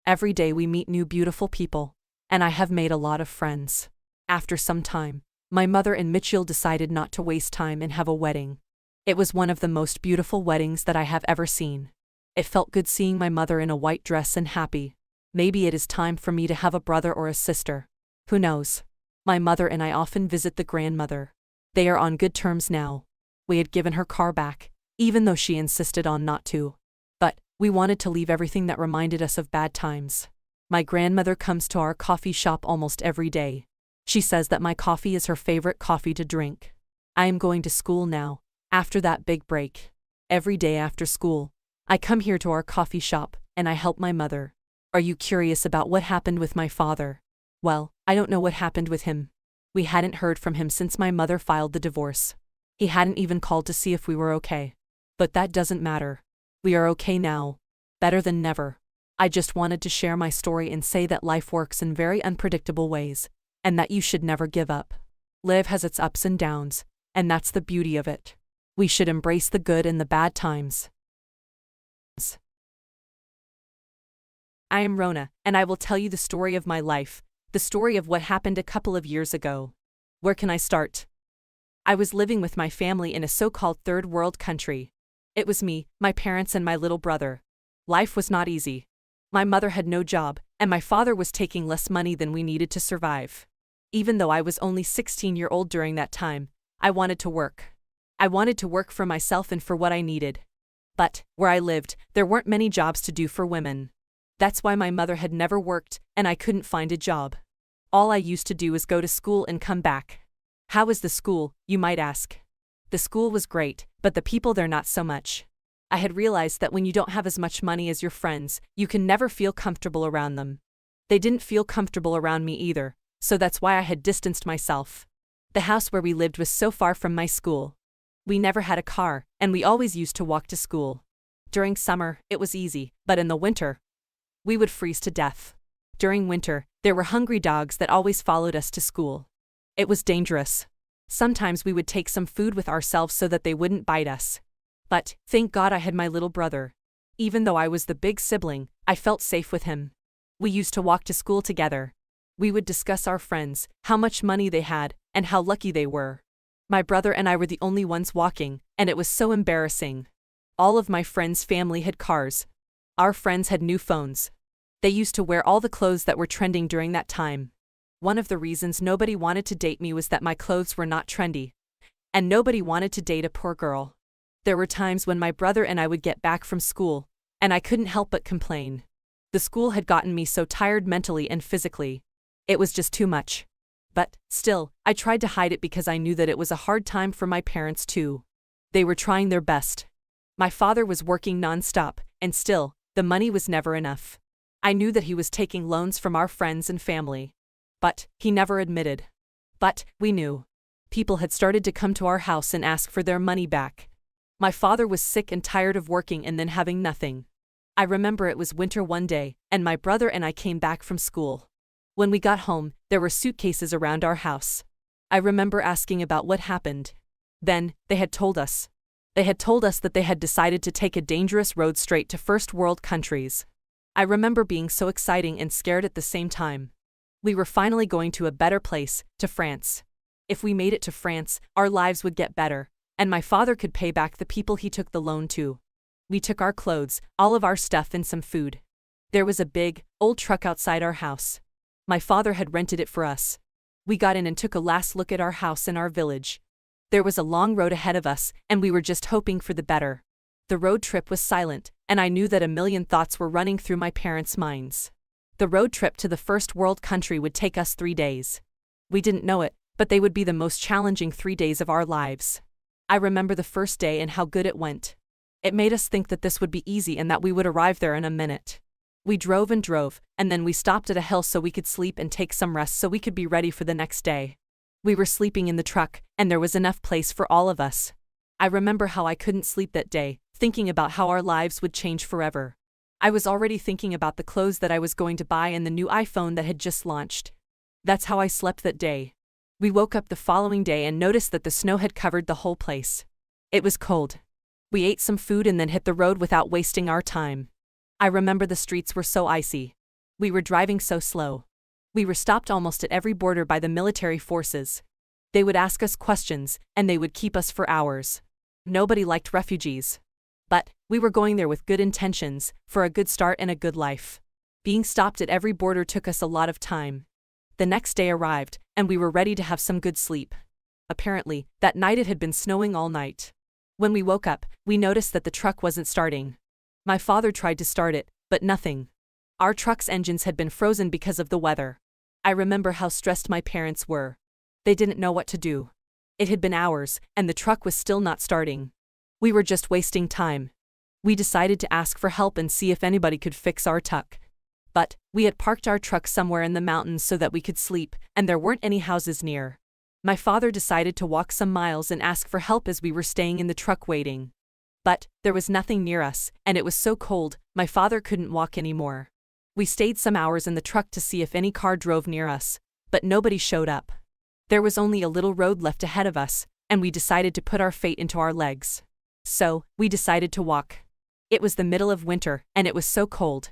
Every day we meet new beautiful people, and I have made a lot of friends. After some time, my mother and Mitchell decided not to waste time and have a wedding. It was one of the most beautiful weddings that I have ever seen. It felt good seeing my mother in a white dress and happy. Maybe it is time for me to have a brother or a sister. Who knows? My mother and I often visit the grandmother. They are on good terms now. We had given her car back, even though she insisted on not to. But we wanted to leave everything that reminded us of bad times. My grandmother comes to our coffee shop almost every day. She says that my coffee is her favorite coffee to drink. I am going to school now, after that big break. Every day after school, I come here to our coffee shop, and I help my mother. Are you curious about what happened with my father? Well, I don't know what happened with him. We hadn't heard from him since my mother filed the divorce. He hadn't even called to see if we were okay. But that doesn't matter. We are okay now. Better than never. I just wanted to share my story and say that life works in very unpredictable ways, and that you should never give up. Life has its ups and downs, and that's the beauty of it. We should embrace the good and the bad times. I am Rona, and I will tell you the story of my life, the story of what happened a couple of years ago. Where can I start? I was living with my family in a so-called third world country. It was me, my parents, and my little brother. Life was not easy. My mother had no job, and my father was taking less money than we needed to survive. Even though I was only 16-year-old during that time, I wanted to work. I wanted to work for myself and for what I needed. But, where I lived, there weren't many jobs to do for women. That's why my mother had never worked, and I couldn't find a job. All I used to do was go to school and come back. How was the school, you might ask? The school was great, but the people there not so much. I had realized that when you don't have as much money as your friends, you can never feel comfortable around them. They didn't feel comfortable around me either, so that's why I had distanced myself. The house where we lived was so far from my school. We never had a car, and we always used to walk to school. During summer, it was easy, but in the winter, we would freeze to death. During winter, there were hungry dogs that always followed us to school. It was dangerous. Sometimes we would take some food with ourselves so that they wouldn't bite us. But, thank God I had my little brother. Even though I was the big sibling, I felt safe with him. We used to walk to school together. We would discuss our friends, how much money they had, and how lucky they were. My brother and I were the only ones walking, and it was so embarrassing. All of my friends' family had cars. Our friends had new phones. They used to wear all the clothes that were trending during that time. One of the reasons nobody wanted to date me was that my clothes were not trendy. And nobody wanted to date a poor girl. There were times when my brother and I would get back from school, and I couldn't help but complain. The school had gotten me so tired mentally and physically. It was just too much. But, still, I tried to hide it because I knew that it was a hard time for my parents too. They were trying their best. My father was working non-stop, and still, the money was never enough. I knew that he was taking loans from our friends and family. But, he never admitted. But, we knew. People had started to come to our house and ask for their money back. My father was sick and tired of working and then having nothing. I remember it was winter one day, and my brother and I came back from school. When we got home, there were suitcases around our house. I remember asking about what happened. Then, they had told us. They had told us that they had decided to take a dangerous road straight to first world countries. I remember being so exciting and scared at the same time. We were finally going to a better place, to France. If we made it to France, our lives would get better, and my father could pay back the people he took the loan to. We took our clothes, all of our stuff, and some food. There was a big, old truck outside our house. My father had rented it for us. We got in and took a last look at our house and our village. There was a long road ahead of us, and we were just hoping for the better. The road trip was silent, and I knew that a million thoughts were running through my parents' minds. The road trip to the first world country would take us 3 days. We didn't know it, but they would be the most challenging 3 days of our lives. I remember the first day and how good it went. It made us think that this would be easy and that we would arrive there in a minute. We drove and drove, and then we stopped at a hill so we could sleep and take some rest so we could be ready for the next day. We were sleeping in the truck, and there was enough place for all of us. I remember how I couldn't sleep that day, thinking about how our lives would change forever. I was already thinking about the clothes that I was going to buy and the new iPhone that had just launched. That's how I slept that day. We woke up the following day and noticed that the snow had covered the whole place. It was cold. We ate some food and then hit the road without wasting our time. I remember the streets were so icy. We were driving so slow. We were stopped almost at every border by the military forces. They would ask us questions, and they would keep us for hours. Nobody liked refugees. But, we were going there with good intentions, for a good start and a good life. Being stopped at every border took us a lot of time. The next day arrived, and we were ready to have some good sleep. Apparently, that night it had been snowing all night. When we woke up, we noticed that the truck wasn't starting. My father tried to start it, but nothing. Our truck's engines had been frozen because of the weather. I remember how stressed my parents were. They didn't know what to do. It had been hours, and the truck was still not starting. We were just wasting time. We decided to ask for help and see if anybody could fix our truck. But we had parked our truck somewhere in the mountains so that we could sleep, and there weren't any houses near. My father decided to walk some miles and ask for help as we were staying in the truck waiting. But there was nothing near us, and it was so cold, my father couldn't walk anymore. We stayed some hours in the truck to see if any car drove near us, but nobody showed up. There was only a little road left ahead of us, and we decided to put our fate into our legs. So, we decided to walk. It was the middle of winter, and it was so cold.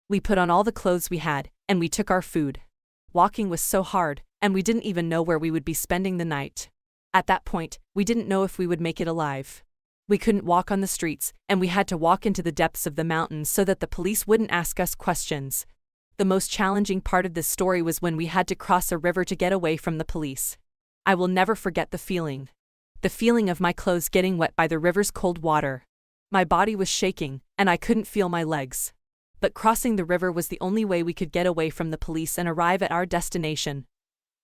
We put on all the clothes we had, and we took our food. Walking was so hard, and we didn't even know where we would be spending the night. At that point, we didn't know if we would make it alive. We couldn't walk on the streets, and we had to walk into the depths of the mountains so that the police wouldn't ask us questions. The most challenging part of this story was when we had to cross a river to get away from the police. I will never forget the feeling. The feeling of my clothes getting wet by the river's cold water. My body was shaking, and I couldn't feel my legs. But crossing the river was the only way we could get away from the police and arrive at our destination.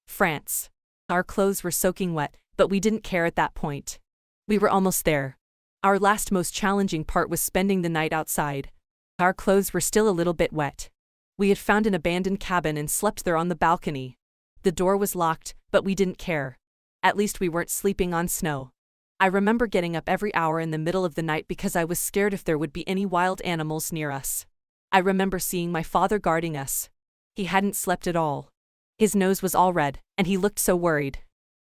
France. Our clothes were soaking wet, but we didn't care at that point. We were almost there. Our last most challenging part was spending the night outside. Our clothes were still a little bit wet. We had found an abandoned cabin and slept there on the balcony. The door was locked, but we didn't care. At least we weren't sleeping on snow. I remember getting up every hour in the middle of the night because I was scared if there would be any wild animals near us. I remember seeing my father guarding us. He hadn't slept at all. His nose was all red, and he looked so worried.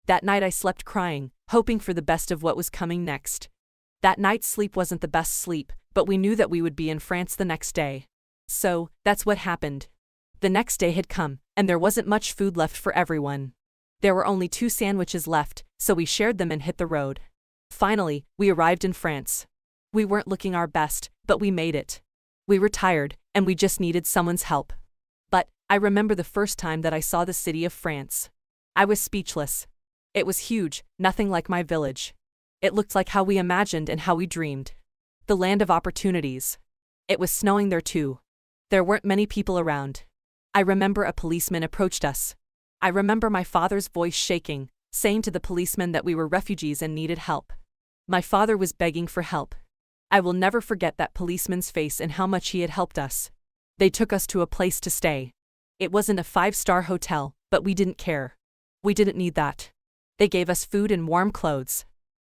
That night I slept crying, hoping for the best of what was coming next. That night's sleep wasn't the best sleep, but we knew that we would be in France the next day. So, that's what happened. The next day had come, and there wasn't much food left for everyone. There were only 2 sandwiches left, so we shared them and hit the road. Finally, we arrived in France. We weren't looking our best, but we made it. We were tired, and we just needed someone's help. But I remember the first time that I saw the city of France. I was speechless. It was huge, nothing like my village. It looked like how we imagined and how we dreamed. The land of opportunities. It was snowing there too. There weren't many people around. I remember a policeman approached us. I remember my father's voice shaking, saying to the policeman that we were refugees and needed help. My father was begging for help. I will never forget that policeman's face and how much he had helped us. They took us to a place to stay. It wasn't a 5-star hotel, but we didn't care. We didn't need that. They gave us food and warm clothes.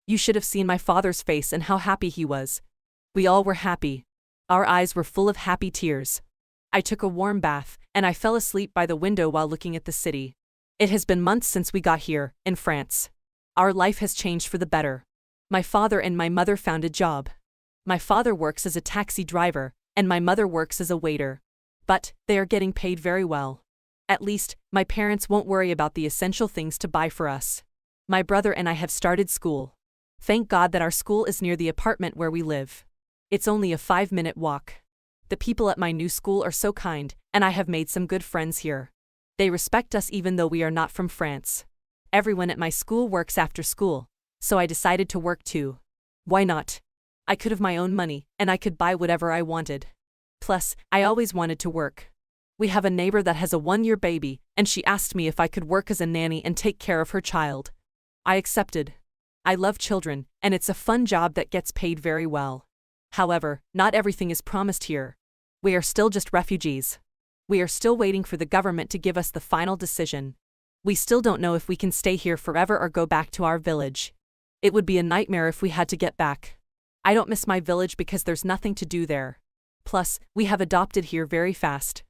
You should have seen my father's face and how happy he was. We all were happy. Our eyes were full of happy tears. I took a warm bath, and I fell asleep by the window while looking at the city. It has been months since we got here, in France. Our life has changed for the better. My father and my mother found a job. My father works as a taxi driver, and my mother works as a waiter. But they are getting paid very well. At least, my parents won't worry about the essential things to buy for us. My brother and I have started school. Thank God that our school is near the apartment where we live. It's only a 5-minute walk. The people at my new school are so kind, and I have made some good friends here. They respect us even though we are not from France. Everyone at my school works after school, so I decided to work too. Why not? I could have my own money, and I could buy whatever I wanted. Plus, I always wanted to work. We have a neighbor that has a 1-year baby, and she asked me if I could work as a nanny and take care of her child. I accepted. I love children, and it's a fun job that gets paid very well. However, not everything is promised here. We are still just refugees. We are still waiting for the government to give us the final decision. We still don't know if we can stay here forever or go back to our village. It would be a nightmare if we had to get back. I don't miss my village because there's nothing to do there. Plus, we have adopted here very fast.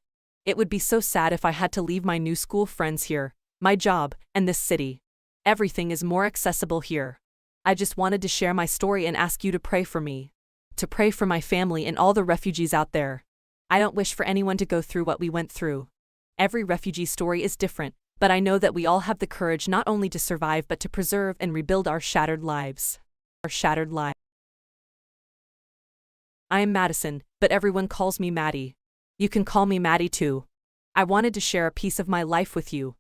It would be so sad if I had to leave my new school friends here, my job, and this city. Everything is more accessible here. I just wanted to share my story and ask you to pray for me. To pray for my family and all the refugees out there. I don't wish for anyone to go through what we went through. Every refugee story is different, but I know that we all have the courage not only to survive but to preserve and rebuild our shattered lives. Our shattered lives. I am Madison, but everyone calls me Maddie. You can call me Maddie too. I wanted to share a piece of my life with you.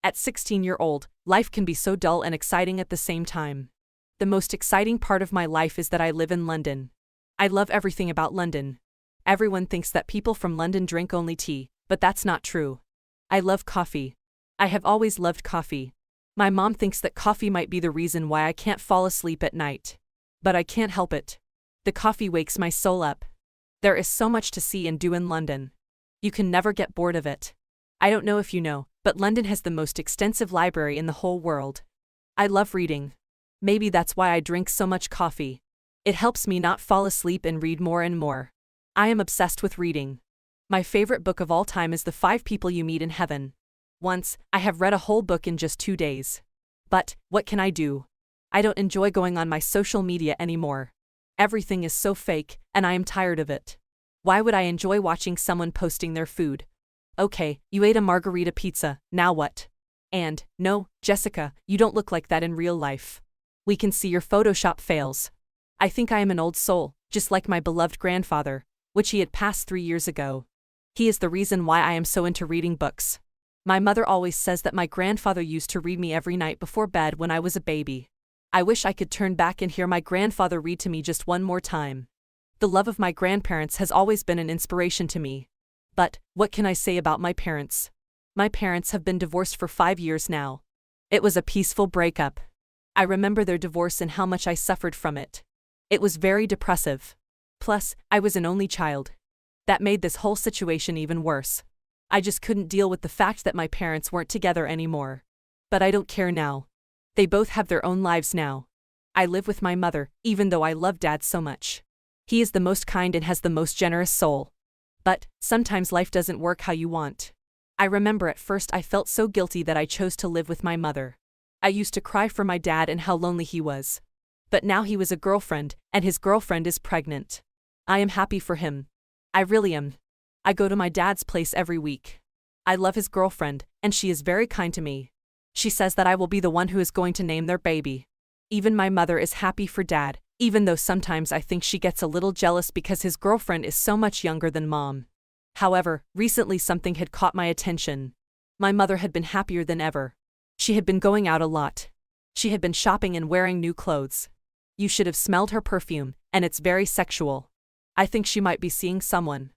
At 16-year-old, Life can be so dull and exciting at the same time. The most exciting part of my life is that I live in London. I love everything about London. Everyone thinks that people from London drink only tea, but that's not true. I love coffee. I have always loved coffee. My mom thinks that coffee might be the reason why I can't fall asleep at night. But I can't help it. The coffee wakes my soul up. There is so much to see and do in London. You can never get bored of it. I don't know if you know, but London has the most extensive library in the whole world. I love reading. Maybe that's why I drink so much coffee. It helps me not fall asleep and read more and more. I am obsessed with reading. My favorite book of all time is The 5 People You Meet in Heaven. Once, I have read a whole book in just 2 days. But, what can I do? I don't enjoy going on my social media anymore. Everything is so fake, and I am tired of it. Why would I enjoy watching someone posting their food? Okay, you ate a margarita pizza, now what? And, no, Jessica, you don't look like that in real life. We can see your Photoshop fails. I think I am an old soul, just like my beloved grandfather, which he had passed 3 years ago. He is the reason why I am so into reading books. My mother always says that my grandfather used to read me every night before bed when I was a baby. I wish I could turn back and hear my grandfather read to me just one more time. The love of my grandparents has always been an inspiration to me. But, what can I say about my parents? My parents have been divorced for 5 years now. It was a peaceful breakup. I remember their divorce and how much I suffered from it. It was very depressive. Plus, I was an only child. That made this whole situation even worse. I just couldn't deal with the fact that my parents weren't together anymore. But I don't care now. They both have their own lives now. I live with my mother, even though I love Dad so much. He is the most kind and has the most generous soul. But, sometimes life doesn't work how you want. I remember at first I felt so guilty that I chose to live with my mother. I used to cry for my dad and how lonely he was. But now he was a girlfriend, and his girlfriend is pregnant. I am happy for him. I really am. I go to my dad's place every week. I love his girlfriend, and she is very kind to me. She says that I will be the one who is going to name their baby. Even my mother is happy for Dad, even though sometimes I think she gets a little jealous because his girlfriend is so much younger than Mom. However, recently something had caught my attention. My mother had been happier than ever. She had been going out a lot. She had been shopping and wearing new clothes. You should have smelled her perfume, and it's very sexual. I think she might be seeing someone.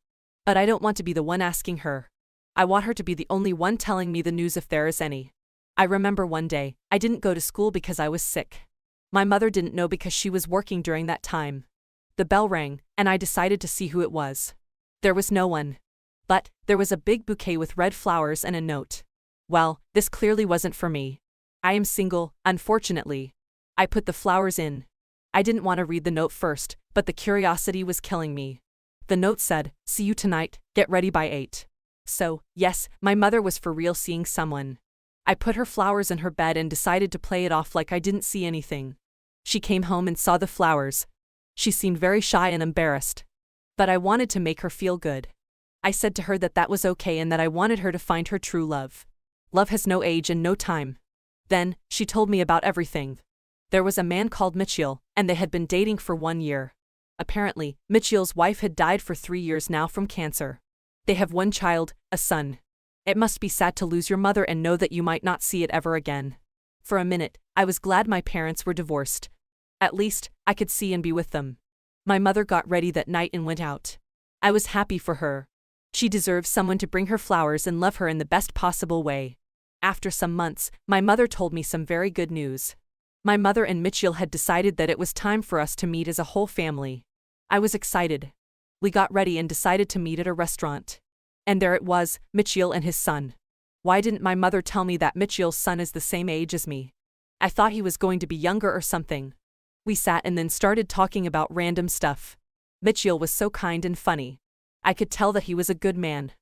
But I don't want to be the one asking her. I want her to be the only one telling me the news if there is any. I remember one day, I didn't go to school because I was sick. My mother didn't know because she was working during that time. The bell rang, and I decided to see who it was. There was no one. But, there was a big bouquet with red flowers and a note. Well, this clearly wasn't for me. I am single, unfortunately. I put the flowers in. I didn't want to read the note first, but the curiosity was killing me. The note said, "See you tonight, get ready by 8. So, yes, my mother was for real seeing someone. I put her flowers in her bed and decided to play it off like I didn't see anything. She came home and saw the flowers. She seemed very shy and embarrassed. But I wanted to make her feel good. I said to her that that was okay and that I wanted her to find her true love. Love has no age and no time. Then, she told me about everything. There was a man called Mitchell, and they had been dating for 1 year. Apparently, Mitchell's wife had died for 3 years now from cancer. They have one child, a son. It must be sad to lose your mother and know that you might not see it ever again. For a minute, I was glad my parents were divorced. At least, I could see and be with them. My mother got ready that night and went out. I was happy for her. She deserves someone to bring her flowers and love her in the best possible way. After some months, my mother told me some very good news. My mother and Mitchell had decided that it was time for us to meet as a whole family. I was excited. We got ready and decided to meet at a restaurant. And there it was, Mitchell and his son. Why didn't my mother tell me that Mitchell's son is the same age as me? I thought he was going to be younger or something. We sat and then started talking about random stuff. Mitchell was so kind and funny. I could tell that he was a good man.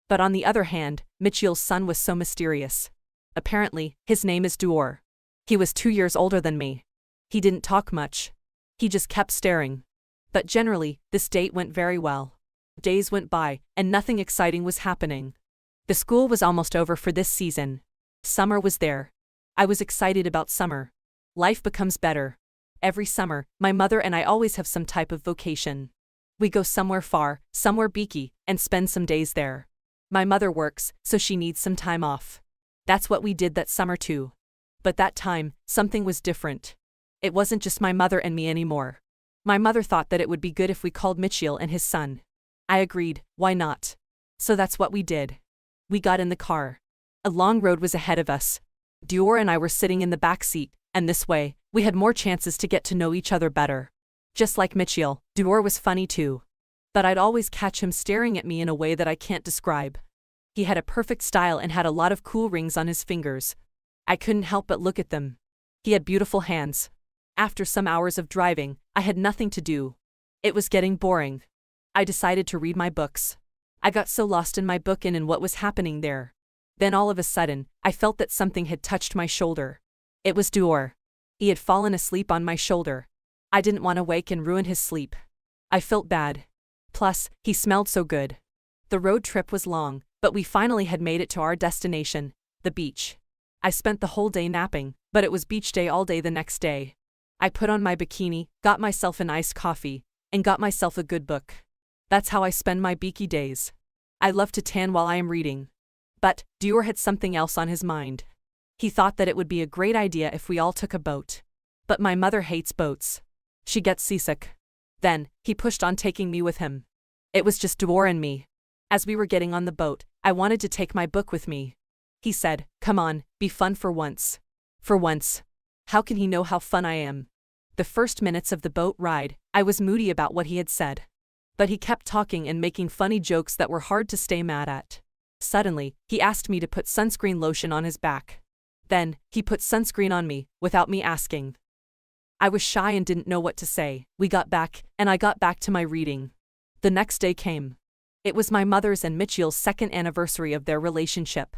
But on the other hand, Mitchell's son was so mysterious. Apparently, his name is Duor. He was 2 years older than me. He didn't talk much. He just kept staring. But generally, this date went very well. Days went by, and nothing exciting was happening. The school was almost over for this season. Summer was there. I was excited about summer. Life becomes better. Every summer, my mother and I always have some type of vacation. We go somewhere far, somewhere beaky, and spend some days there. My mother works, so she needs some time off. That's what we did that summer too. But that time, something was different. It wasn't just my mother and me anymore. My mother thought that it would be good if we called Mitchell and his son. I agreed, why not? So that's what we did. We got in the car. A long road was ahead of us. Dior and I were sitting in the back seat, and this way, we had more chances to get to know each other better. Just like Mitchell, Dior was funny too. But I'd always catch him staring at me in a way that I can't describe. He had a perfect style and had a lot of cool rings on his fingers. I couldn't help but look at them. He had beautiful hands. After some hours of driving, I had nothing to do. It was getting boring. I decided to read my books. I got so lost in my book and in what was happening there. Then all of a sudden, I felt that something had touched my shoulder. It was Dior. He had fallen asleep on my shoulder. I didn't want to wake and ruin his sleep. I felt bad. Plus, he smelled so good. The road trip was long, but we finally had made it to our destination, the beach. I spent the whole day napping, but it was beach day all day the next day. I put on my bikini, got myself an iced coffee, and got myself a good book. That's how I spend my beaky days. I love to tan while I am reading. But Dior had something else on his mind. He thought that it would be a great idea if we all took a boat. But my mother hates boats. She gets seasick. Then, he pushed on taking me with him. It was just Dior and me. As we were getting on the boat, I wanted to take my book with me. He said, "Come on, be fun for once." For once. How can he know how fun I am? The first minutes of the boat ride, I was moody about what he had said. But he kept talking and making funny jokes that were hard to stay mad at. Suddenly, he asked me to put sunscreen lotion on his back. Then, he put sunscreen on me, without me asking. I was shy and didn't know what to say. We got back, and I got back to my reading. The next day came. It was my mother's and Mitchell's second anniversary of their relationship.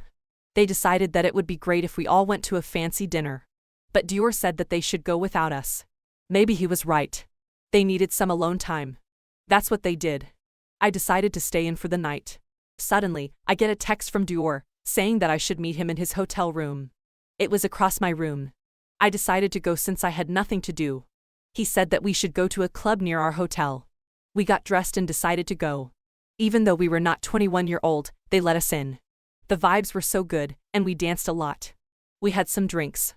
They decided that it would be great if we all went to a fancy dinner. But Dior said that they should go without us. Maybe he was right. They needed some alone time. That's what they did. I decided to stay in for the night. Suddenly, I get a text from Dior, saying that I should meet him in his hotel room. It was across my room. I decided to go since I had nothing to do. He said that we should go to a club near our hotel. We got dressed and decided to go. Even though we were not 21-year-old, they let us in. The vibes were so good, and we danced a lot. We had some drinks.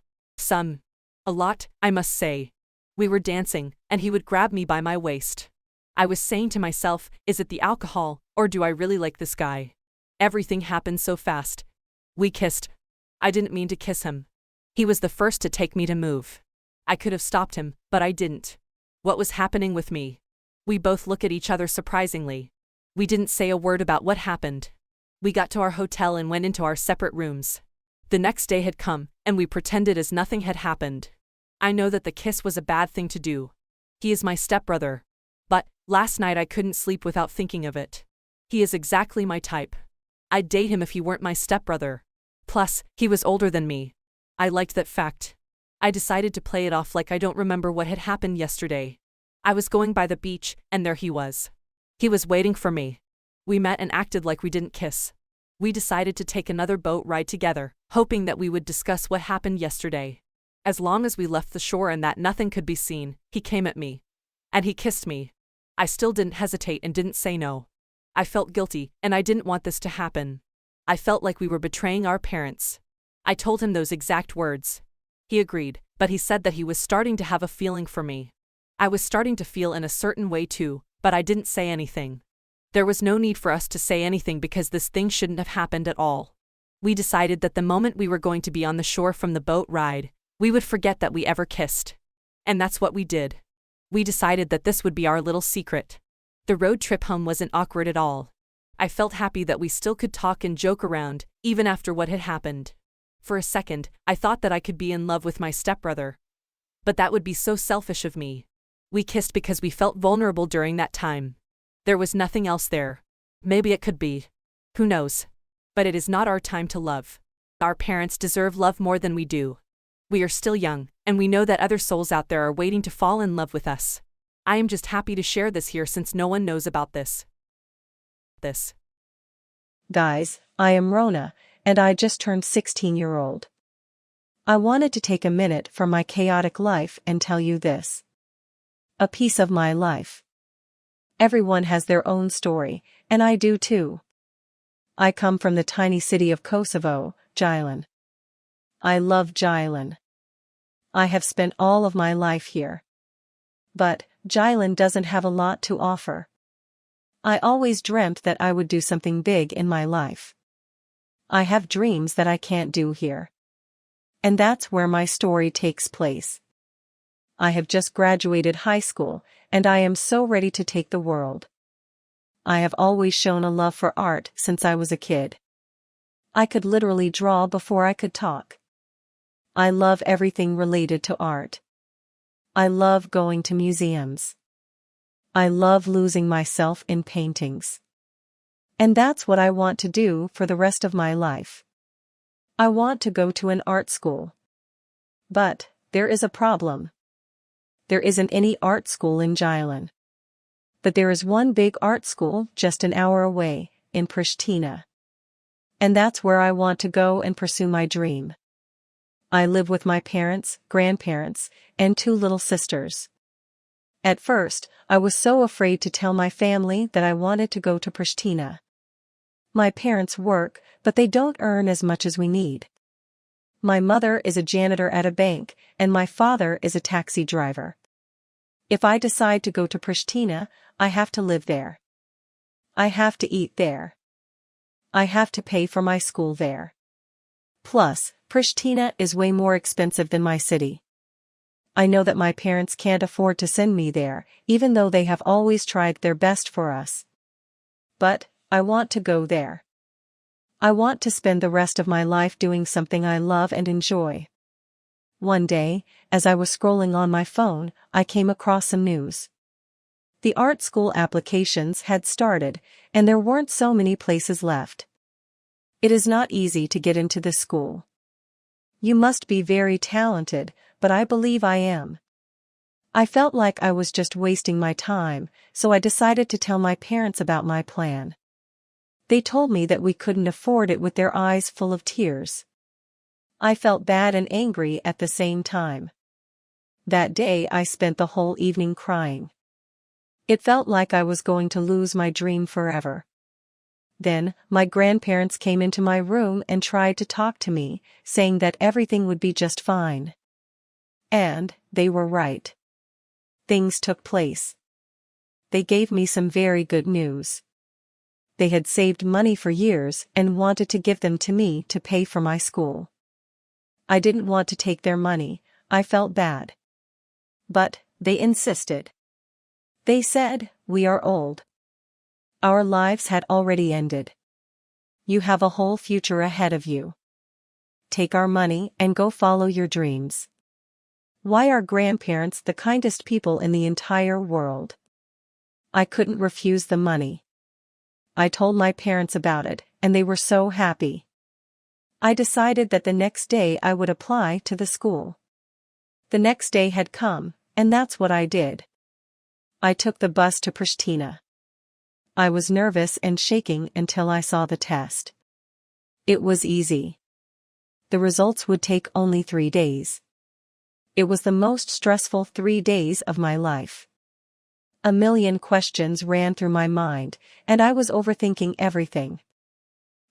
A lot, I must say. We were dancing, and he would grab me by my waist. I was saying to myself, is it the alcohol, or do I really like this guy? Everything happened so fast. We kissed. I didn't mean to kiss him. He was the first to take me to move. I could have stopped him, but I didn't. What was happening with me? We both look at each other surprisingly. We didn't say a word about what happened. We got to our hotel and went into our separate rooms. The next day had come, and we pretended as nothing had happened. I know that the kiss was a bad thing to do. He is my stepbrother. But, last night I couldn't sleep without thinking of it. He is exactly my type. I'd date him if he weren't my stepbrother. Plus, he was older than me. I liked that fact. I decided to play it off like I don't remember what had happened yesterday. I was going by the beach, and there he was. He was waiting for me. We met and acted like we didn't kiss. We decided to take another boat ride together, hoping that we would discuss what happened yesterday. As long as we left the shore and that nothing could be seen, he came at me. And he kissed me. I still didn't hesitate and didn't say no. I felt guilty, and I didn't want this to happen. I felt like we were betraying our parents. I told him those exact words. He agreed, but he said that he was starting to have a feeling for me. I was starting to feel in a certain way too, but I didn't say anything. There was no need for us to say anything because this thing shouldn't have happened at all. We decided that the moment we were going to be on the shore from the boat ride, we would forget that we ever kissed. And that's what we did. We decided that this would be our little secret. The road trip home wasn't awkward at all. I felt happy that we still could talk and joke around, even after what had happened. For a second, I thought that I could be in love with my stepbrother. But that would be so selfish of me. We kissed because we felt vulnerable during that time. There was nothing else there. Maybe it could be. Who knows? But it is not our time to love. Our parents deserve love more than we do. We are still young, and we know that other souls out there are waiting to fall in love with us. I am just happy to share this here since no one knows about this. Guys, I am Rona, and I just turned 16-year-old. I wanted to take a minute from my chaotic life and tell you this. A piece of my life. Everyone has their own story, and I do too. I come from the tiny city of Kosovo, Gjilin. I love Gjilin. I have spent all of my life here. But Jylland doesn't have a lot to offer. I always dreamt that I would do something big in my life. I have dreams that I can't do here. And that's where my story takes place. I have just graduated high school, and I am so ready to take the world. I have always shown a love for art since I was a kid. I could literally draw before I could talk. I love everything related to art. I love going to museums. I love losing myself in paintings. And that's what I want to do for the rest of my life. I want to go to an art school. But there is a problem. There isn't any art school in Jylland. But there is one big art school just an hour away, in Pristina. And that's where I want to go and pursue my dream. I live with my parents, grandparents, and 2 little sisters. At first, I was so afraid to tell my family that I wanted to go to Pristina. My parents work, but they don't earn as much as we need. My mother is a janitor at a bank, and my father is a taxi driver. If I decide to go to Pristina, I have to live there. I have to eat there. I have to pay for my school there. Plus, Pristina is way more expensive than my city. I know that my parents can't afford to send me there, even though they have always tried their best for us. But I want to go there. I want to spend the rest of my life doing something I love and enjoy. One day, as I was scrolling on my phone, I came across some news. The art school applications had started, and there weren't so many places left. It is not easy to get into this school. You must be very talented, but I believe I am. I felt like I was just wasting my time, so I decided to tell my parents about my plan. They told me that we couldn't afford it with their eyes full of tears. I felt bad and angry at the same time. That day I spent the whole evening crying. It felt like I was going to lose my dream forever. Then, my grandparents came into my room and tried to talk to me, saying that everything would be just fine. And they were right. Things took place. They gave me some very good news. They had saved money for years and wanted to give them to me to pay for my school. I didn't want to take their money, I felt bad. But they insisted. They said, "We are old. Our lives had already ended. You have a whole future ahead of you. Take our money and go follow your dreams." Why are grandparents the kindest people in the entire world? I couldn't refuse the money. I told my parents about it, and they were so happy. I decided that the next day I would apply to the school. The next day had come, and that's what I did. I took the bus to Pristina. I was nervous and shaking until I saw the test. It was easy. The results would take only 3 days. It was the most stressful 3 days of my life. A million questions ran through my mind, and I was overthinking everything.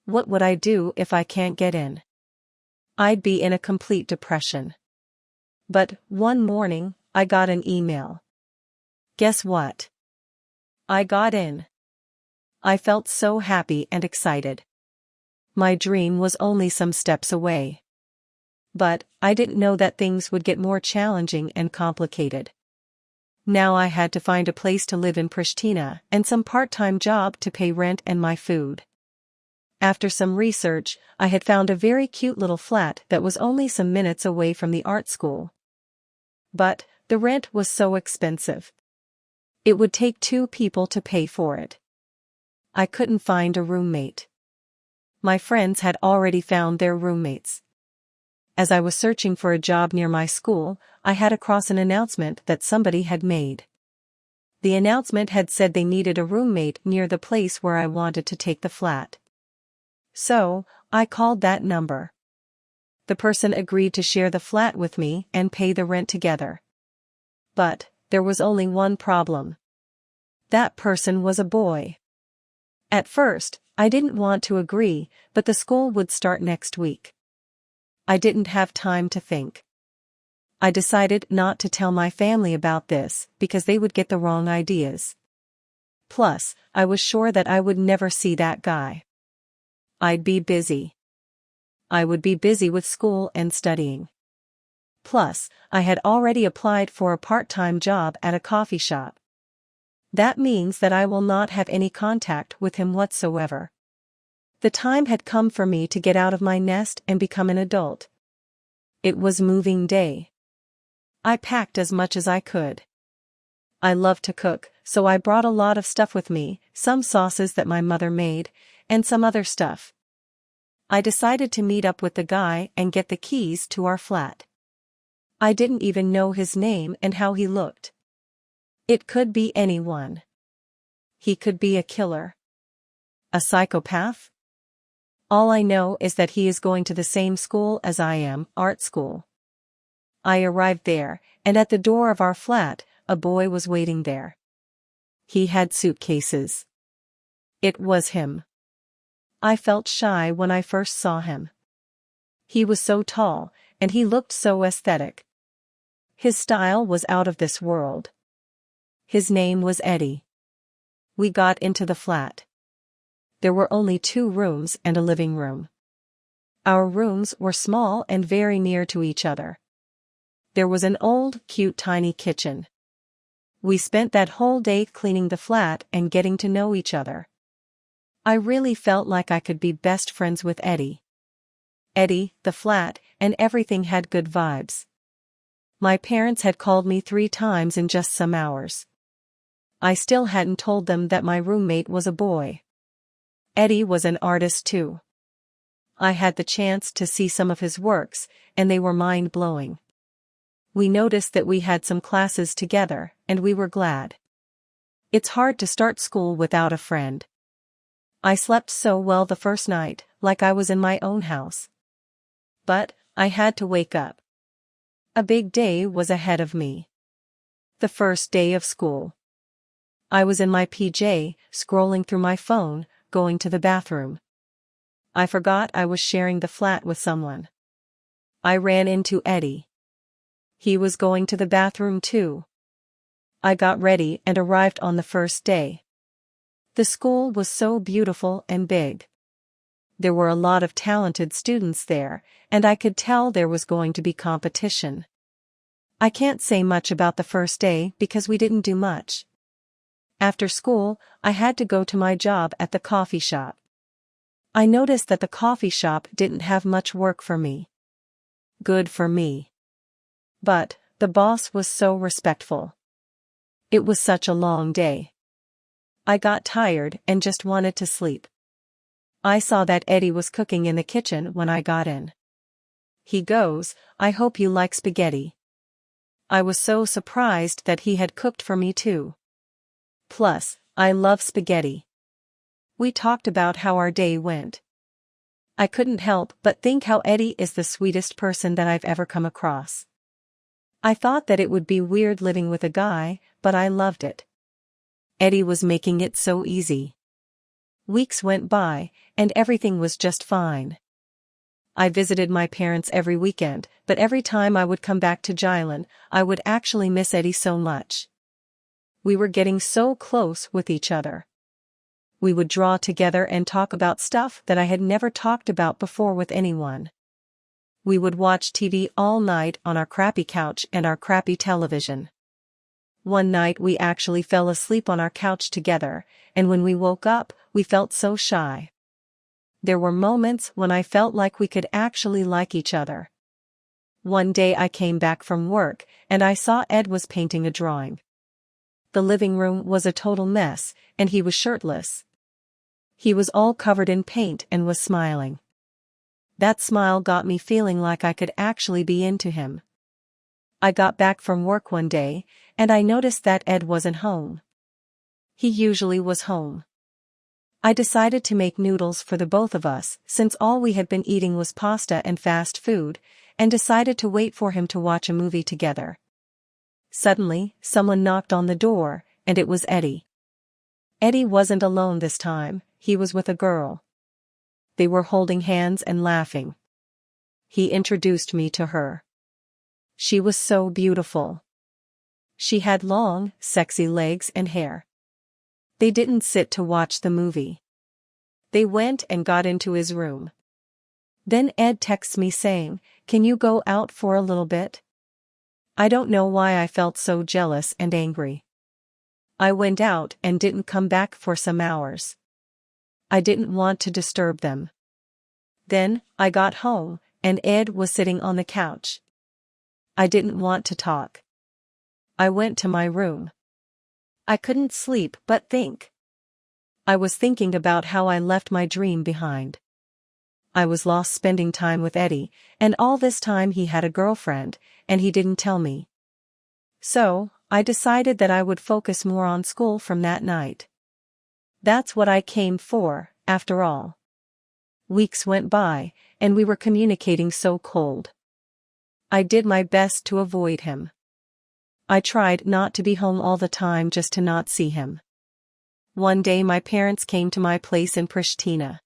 What would I do if I can't get in? I'd be in a complete depression. But one morning, I got an email. Guess what? I got in. I felt so happy and excited. My dream was only some steps away. But I didn't know that things would get more challenging and complicated. Now I had to find a place to live in Pristina and some part-time job to pay rent and my food. After some research, I had found a very cute little flat that was only some minutes away from the art school. But the rent was so expensive. It would take 2 people to pay for it. I couldn't find a roommate. My friends had already found their roommates. As I was searching for a job near my school, I had across an announcement that somebody had made. The announcement had said they needed a roommate near the place where I wanted to take the flat. So, I called that number. The person agreed to share the flat with me and pay the rent together. But there was only one problem. That person was a boy. At first, I didn't want to agree, but the school would start next week. I didn't have time to think. I decided not to tell my family about this because they would get the wrong ideas. Plus, I was sure that I would never see that guy. I'd be busy. I would be busy with school and studying. Plus, I had already applied for a part-time job at a coffee shop. That means that I will not have any contact with him whatsoever. The time had come for me to get out of my nest and become an adult. It was moving day. I packed as much as I could. I love to cook, so I brought a lot of stuff with me, some sauces that my mother made, and some other stuff. I decided to meet up with the guy and get the keys to our flat. I didn't even know his name and how he looked. It could be anyone. He could be a killer. A psychopath? All I know is that he is going to the same school as I am, art school. I arrived there, and at the door of our flat, a boy was waiting there. He had suitcases. It was him. I felt shy when I first saw him. He was so tall, and he looked so aesthetic. His style was out of this world. His name was Eddie. We got into the flat. There were only 2 rooms and a living room. Our rooms were small and very near to each other. There was an old, cute tiny kitchen. We spent that whole day cleaning the flat and getting to know each other. I really felt like I could be best friends with Eddie. Eddie, the flat, and everything had good vibes. My parents had called me 3 times in just some hours. I still hadn't told them that my roommate was a boy. Eddie was an artist too. I had the chance to see some of his works, and they were mind-blowing. We noticed that we had some classes together, and we were glad. It's hard to start school without a friend. I slept so well the first night, like I was in my own house. But I had to wake up. A big day was ahead of me. The first day of school. I was in my PJ, scrolling through my phone, going to the bathroom. I forgot I was sharing the flat with someone. I ran into Eddie. He was going to the bathroom too. I got ready and arrived on the first day. The school was so beautiful and big. There were a lot of talented students there, and I could tell there was going to be competition. I can't say much about the first day because we didn't do much. After school, I had to go to my job at the coffee shop. I noticed that the coffee shop didn't have much work for me. Good for me. But the boss was so respectful. It was such a long day. I got tired and just wanted to sleep. I saw that Eddie was cooking in the kitchen when I got in. He goes, "I hope you like spaghetti." I was so surprised that he had cooked for me too. Plus, I love spaghetti. We talked about how our day went. I couldn't help but think how Eddie is the sweetest person that I've ever come across. I thought that it would be weird living with a guy, but I loved it. Eddie was making it so easy. Weeks went by, and everything was just fine. I visited my parents every weekend, but every time I would come back to Jylland, I would actually miss Eddie so much. We were getting so close with each other. We would draw together and talk about stuff that I had never talked about before with anyone. We would watch TV all night on our crappy couch and our crappy television. One night we actually fell asleep on our couch together, and when we woke up, we felt so shy. There were moments when I felt like we could actually like each other. One day I came back from work, and I saw Ed was painting a drawing. The living room was a total mess, and he was shirtless. He was all covered in paint and was smiling. That smile got me feeling like I could actually be into him. I got back from work one day, and I noticed that Ed wasn't home. He usually was home. I decided to make noodles for the both of us, since all we had been eating was pasta and fast food, and decided to wait for him to watch a movie together. Suddenly, someone knocked on the door, and it was Eddie. Eddie wasn't alone this time, he was with a girl. They were holding hands and laughing. He introduced me to her. She was so beautiful. She had long, sexy legs and hair. They didn't sit to watch the movie. They went and got into his room. Then Ed texts me saying, "Can you go out for a little bit?" I don't know why I felt so jealous and angry. I went out and didn't come back for some hours. I didn't want to disturb them. Then, I got home, and Ed was sitting on the couch. I didn't want to talk. I went to my room. I couldn't sleep but think. I was thinking about how I left my dream behind. I was lost spending time with Eddie, and all this time he had a girlfriend, and he didn't tell me. So, I decided that I would focus more on school from that night. That's what I came for, after all. Weeks went by, and we were communicating so cold. I did my best to avoid him. I tried not to be home all the time just to not see him. One day my parents came to my place in Pristina.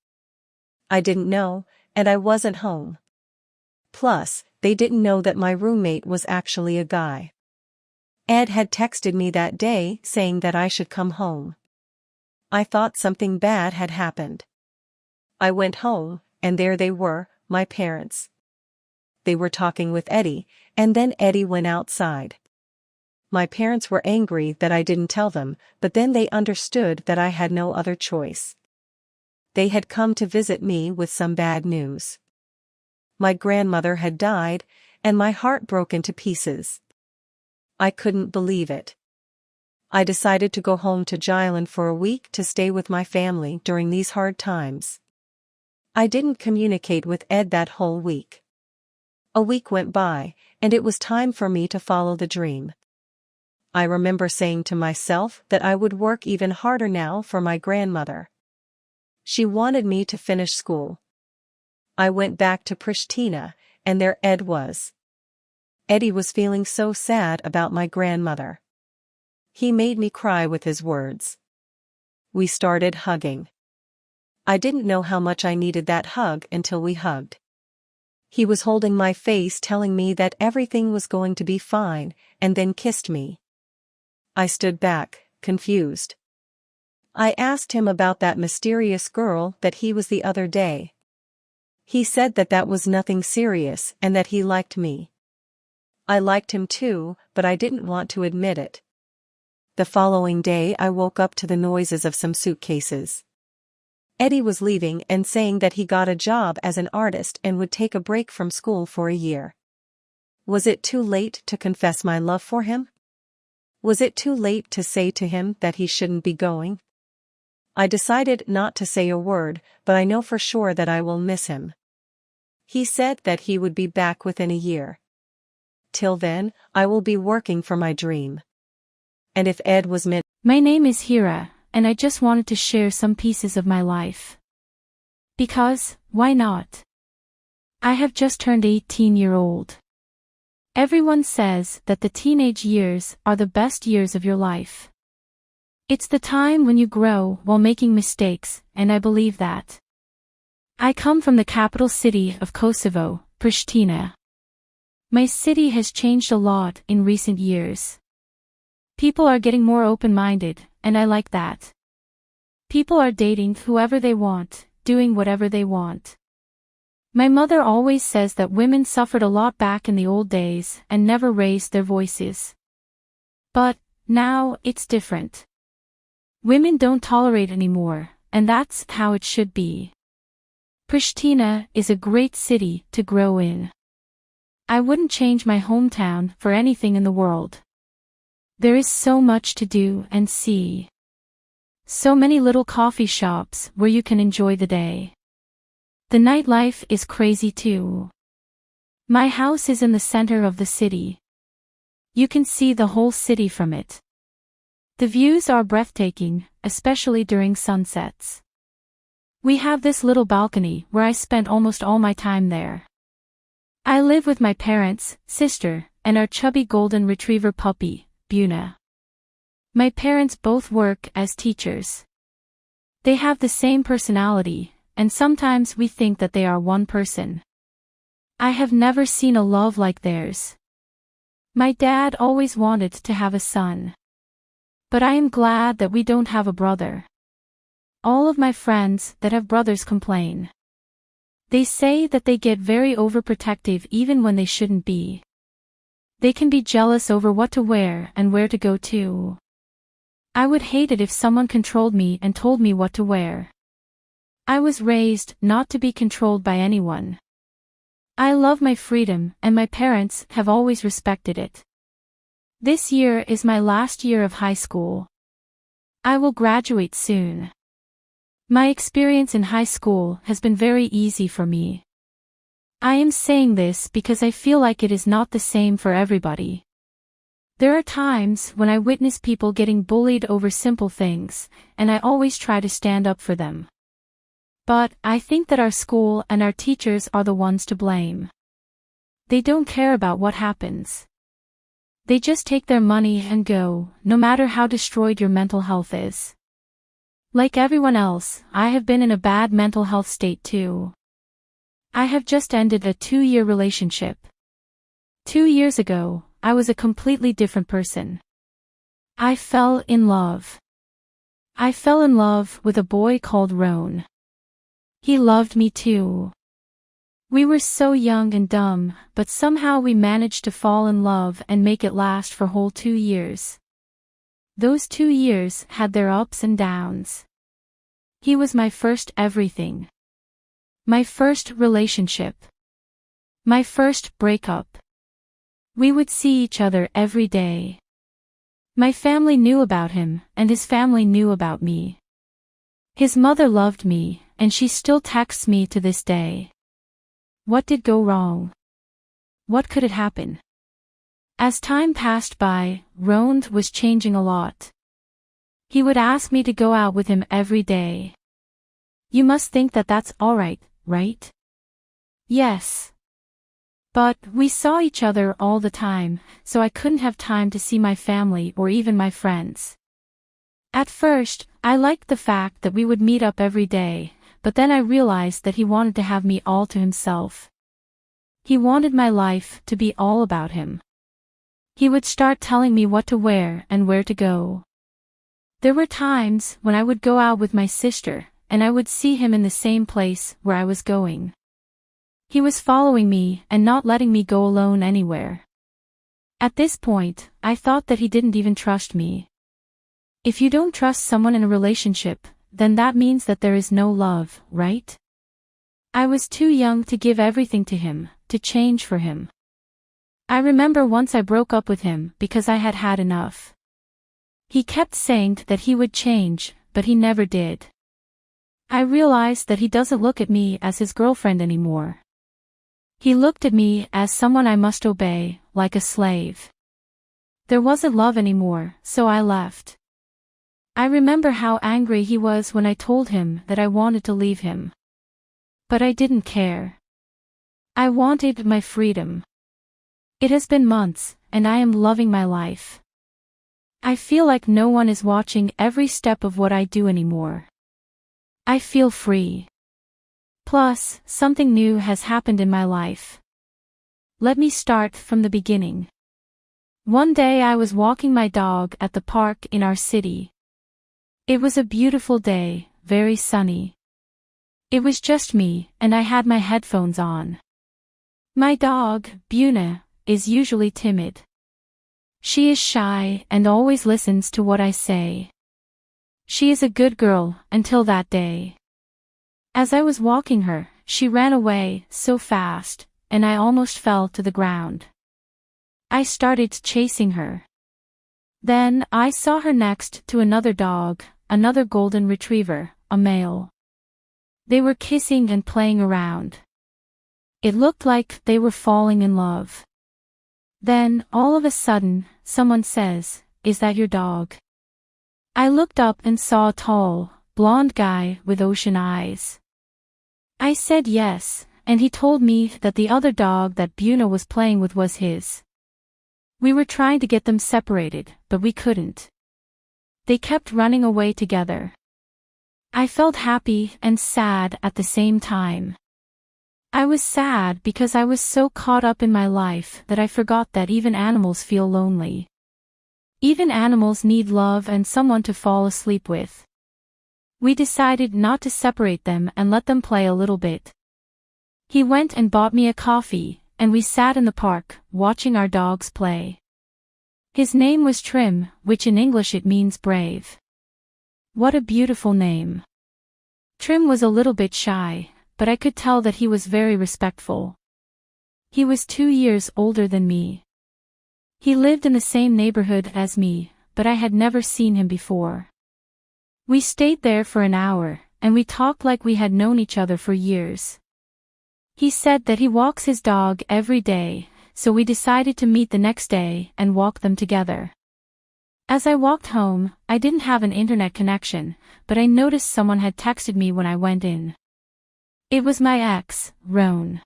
I didn't know, and I wasn't home. Plus, they didn't know that my roommate was actually a guy. Ed had texted me that day saying that I should come home. I thought something bad had happened. I went home, and there they were, my parents. They were talking with Eddie, and then Eddie went outside. My parents were angry that I didn't tell them, but then they understood that I had no other choice. They had come to visit me with some bad news. My grandmother had died, and my heart broke into pieces. I couldn't believe it. I decided to go home to Jylland for a week to stay with my family during these hard times. I didn't communicate with Ed that whole week. A week went by, and it was time for me to follow the dream. I remember saying to myself that I would work even harder now for my grandmother. She wanted me to finish school. I went back to Pristina, and there Ed was. Eddie was feeling so sad about my grandmother. He made me cry with his words. We started hugging. I didn't know how much I needed that hug until we hugged. He was holding my face, telling me that everything was going to be fine, and then kissed me. I stood back, confused. I asked him about that mysterious girl that he was the other day. He said that that was nothing serious and that he liked me. I liked him too, but I didn't want to admit it. The following day I woke up to the noises of some suitcases. Eddie was leaving and saying that he got a job as an artist and would take a break from school for a year. Was it too late to confess my love for him? Was it too late to say to him that he shouldn't be going? I decided not to say a word, but I know for sure that I will miss him. He said that he would be back within a year. Till then, I will be working for my dream. And if Ed was meant— My name is Hira, and I just wanted to share some pieces of my life. Because, why not? I have just turned 18-year-old. Everyone says that the teenage years are the best years of your life. It's the time when you grow while making mistakes, and I believe that. I come from the capital city of Kosovo, Pristina. My city has changed a lot in recent years. People are getting more open-minded, and I like that. People are dating whoever they want, doing whatever they want. My mother always says that women suffered a lot back in the old days and never raised their voices. But, now, it's different. Women don't tolerate anymore, and that's how it should be. Pristina is a great city to grow in. I wouldn't change my hometown for anything in the world. There is so much to do and see. So many little coffee shops where you can enjoy the day. The nightlife is crazy too. My house is in the center of the city. You can see the whole city from it. The views are breathtaking, especially during sunsets. We have this little balcony where I spend almost all my time there. I live with my parents, sister, and our chubby golden retriever puppy, Buna. My parents both work as teachers. They have the same personality, and sometimes we think that they are one person. I have never seen a love like theirs. My dad always wanted to have a son. But I am glad that we don't have a brother. All of my friends that have brothers complain. They say that they get very overprotective even when they shouldn't be. They can be jealous over what to wear and where to go to. I would hate it if someone controlled me and told me what to wear. I was raised not to be controlled by anyone. I love my freedom, and my parents have always respected it. This year is my last year of high school. I will graduate soon. My experience in high school has been very easy for me. I am saying this because I feel like it is not the same for everybody. There are times when I witness people getting bullied over simple things, and I always try to stand up for them. But I think that our school and our teachers are the ones to blame. They don't care about what happens. They just take their money and go, no matter how destroyed your mental health is. Like everyone else, I have been in a bad mental health state too. I have just ended a 2-year relationship. 2 years ago, I was a completely different person. I fell in love. I fell in love with a boy called Ron. He loved me too. We were so young and dumb, but somehow we managed to fall in love and make it last for whole 2 years. Those 2 years had their ups and downs. He was my first everything. My first relationship. My first breakup. We would see each other every day. My family knew about him, and his family knew about me. His mother loved me, and she still texts me to this day. What did go wrong? What could it happen? As time passed by, Ron was changing a lot. He would ask me to go out with him every day. You must think that that's alright, right? Yes. But we saw each other all the time, so I couldn't have time to see my family or even my friends. At first, I liked the fact that we would meet up every day, but then I realized that he wanted to have me all to himself. He wanted my life to be all about him. He would start telling me what to wear and where to go. There were times when I would go out with my sister, and I would see him in the same place where I was going. He was following me and not letting me go alone anywhere. At this point, I thought that he didn't even trust me. If you don't trust someone in a relationship, then that means that there is no love, right? I was too young to give everything to him, to change for him. I remember once I broke up with him because I had had enough. He kept saying that he would change, but he never did. I realized that he doesn't look at me as his girlfriend anymore. He looked at me as someone I must obey, like a slave. There wasn't love anymore, so I left. I remember how angry he was when I told him that I wanted to leave him. But I didn't care. I wanted my freedom. It has been months, and I am loving my life. I feel like no one is watching every step of what I do anymore. I feel free. Plus, something new has happened in my life. Let me start from the beginning. One day I was walking my dog at the park in our city. It was a beautiful day, very sunny. It was just me, and I had my headphones on. My dog, Buna, is usually timid. She is shy and always listens to what I say. She is a good girl, until that day. As I was walking her, she ran away so fast, and I almost fell to the ground. I started chasing her. Then I saw her next to another dog, another golden retriever, a male. They were kissing and playing around. It looked like they were falling in love. Then, all of a sudden, someone says, "Is that your dog?" I looked up and saw a tall, blonde guy with ocean eyes. I said yes, and he told me that the other dog that Buna was playing with was his. We were trying to get them separated, but we couldn't. They kept running away together. I felt happy and sad at the same time. I was sad because I was so caught up in my life that I forgot that even animals feel lonely. Even animals need love and someone to fall asleep with. We decided not to separate them and let them play a little bit. He went and bought me a coffee, and we sat in the park, watching our dogs play. His name was Trim, which in English it means brave. What a beautiful name. Trim was a little bit shy, but I could tell that he was very respectful. He was 2 years older than me. He lived in the same neighborhood as me, but I had never seen him before. We stayed there for an hour, and we talked like we had known each other for years. He said that he walks his dog every day, so we decided to meet the next day and walk them together. As I walked home, I didn't have an internet connection, but I noticed someone had texted me when I went in. It was my ex, Ron.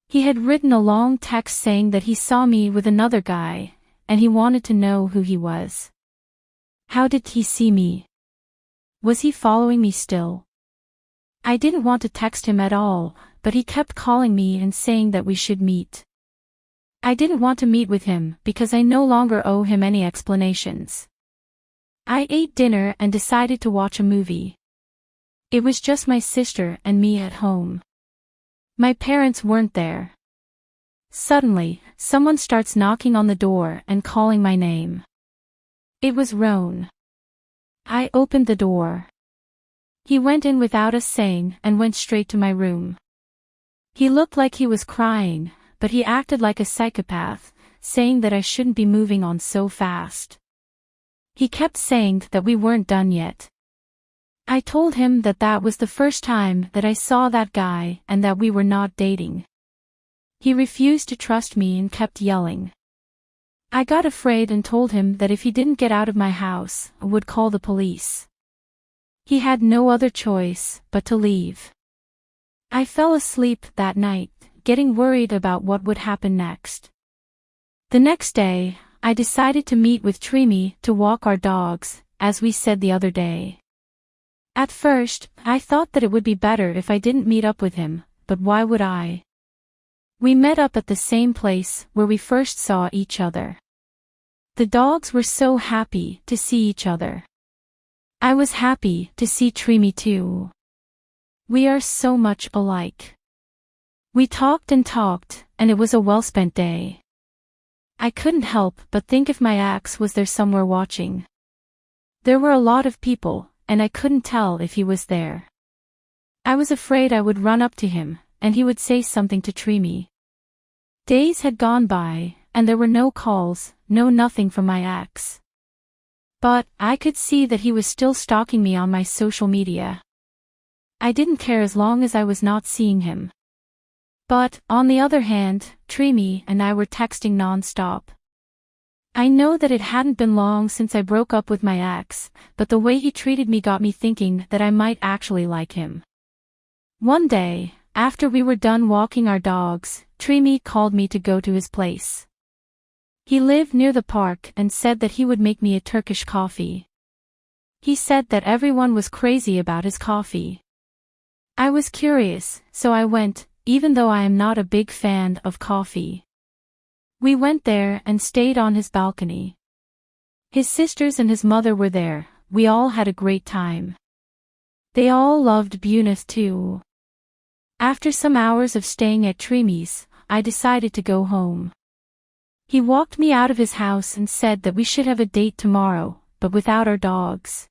He had written a long text saying that he saw me with another guy, and he wanted to know who he was. How did he see me? Was he following me still? I didn't want to text him at all, but he kept calling me and saying that we should meet. I didn't want to meet with him because I no longer owe him any explanations. I ate dinner and decided to watch a movie. It was just my sister and me at home. My parents weren't there. Suddenly, someone starts knocking on the door and calling my name. It was Ron. I opened the door. He went in without us saying and went straight to my room. He looked like he was crying, but he acted like a psychopath, saying that I shouldn't be moving on so fast. He kept saying that we weren't done yet. I told him that that was the first time that I saw that guy and that we were not dating. He refused to trust me and kept yelling. I got afraid and told him that if he didn't get out of my house, I would call the police. He had no other choice but to leave. I fell asleep that night, getting worried about what would happen next. The next day, I decided to meet with Trimi to walk our dogs, as we said the other day. At first, I thought that it would be better if I didn't meet up with him, but why would I? We met up at the same place where we first saw each other. The dogs were so happy to see each other. I was happy to see Trimi too. We are so much alike. We talked, and it was a well-spent day. I couldn't help but think if my ex was there somewhere watching. There were a lot of people, and I couldn't tell if he was there. I was afraid I would run up to him, and he would say something to Trimi. Days had gone by, and there were no calls, no nothing from my ex. But I could see that he was still stalking me on my social media. I didn't care as long as I was not seeing him. But, on the other hand, Trimi and I were texting non-stop. I know that it hadn't been long since I broke up with my ex, but the way he treated me got me thinking that I might actually like him. One day, after we were done walking our dogs, Trimi called me to go to his place. He lived near the park and said that he would make me a Turkish coffee. He said that everyone was crazy about his coffee. I was curious, so I went, even though I am not a big fan of coffee. We went there and stayed on his balcony. His sisters and his mother were there. We all had a great time. They all loved Bunith too. After some hours of staying at Trimi's, I decided to go home. He walked me out of his house and said that we should have a date tomorrow, but without our dogs.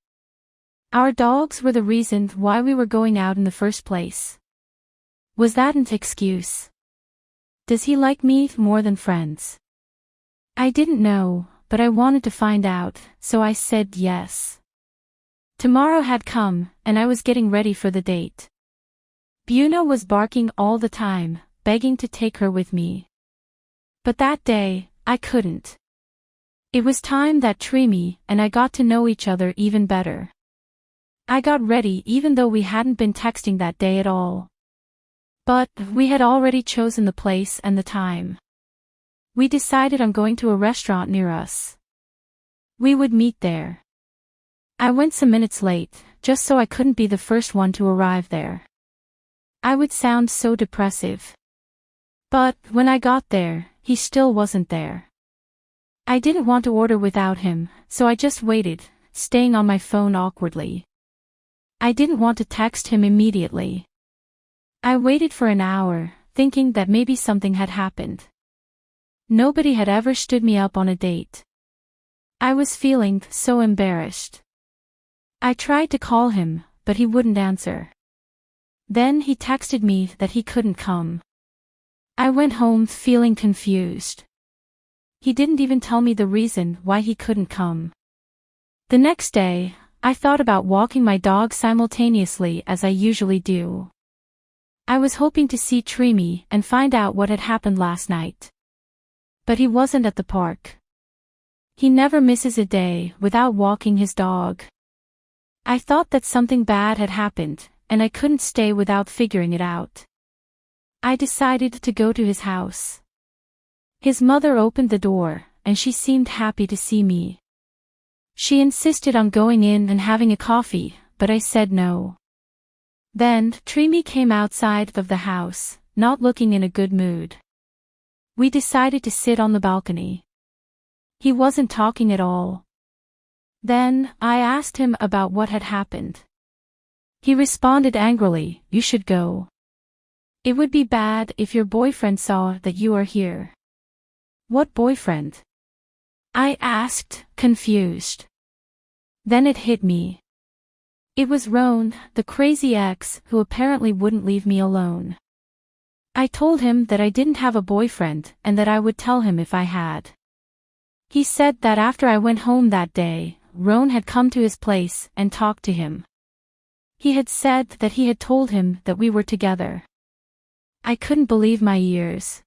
Our dogs were the reason why we were going out in the first place. Was that an excuse? Does he like me more than friends? I didn't know, but I wanted to find out, so I said yes. Tomorrow had come, and I was getting ready for the date. Buna was barking all the time, begging to take her with me. But that day, I couldn't. It was time that Trimi and I got to know each other even better. I got ready even though we hadn't been texting that day at all. But we had already chosen the place and the time. We decided on going to a restaurant near us. We would meet there. I went some minutes late, just so I couldn't be the first one to arrive there. I would sound so depressive. But when I got there, he still wasn't there. I didn't want to order without him, so I just waited, staying on my phone awkwardly. I didn't want to text him immediately. I waited for an hour, thinking that maybe something had happened. Nobody had ever stood me up on a date. I was feeling so embarrassed. I tried to call him, but he wouldn't answer. Then he texted me that he couldn't come. I went home feeling confused. He didn't even tell me the reason why he couldn't come. The next day, I thought about walking my dog simultaneously as I usually do. I was hoping to see Trimi and find out what had happened last night. But he wasn't at the park. He never misses a day without walking his dog. I thought that something bad had happened, and I couldn't stay without figuring it out. I decided to go to his house. His mother opened the door, and she seemed happy to see me. She insisted on going in and having a coffee, but I said no. Then, Trimi came outside of the house, not looking in a good mood. We decided to sit on the balcony. He wasn't talking at all. Then, I asked him about what had happened. He responded angrily, "You should go. It would be bad if your boyfriend saw that you are here." "What boyfriend?" I asked, confused. Then it hit me. It was Roan, the crazy ex who apparently wouldn't leave me alone. I told him that I didn't have a boyfriend and that I would tell him if I had. He said that after I went home that day, Roan had come to his place and talked to him. He had said that he had told him that we were together. I couldn't believe my ears.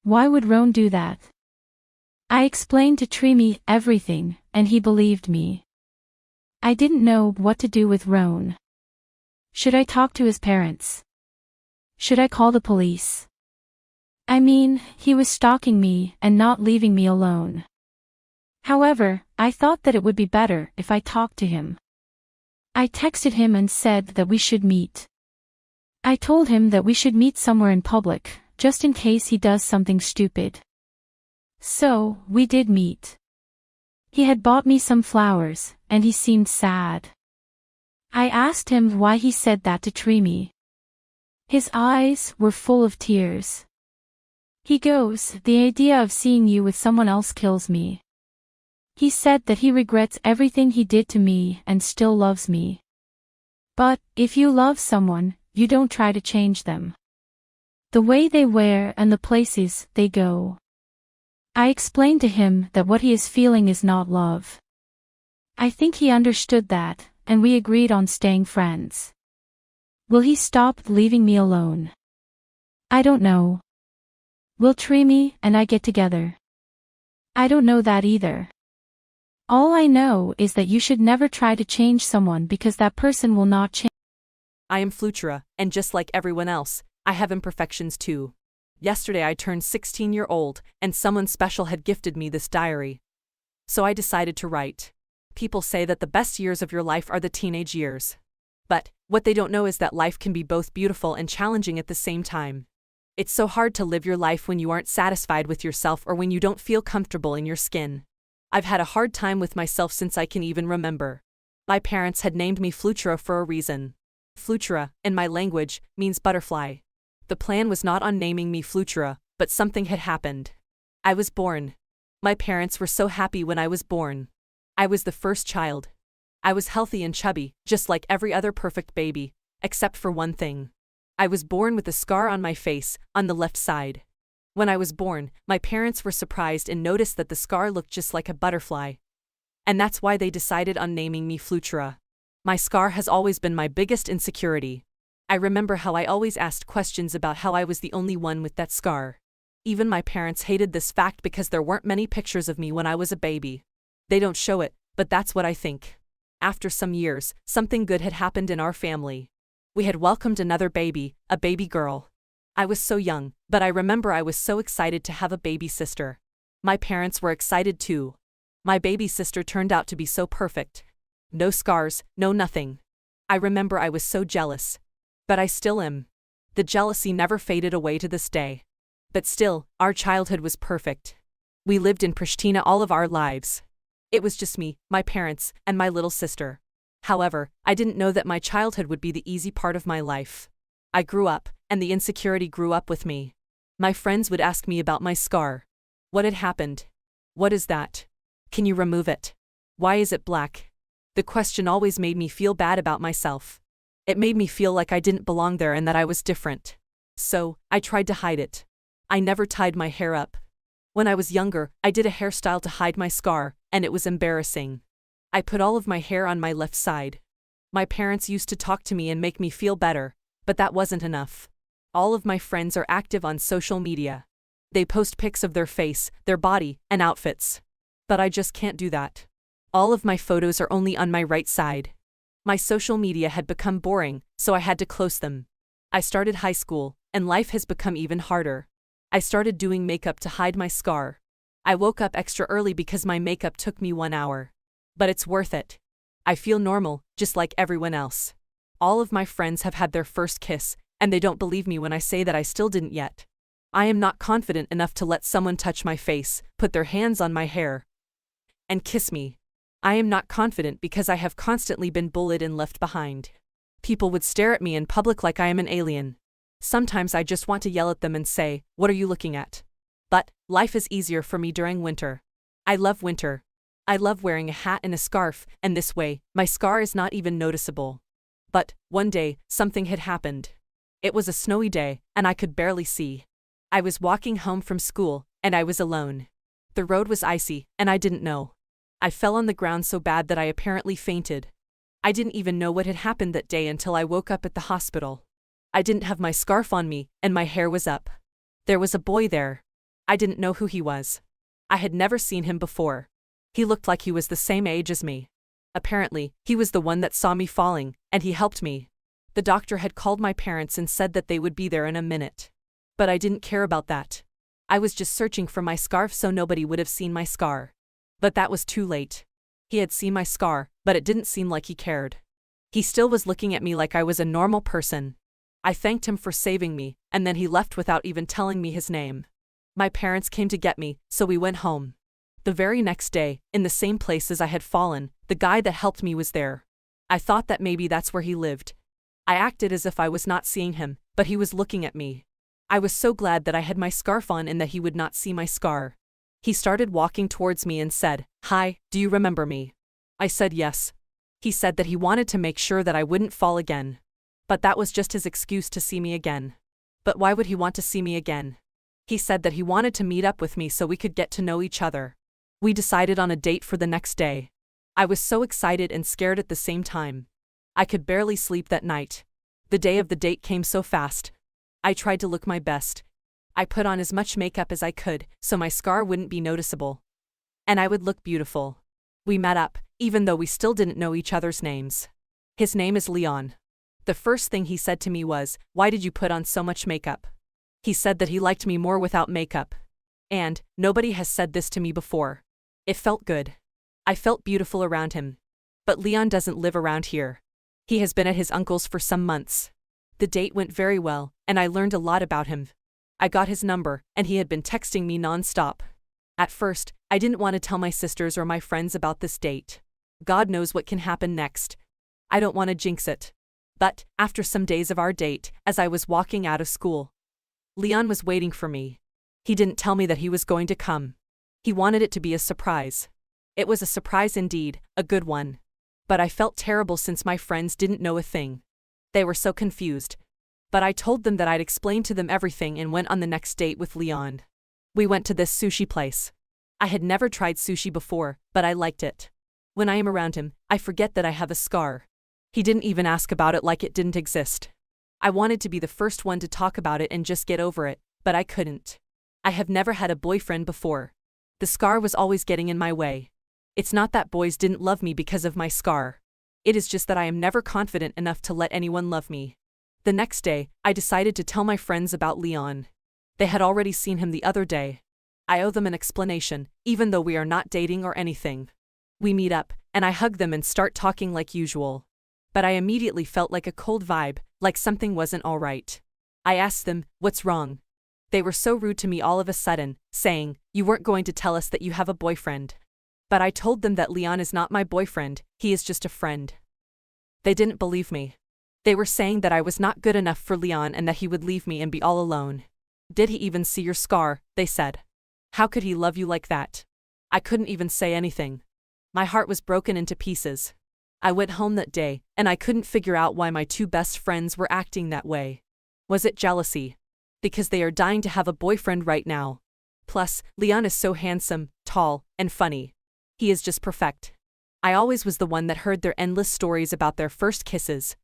Why would Roan do that? I explained to Trimi everything, and he believed me. I didn't know what to do with Roan. Should I talk to his parents? Should I call the police? I mean, he was stalking me and not leaving me alone. However, I thought that it would be better if I talked to him. I texted him and said that we should meet. I told him that we should meet somewhere in public, just in case he does something stupid. So, we did meet. He had bought me some flowers, and he seemed sad. I asked him why he said that to Trimi. His eyes were full of tears. He goes, "The idea of seeing you with someone else kills me." He said that he regrets everything he did to me and still loves me. But, if you love someone, you don't try to change them. The way they wear and the places they go. I explained to him that what he is feeling is not love. I think he understood that, and we agreed on staying friends. Will he stop leaving me alone? I don't know. Will Trimi and I get together? I don't know that either. All I know is that you should never try to change someone because that person will not change. I am Flutura, and just like everyone else, I have imperfections too. Yesterday I turned 16-year-old, and someone special had gifted me this diary. So I decided to write. People say that the best years of your life are the teenage years. But, what they don't know is that life can be both beautiful and challenging at the same time. It's so hard to live your life when you aren't satisfied with yourself or when you don't feel comfortable in your skin. I've had a hard time with myself since I can even remember. My parents had named me Flutura for a reason. Flutura, in my language, means butterfly. The plan was not on naming me Flutura, but something had happened. I was born. My parents were so happy when I was born. I was the first child. I was healthy and chubby, just like every other perfect baby, except for one thing. I was born with a scar on my face, on the left side. When I was born, my parents were surprised and noticed that the scar looked just like a butterfly. And that's why they decided on naming me Flutura. My scar has always been my biggest insecurity. I remember how I always asked questions about how I was the only one with that scar. Even my parents hated this fact because there weren't many pictures of me when I was a baby. They don't show it, but that's what I think. After some years, something good had happened in our family. We had welcomed another baby, a baby girl. I was so young, but I remember I was so excited to have a baby sister. My parents were excited too. My baby sister turned out to be so perfect. No scars, no nothing. I remember I was so jealous. But I still am. The jealousy never faded away to this day. But still, our childhood was perfect. We lived in Pristina all of our lives. It was just me, my parents, and my little sister. However, I didn't know that my childhood would be the easy part of my life. I grew up, and the insecurity grew up with me. My friends would ask me about my scar. What had happened? What is that? Can you remove it? Why is it black? The question always made me feel bad about myself. It made me feel like I didn't belong there and that I was different. So, I tried to hide it. I never tied my hair up. When I was younger, I did a hairstyle to hide my scar, and it was embarrassing. I put all of my hair on my left side. My parents used to talk to me and make me feel better, but that wasn't enough. All of my friends are active on social media. They post pics of their face, their body, and outfits. But I just can't do that. All of my photos are only on my right side. My social media had become boring, so I had to close them. I started high school, and life has become even harder. I started doing makeup to hide my scar. I woke up extra early because my makeup took me 1 hour. But it's worth it. I feel normal, just like everyone else. All of my friends have had their first kiss, and they don't believe me when I say that I still didn't yet. I am not confident enough to let someone touch my face, put their hands on my hair, and kiss me. I am not confident because I have constantly been bullied and left behind. People would stare at me in public like I am an alien. Sometimes I just want to yell at them and say, "What are you looking at?" But life is easier for me during winter. I love winter. I love wearing a hat and a scarf, and this way, my scar is not even noticeable. But one day, something had happened. It was a snowy day, and I could barely see. I was walking home from school, and I was alone. The road was icy, and I didn't know. I fell on the ground so bad that I apparently fainted. I didn't even know what had happened that day until I woke up at the hospital. I didn't have my scarf on me, and my hair was up. There was a boy there. I didn't know who he was. I had never seen him before. He looked like he was the same age as me. Apparently, he was the one that saw me falling, and he helped me. The doctor had called my parents and said that they would be there in a minute. But I didn't care about that. I was just searching for my scarf so nobody would have seen my scar. But that was too late. He had seen my scar, but it didn't seem like he cared. He still was looking at me like I was a normal person. I thanked him for saving me, and then he left without even telling me his name. My parents came to get me, so we went home. The very next day, in the same place as I had fallen, the guy that helped me was there. I thought that maybe that's where he lived. I acted as if I was not seeing him, but he was looking at me. I was so glad that I had my scarf on and that he would not see my scar. He started walking towards me and said, "Hi, do you remember me?" I said yes. He said that he wanted to make sure that I wouldn't fall again. But that was just his excuse to see me again. But why would he want to see me again? He said that he wanted to meet up with me so we could get to know each other. We decided on a date for the next day. I was so excited and scared at the same time. I could barely sleep that night. The day of the date came so fast. I tried to look my best. I put on as much makeup as I could, so my scar wouldn't be noticeable. And I would look beautiful. We met up, even though we still didn't know each other's names. His name is Leon. The first thing he said to me was, "Why did you put on so much makeup?" He said that he liked me more without makeup. And nobody has said this to me before. It felt good. I felt beautiful around him. But Leon doesn't live around here. He has been at his uncle's for some months. The date went very well, and I learned a lot about him. I got his number, and he had been texting me non-stop. At first, I didn't want to tell my sisters or my friends about this date. God knows what can happen next. I don't want to jinx it. But, after some days of our date, as I was walking out of school, Leon was waiting for me. He didn't tell me that he was going to come. He wanted it to be a surprise. It was a surprise indeed, a good one. But I felt terrible since my friends didn't know a thing. They were so confused. But I told them that I'd explain to them everything and went on the next date with Leon. We went to this sushi place. I had never tried sushi before, but I liked it. When I am around him, I forget that I have a scar. He didn't even ask about it like it didn't exist. I wanted to be the first one to talk about it and just get over it, but I couldn't. I have never had a boyfriend before. The scar was always getting in my way. It's not that boys didn't love me because of my scar. It is just that I am never confident enough to let anyone love me. The next day, I decided to tell my friends about Leon. They had already seen him the other day. I owe them an explanation, even though we are not dating or anything. We meet up, and I hug them and start talking like usual. But I immediately felt like a cold vibe, like something wasn't all right. I asked them, "What's wrong?" They were so rude to me all of a sudden, saying, "You weren't going to tell us that you have a boyfriend." But I told them that Leon is not my boyfriend, he is just a friend. They didn't believe me. They were saying that I was not good enough for Leon and that he would leave me and be all alone. "Did he even see your scar?" they said. "How could he love you like that?" I couldn't even say anything. My heart was broken into pieces. I went home that day, and I couldn't figure out why my two best friends were acting that way. Was it jealousy? Because they are dying to have a boyfriend right now. Plus, Leon is so handsome, tall, and funny. He is just perfect. I always was the one that heard their endless stories about their first kisses,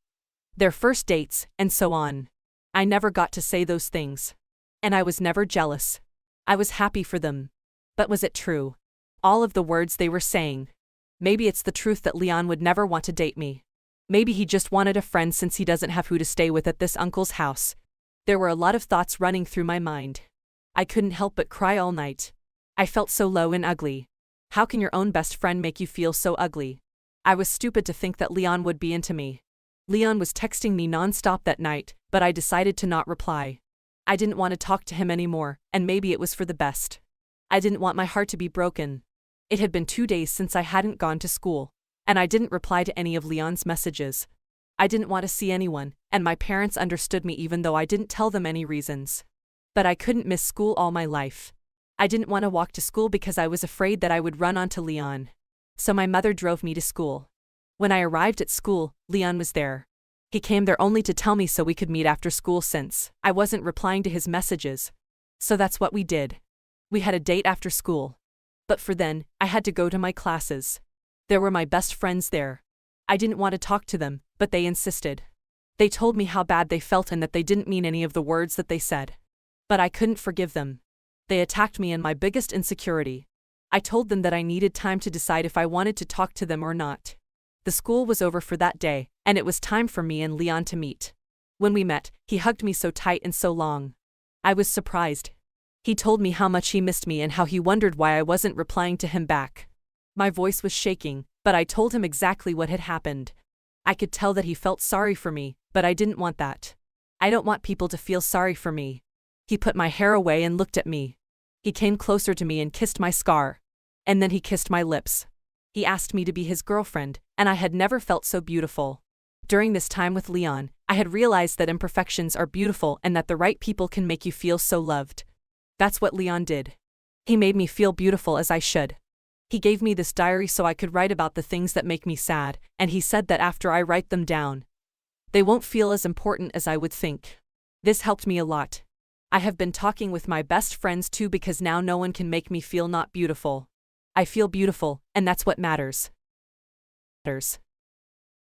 their first dates, and so on. I never got to say those things. And I was never jealous. I was happy for them. But was it true? All of the words they were saying. Maybe it's the truth that Leon would never want to date me. Maybe he just wanted a friend since he doesn't have who to stay with at this uncle's house. There were a lot of thoughts running through my mind. I couldn't help but cry all night. I felt so low and ugly. How can your own best friend make you feel so ugly? I was stupid to think that Leon would be into me. Leon was texting me non-stop that night, but I decided to not reply. I didn't want to talk to him anymore, and maybe it was for the best. I didn't want my heart to be broken. It had been 2 days since I hadn't gone to school, and I didn't reply to any of Leon's messages. I didn't want to see anyone, and my parents understood me even though I didn't tell them any reasons. But I couldn't miss school all my life. I didn't want to walk to school because I was afraid that I would run onto Leon. So my mother drove me to school. When I arrived at school, Leon was there. He came there only to tell me so we could meet after school since I wasn't replying to his messages. So that's what we did. We had a date after school. But for then, I had to go to my classes. There were my best friends there. I didn't want to talk to them, but they insisted. They told me how bad they felt and that they didn't mean any of the words that they said. But I couldn't forgive them. They attacked me in my biggest insecurity. I told them that I needed time to decide if I wanted to talk to them or not. The school was over for that day, and it was time for me and Leon to meet. When we met, he hugged me so tight and so long. I was surprised. He told me how much he missed me and how he wondered why I wasn't replying to him back. My voice was shaking, but I told him exactly what had happened. I could tell that he felt sorry for me, but I didn't want that. I don't want people to feel sorry for me. He put my hair away and looked at me. He came closer to me and kissed my scar. And then he kissed my lips. He asked me to be his girlfriend, and I had never felt so beautiful. During this time with Leon, I had realized that imperfections are beautiful and that the right people can make you feel so loved. That's what Leon did. He made me feel beautiful as I should. He gave me this diary so I could write about the things that make me sad, and he said that after I write them down, they won't feel as important as I would think. This helped me a lot. I have been talking with my best friends too because now no one can make me feel not beautiful. I feel beautiful, and that's what matters.